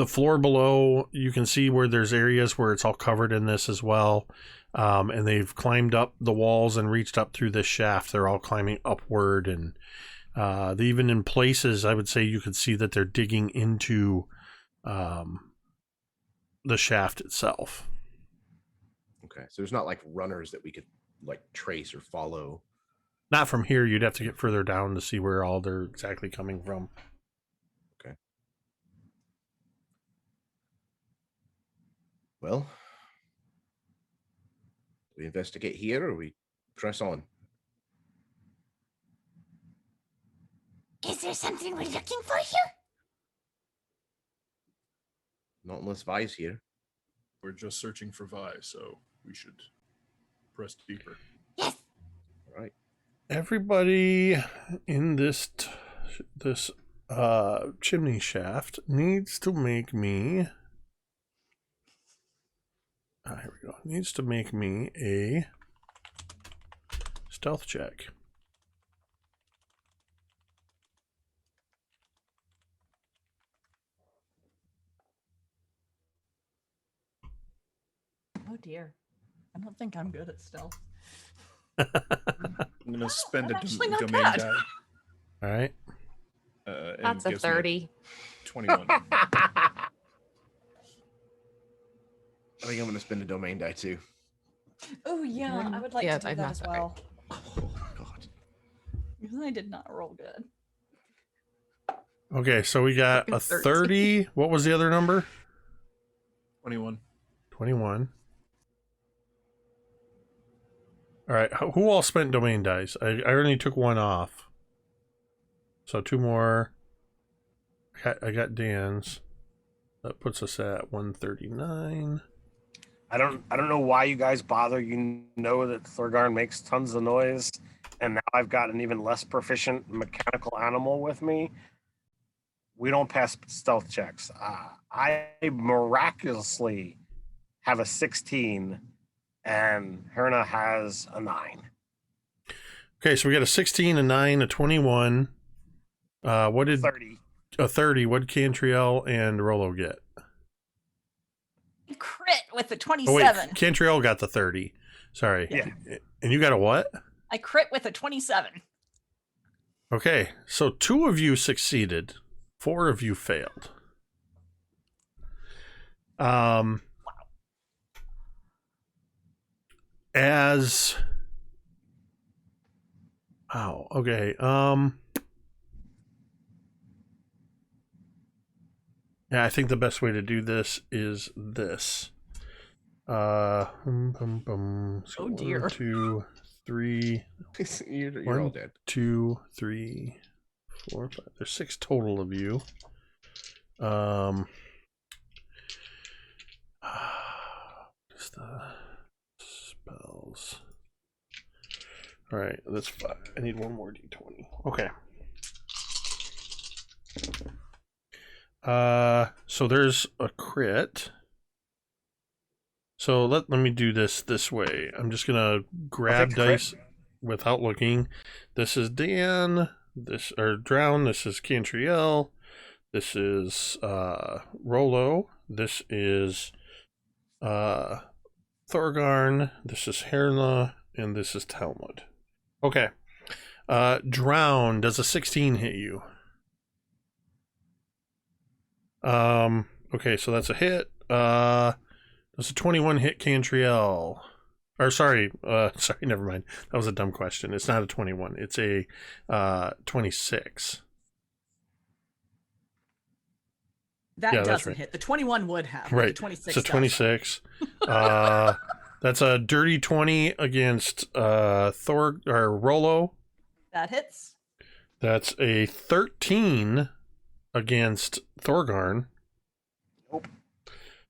floor below, you can see where there's areas where it's all covered in this as well. And they've climbed up the walls and reached up through this shaft. They're all climbing upward, and even in places, I would say you could see that they're digging into the shaft itself. Okay, so there's not like runners that we could like trace or follow. Not from here. You'd have to get further down to see where all they're exactly coming from. Okay. Well, do we investigate here or we press on? Is there something we're looking for here? Not unless Vi's here. We're just searching for Vi, so we should press deeper. Yes. All right. Everybody in this chimney shaft needs to make me. Here we go. Needs to make me a stealth check. Oh dear. I don't think I'm good at stealth. I'm going to spend I'm a actually not domain bad. die. All right. And That's a gives me 30. 21. I think I'm going to spend a domain die too. Oh yeah, I would like Yeah, to do I'm that not as sorry. well. Oh God. Because I did not roll good. Okay, so we got a 30. What was the other number? 21. 21. All right, who all spent domain dice? I only took one off. So 2 more. I got Dan's. That puts us at 139. I don't know why you guys bother. You know that Thorgarn makes tons of noise, and now I've got an even less proficient mechanical animal with me. We don't pass stealth checks. I miraculously have a 16, and Herna has a 9. Okay, so we got a 16, a 9, a 21. What did 30. a 30. What'd Cantriel and Rolo get? Crit with a Oh, 27. wait. Cantriel got the 30. Sorry. Yeah. And you got a what? I crit with a 27. Okay. So 2 of you succeeded. 4 of you failed. As... Oh, okay. Yeah, I think the best way to do this is this. Oh, So dear. 1, 2, 3. You're all dead. 2, 3, 4, 5. There's 6 total of you. Just the spells. All right, that's 5. I need one more d20. Okay. So there's a crit. So let me do this way. I'm just gonna grab dice without looking. This is Dan. This or Drown. This is Cantriel. This is Rolo. This is Thorgarn. This is Herna, and this is Talmud. Okay. Drown. Does a 16 hit you? Okay, so that's a hit. Does a 21 hit Cantriel? Or sorry, never mind. That was a dumb question. It's not a 21. It's a 26. That Yeah, that's doesn't right. hit. The 21 would have. Right. The 26 It's a does. 26. That's a dirty 20 against Rolo. That hits. That's a 13 against Thorgarn. Nope.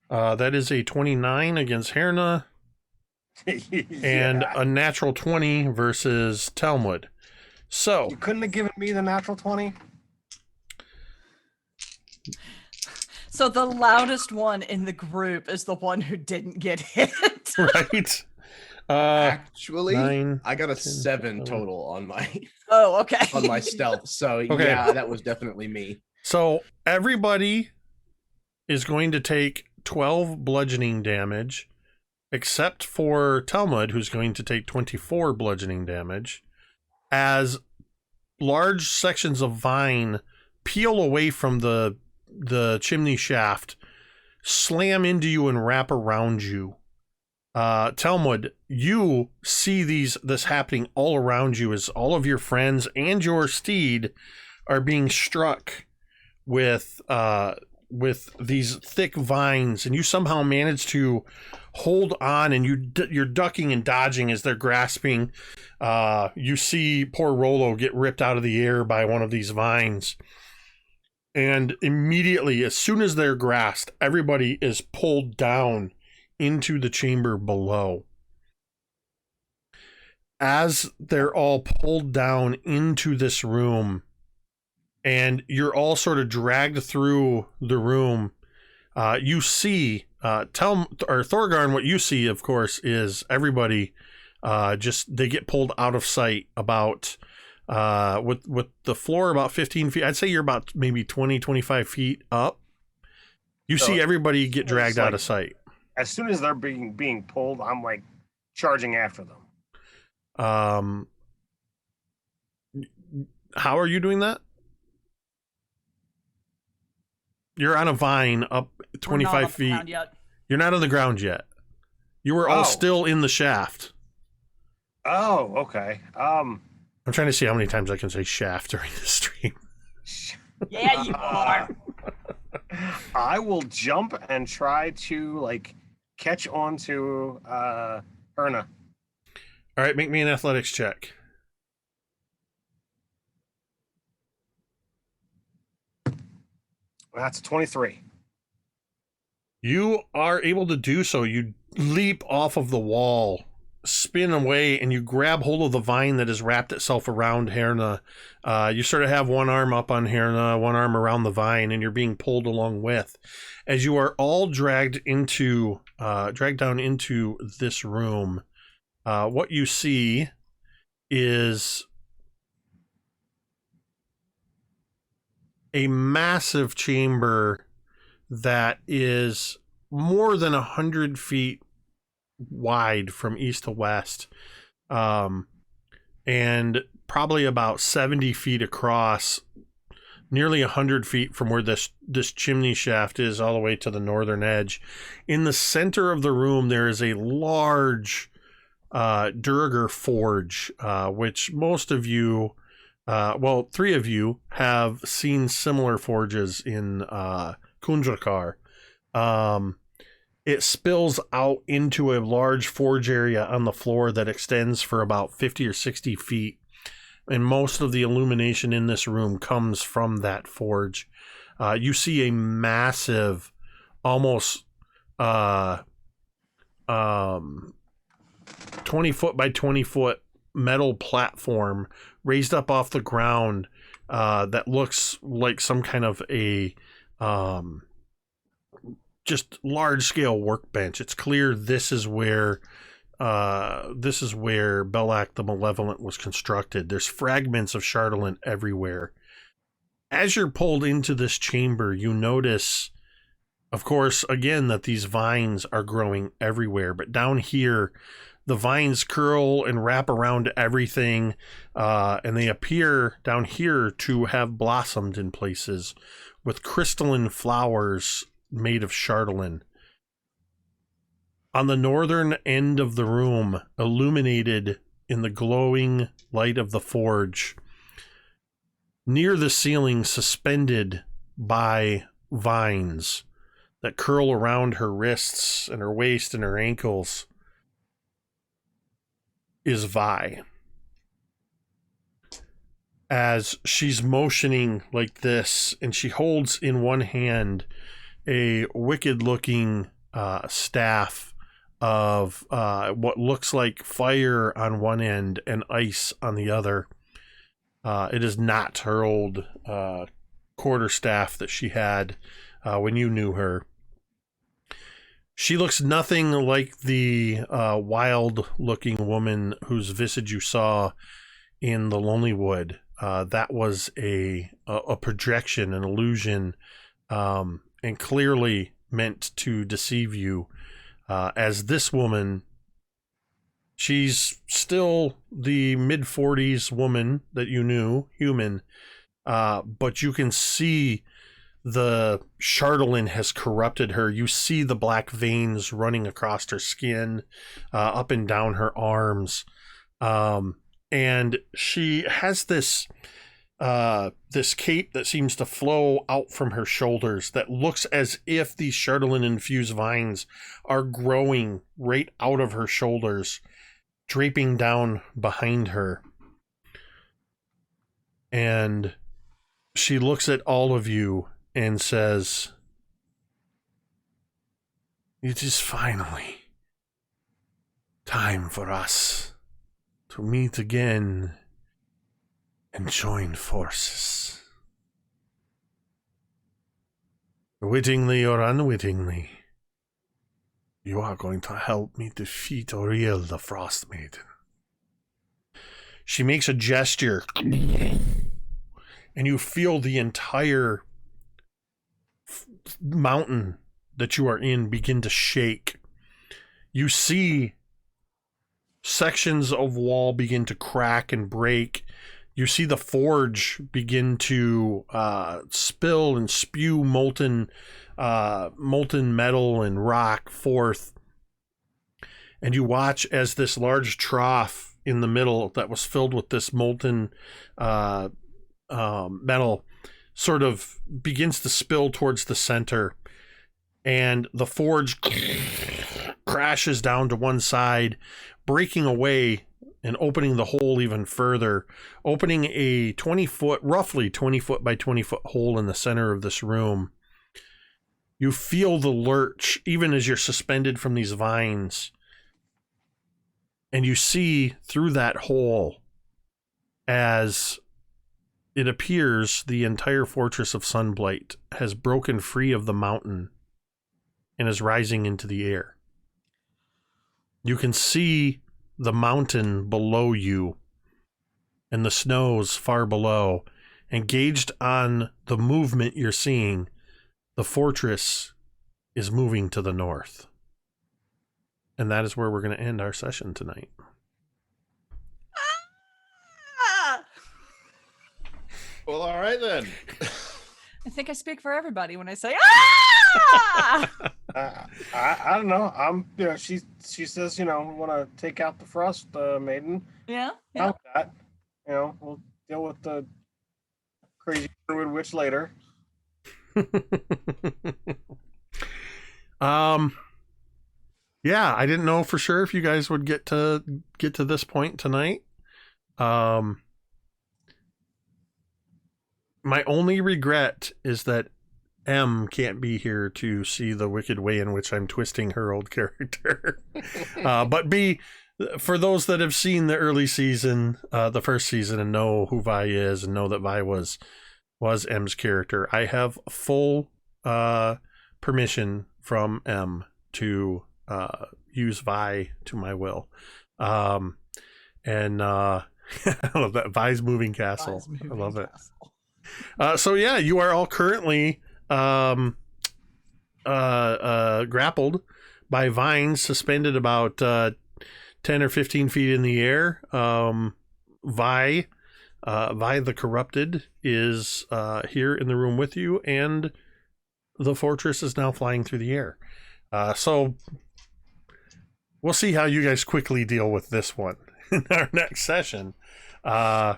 That is a 29 against Herna. And a natural 20 versus Talmud. So You couldn't have given me the natural 20? So the loudest one in the group is the one who didn't get hit. right. Actually, 9, I got a 10, 7 11. total on my Oh, okay. on my stealth. So Okay. yeah, that was definitely me. So everybody is going to take 12 bludgeoning damage, except for Talmud, who's going to take 24 bludgeoning damage, as large sections of vine peel away from the chimney shaft, slam into you and wrap around you. Talmud, you see this happening all around you as all of your friends and your steed are being struck with these thick vines, and you somehow manage to hold on, and you're ducking and dodging as they're grasping. You see poor Rolo get ripped out of the air by one of these vines. And immediately, as soon as they're grasped, everybody is pulled down into the chamber below. As they're all pulled down into this room, and you're all sort of dragged through the room, you see, Thorgarn, what you see, of course, is everybody they get pulled out of sight about... with the floor about 15 feet. I'd say you're about maybe 20, 25 feet up. You So see everybody get dragged out of sight. As soon as they're being pulled, I'm like charging after them. How are you doing that? You're on a vine up We're not 25 on the feet. ground yet. You're not on the ground yet. You were all Oh. still in the shaft. Oh, okay. I'm trying to see how many times I can say shaft during the stream. Yeah, you are. I will jump and try to catch on to Erna. All right, make me an athletics check. That's 23. You are able to do so. You leap off of the wall, spin away, and you grab hold of the vine that has wrapped itself around Herna. You sort of have one arm up on Herna, one arm around the vine, and you're being pulled along with. As you are all dragged down into this room, what you see is a massive chamber that is more than 100 feet wide from east to west, and probably about 70 feet across, nearly 100 feet from where this chimney shaft is, all the way to the northern edge. In the center of the room, there is a large Durgar forge, which most of you, well, 3 of you have seen similar forges in Kundrakar. It spills out into a large forge area on the floor that extends for about 50 or 60 feet. And most of the illumination in this room comes from that forge. You see a massive, almost 20 foot by 20 foot metal platform raised up off the ground that looks like some kind of a just large scale workbench. It's clear this is where Belak the Malevolent was constructed. There's fragments of Chardolin everywhere. As you're pulled into this chamber, you notice, of course, again, that these vines are growing everywhere. But down here, the vines curl and wrap around everything, and they appear down here to have blossomed in places with crystalline flowers made of Chardolin. On the northern end of the room, illuminated in the glowing light of the forge, near the ceiling, suspended by vines that curl around her wrists and her waist and her ankles, is Vi. As she's motioning like this, and she holds in one hand a wicked-looking staff of what looks like fire on one end and ice on the other. It is not her old quarterstaff that she had when you knew her. She looks nothing like the wild-looking woman whose visage you saw in the Lonely Wood. That was a projection, an illusion, and clearly meant to deceive you. As this woman, she's still the mid-40s woman that you knew, human, but you can see the Chardolin has corrupted her. You see the black veins running across her skin, up and down her arms, and she has this cape that seems to flow out from her shoulders that looks as if these Chardolin-infused vines are growing right out of her shoulders, draping down behind her. And she looks at all of you and says, "It is finally time for us to meet again and join forces. Wittingly or unwittingly, you are going to help me defeat Oriel the Frostmaiden." She makes a gesture, and you feel the entire mountain that you are in begin to shake. You see sections of wall begin to crack and break. You see the forge begin to spill and spew molten metal and rock forth. And you watch as this large trough in the middle that was filled with this molten metal sort of begins to spill towards the center. And the forge crashes down to one side, breaking away and opening the hole even further, opening a roughly 20 foot by 20 foot hole in the center of this room. You feel the lurch even as you're suspended from these vines. And you see through that hole, as it appears the entire fortress of Sunblight has broken free of the mountain and is rising into the air. You can see the mountain below you and the snows far below, and gauged on the movement you're seeing, the fortress is moving to the north. And that is where we're going to end our session tonight. Ah! Well, all right then. I think I speak for everybody when I say ah! I don't know. She says, want to take out the Frost Maiden. Yeah. About that, we'll deal with the crazy druid witch later. Yeah, I didn't know for sure if you guys would get to this point tonight. My only regret is that M can't be here to see the wicked way in which I'm twisting her old character. But B, for those that have seen the early season, the first season, and know who Vi is and know that Vi was M's character, I have full permission from M to use Vi to my will. And I love that. Vi's Moving Castle. I love it. So yeah, you are all currently grappled by vines suspended about 10 or 15 feet in the air. Vi the Corrupted is here in the room with you, and the fortress is now flying through the air. So we'll see how you guys quickly deal with this one in our next session. Yeah.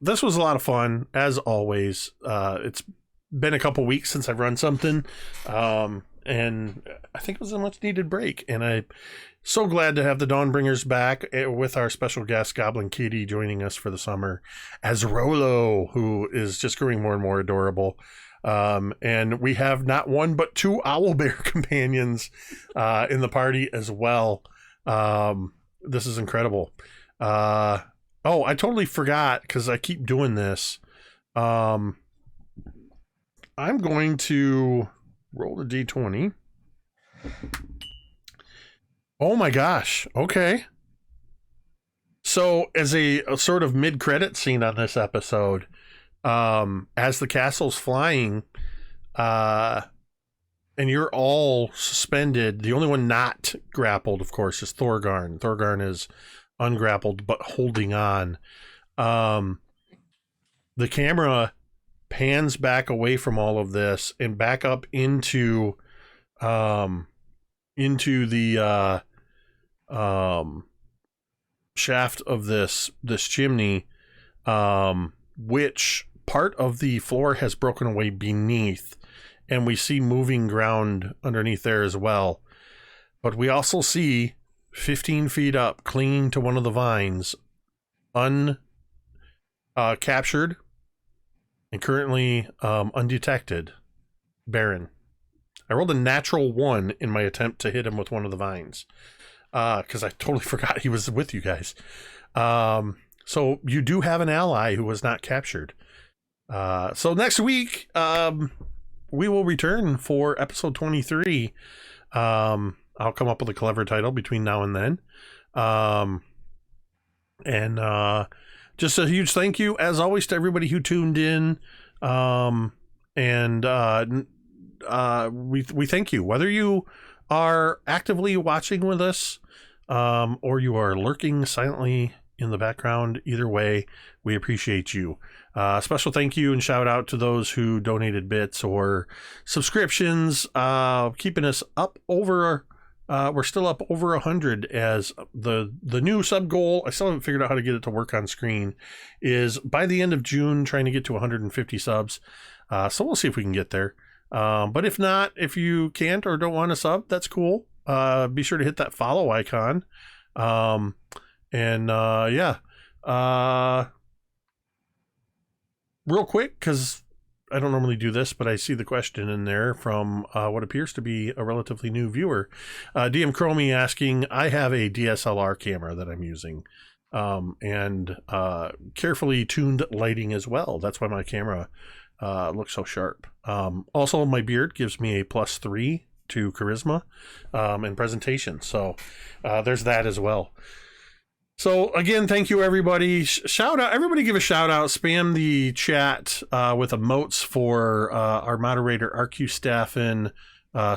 This was a lot of fun, as always. It's been a couple weeks since I've run something, and I think it was a much needed break, and I'm so glad to have the Dawnbringers back with our special guest, Goblin Kitty, joining us for the summer as Rolo, who is just growing more and more adorable. And we have not one but two owlbear companions in the party as well. This is incredible. I totally forgot, because I keep doing this. I'm going to roll a d20. Oh my gosh. Okay. So as a sort of mid-credit scene on this episode, as the castle's flying, and you're all suspended, the only one not grappled, of course, is Thorgarn. Thorgarn is ungrappled but holding on. The camera pans back away from all of this and back up into the shaft of this chimney, which part of the floor has broken away beneath, and we see moving ground underneath there as well. But we also see 15 feet up, clinging to one of the vines, captured and currently undetected, Baron. I rolled a natural 1 in my attempt to hit him with one of the vines, because I totally forgot he was with you guys. So you do have an ally who was not captured. So next week, we will return for episode 23. I'll come up with a clever title between now and then. Just a huge thank you, as always, to everybody who tuned in. We thank you, whether you are actively watching with us, or you are lurking silently in the background. Either way, we appreciate you. Special thank you and shout out to those who donated bits or subscriptions, keeping us up over. We're still up over 100, as the new sub goal, I still haven't figured out how to get it to work on screen, is by the end of June trying to get to 150 subs. So we'll see if we can get there. But if not, if you can't or don't want to sub, that's cool. Be sure to hit that follow icon. Real quick, because I don't normally do this, but I see the question in there from what appears to be a relatively new viewer. DM Chromie asking, I have a DSLR camera that I'm using, and carefully tuned lighting as well. That's why my camera looks so sharp. Also, my beard gives me a +3 to charisma and presentation. So there's that as well. So again, thank you everybody. Shout out, everybody give a shout out, spam the chat with emotes for our moderator RQ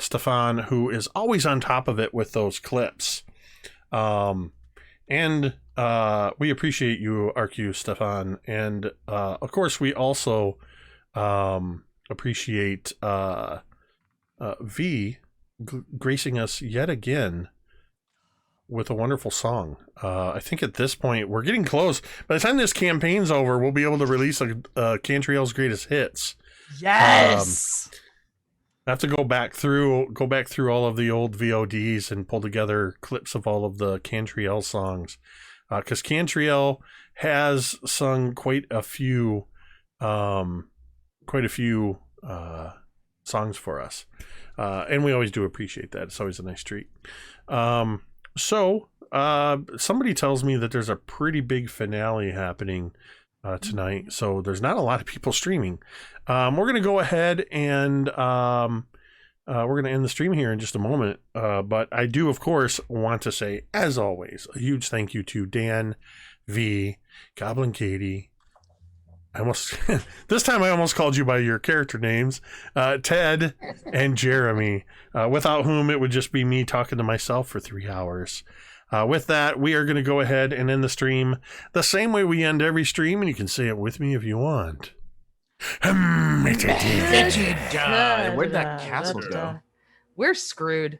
Stefan, who is always on top of it with those clips. And we appreciate you, RQ Stefan. And of course we also appreciate V gracing us yet again with a wonderful song. I think at this point we're getting close. By the time this campaign's over, we'll be able to release Cantriel's greatest hits. Yes. I have to go back through all of the old VODs and pull together clips of all of the Cantriel songs, because Cantriel has sung quite a few songs for us, and we always do appreciate that. It's always a nice treat. So somebody tells me that there's a pretty big finale happening tonight, so there's not a lot of people streaming. We're going to go ahead and we're going to end the stream here in just a moment, but I do of course want to say, as always, a huge thank you to Dan, V, Goblin Katie, this time I almost called you by your character names, Ted and Jeremy, without whom it would just be me talking to myself for 3 hours. With that, we are going to go ahead and end the stream the same way we end every stream, and you can say it with me if you want. Where'd that castle go? We're screwed.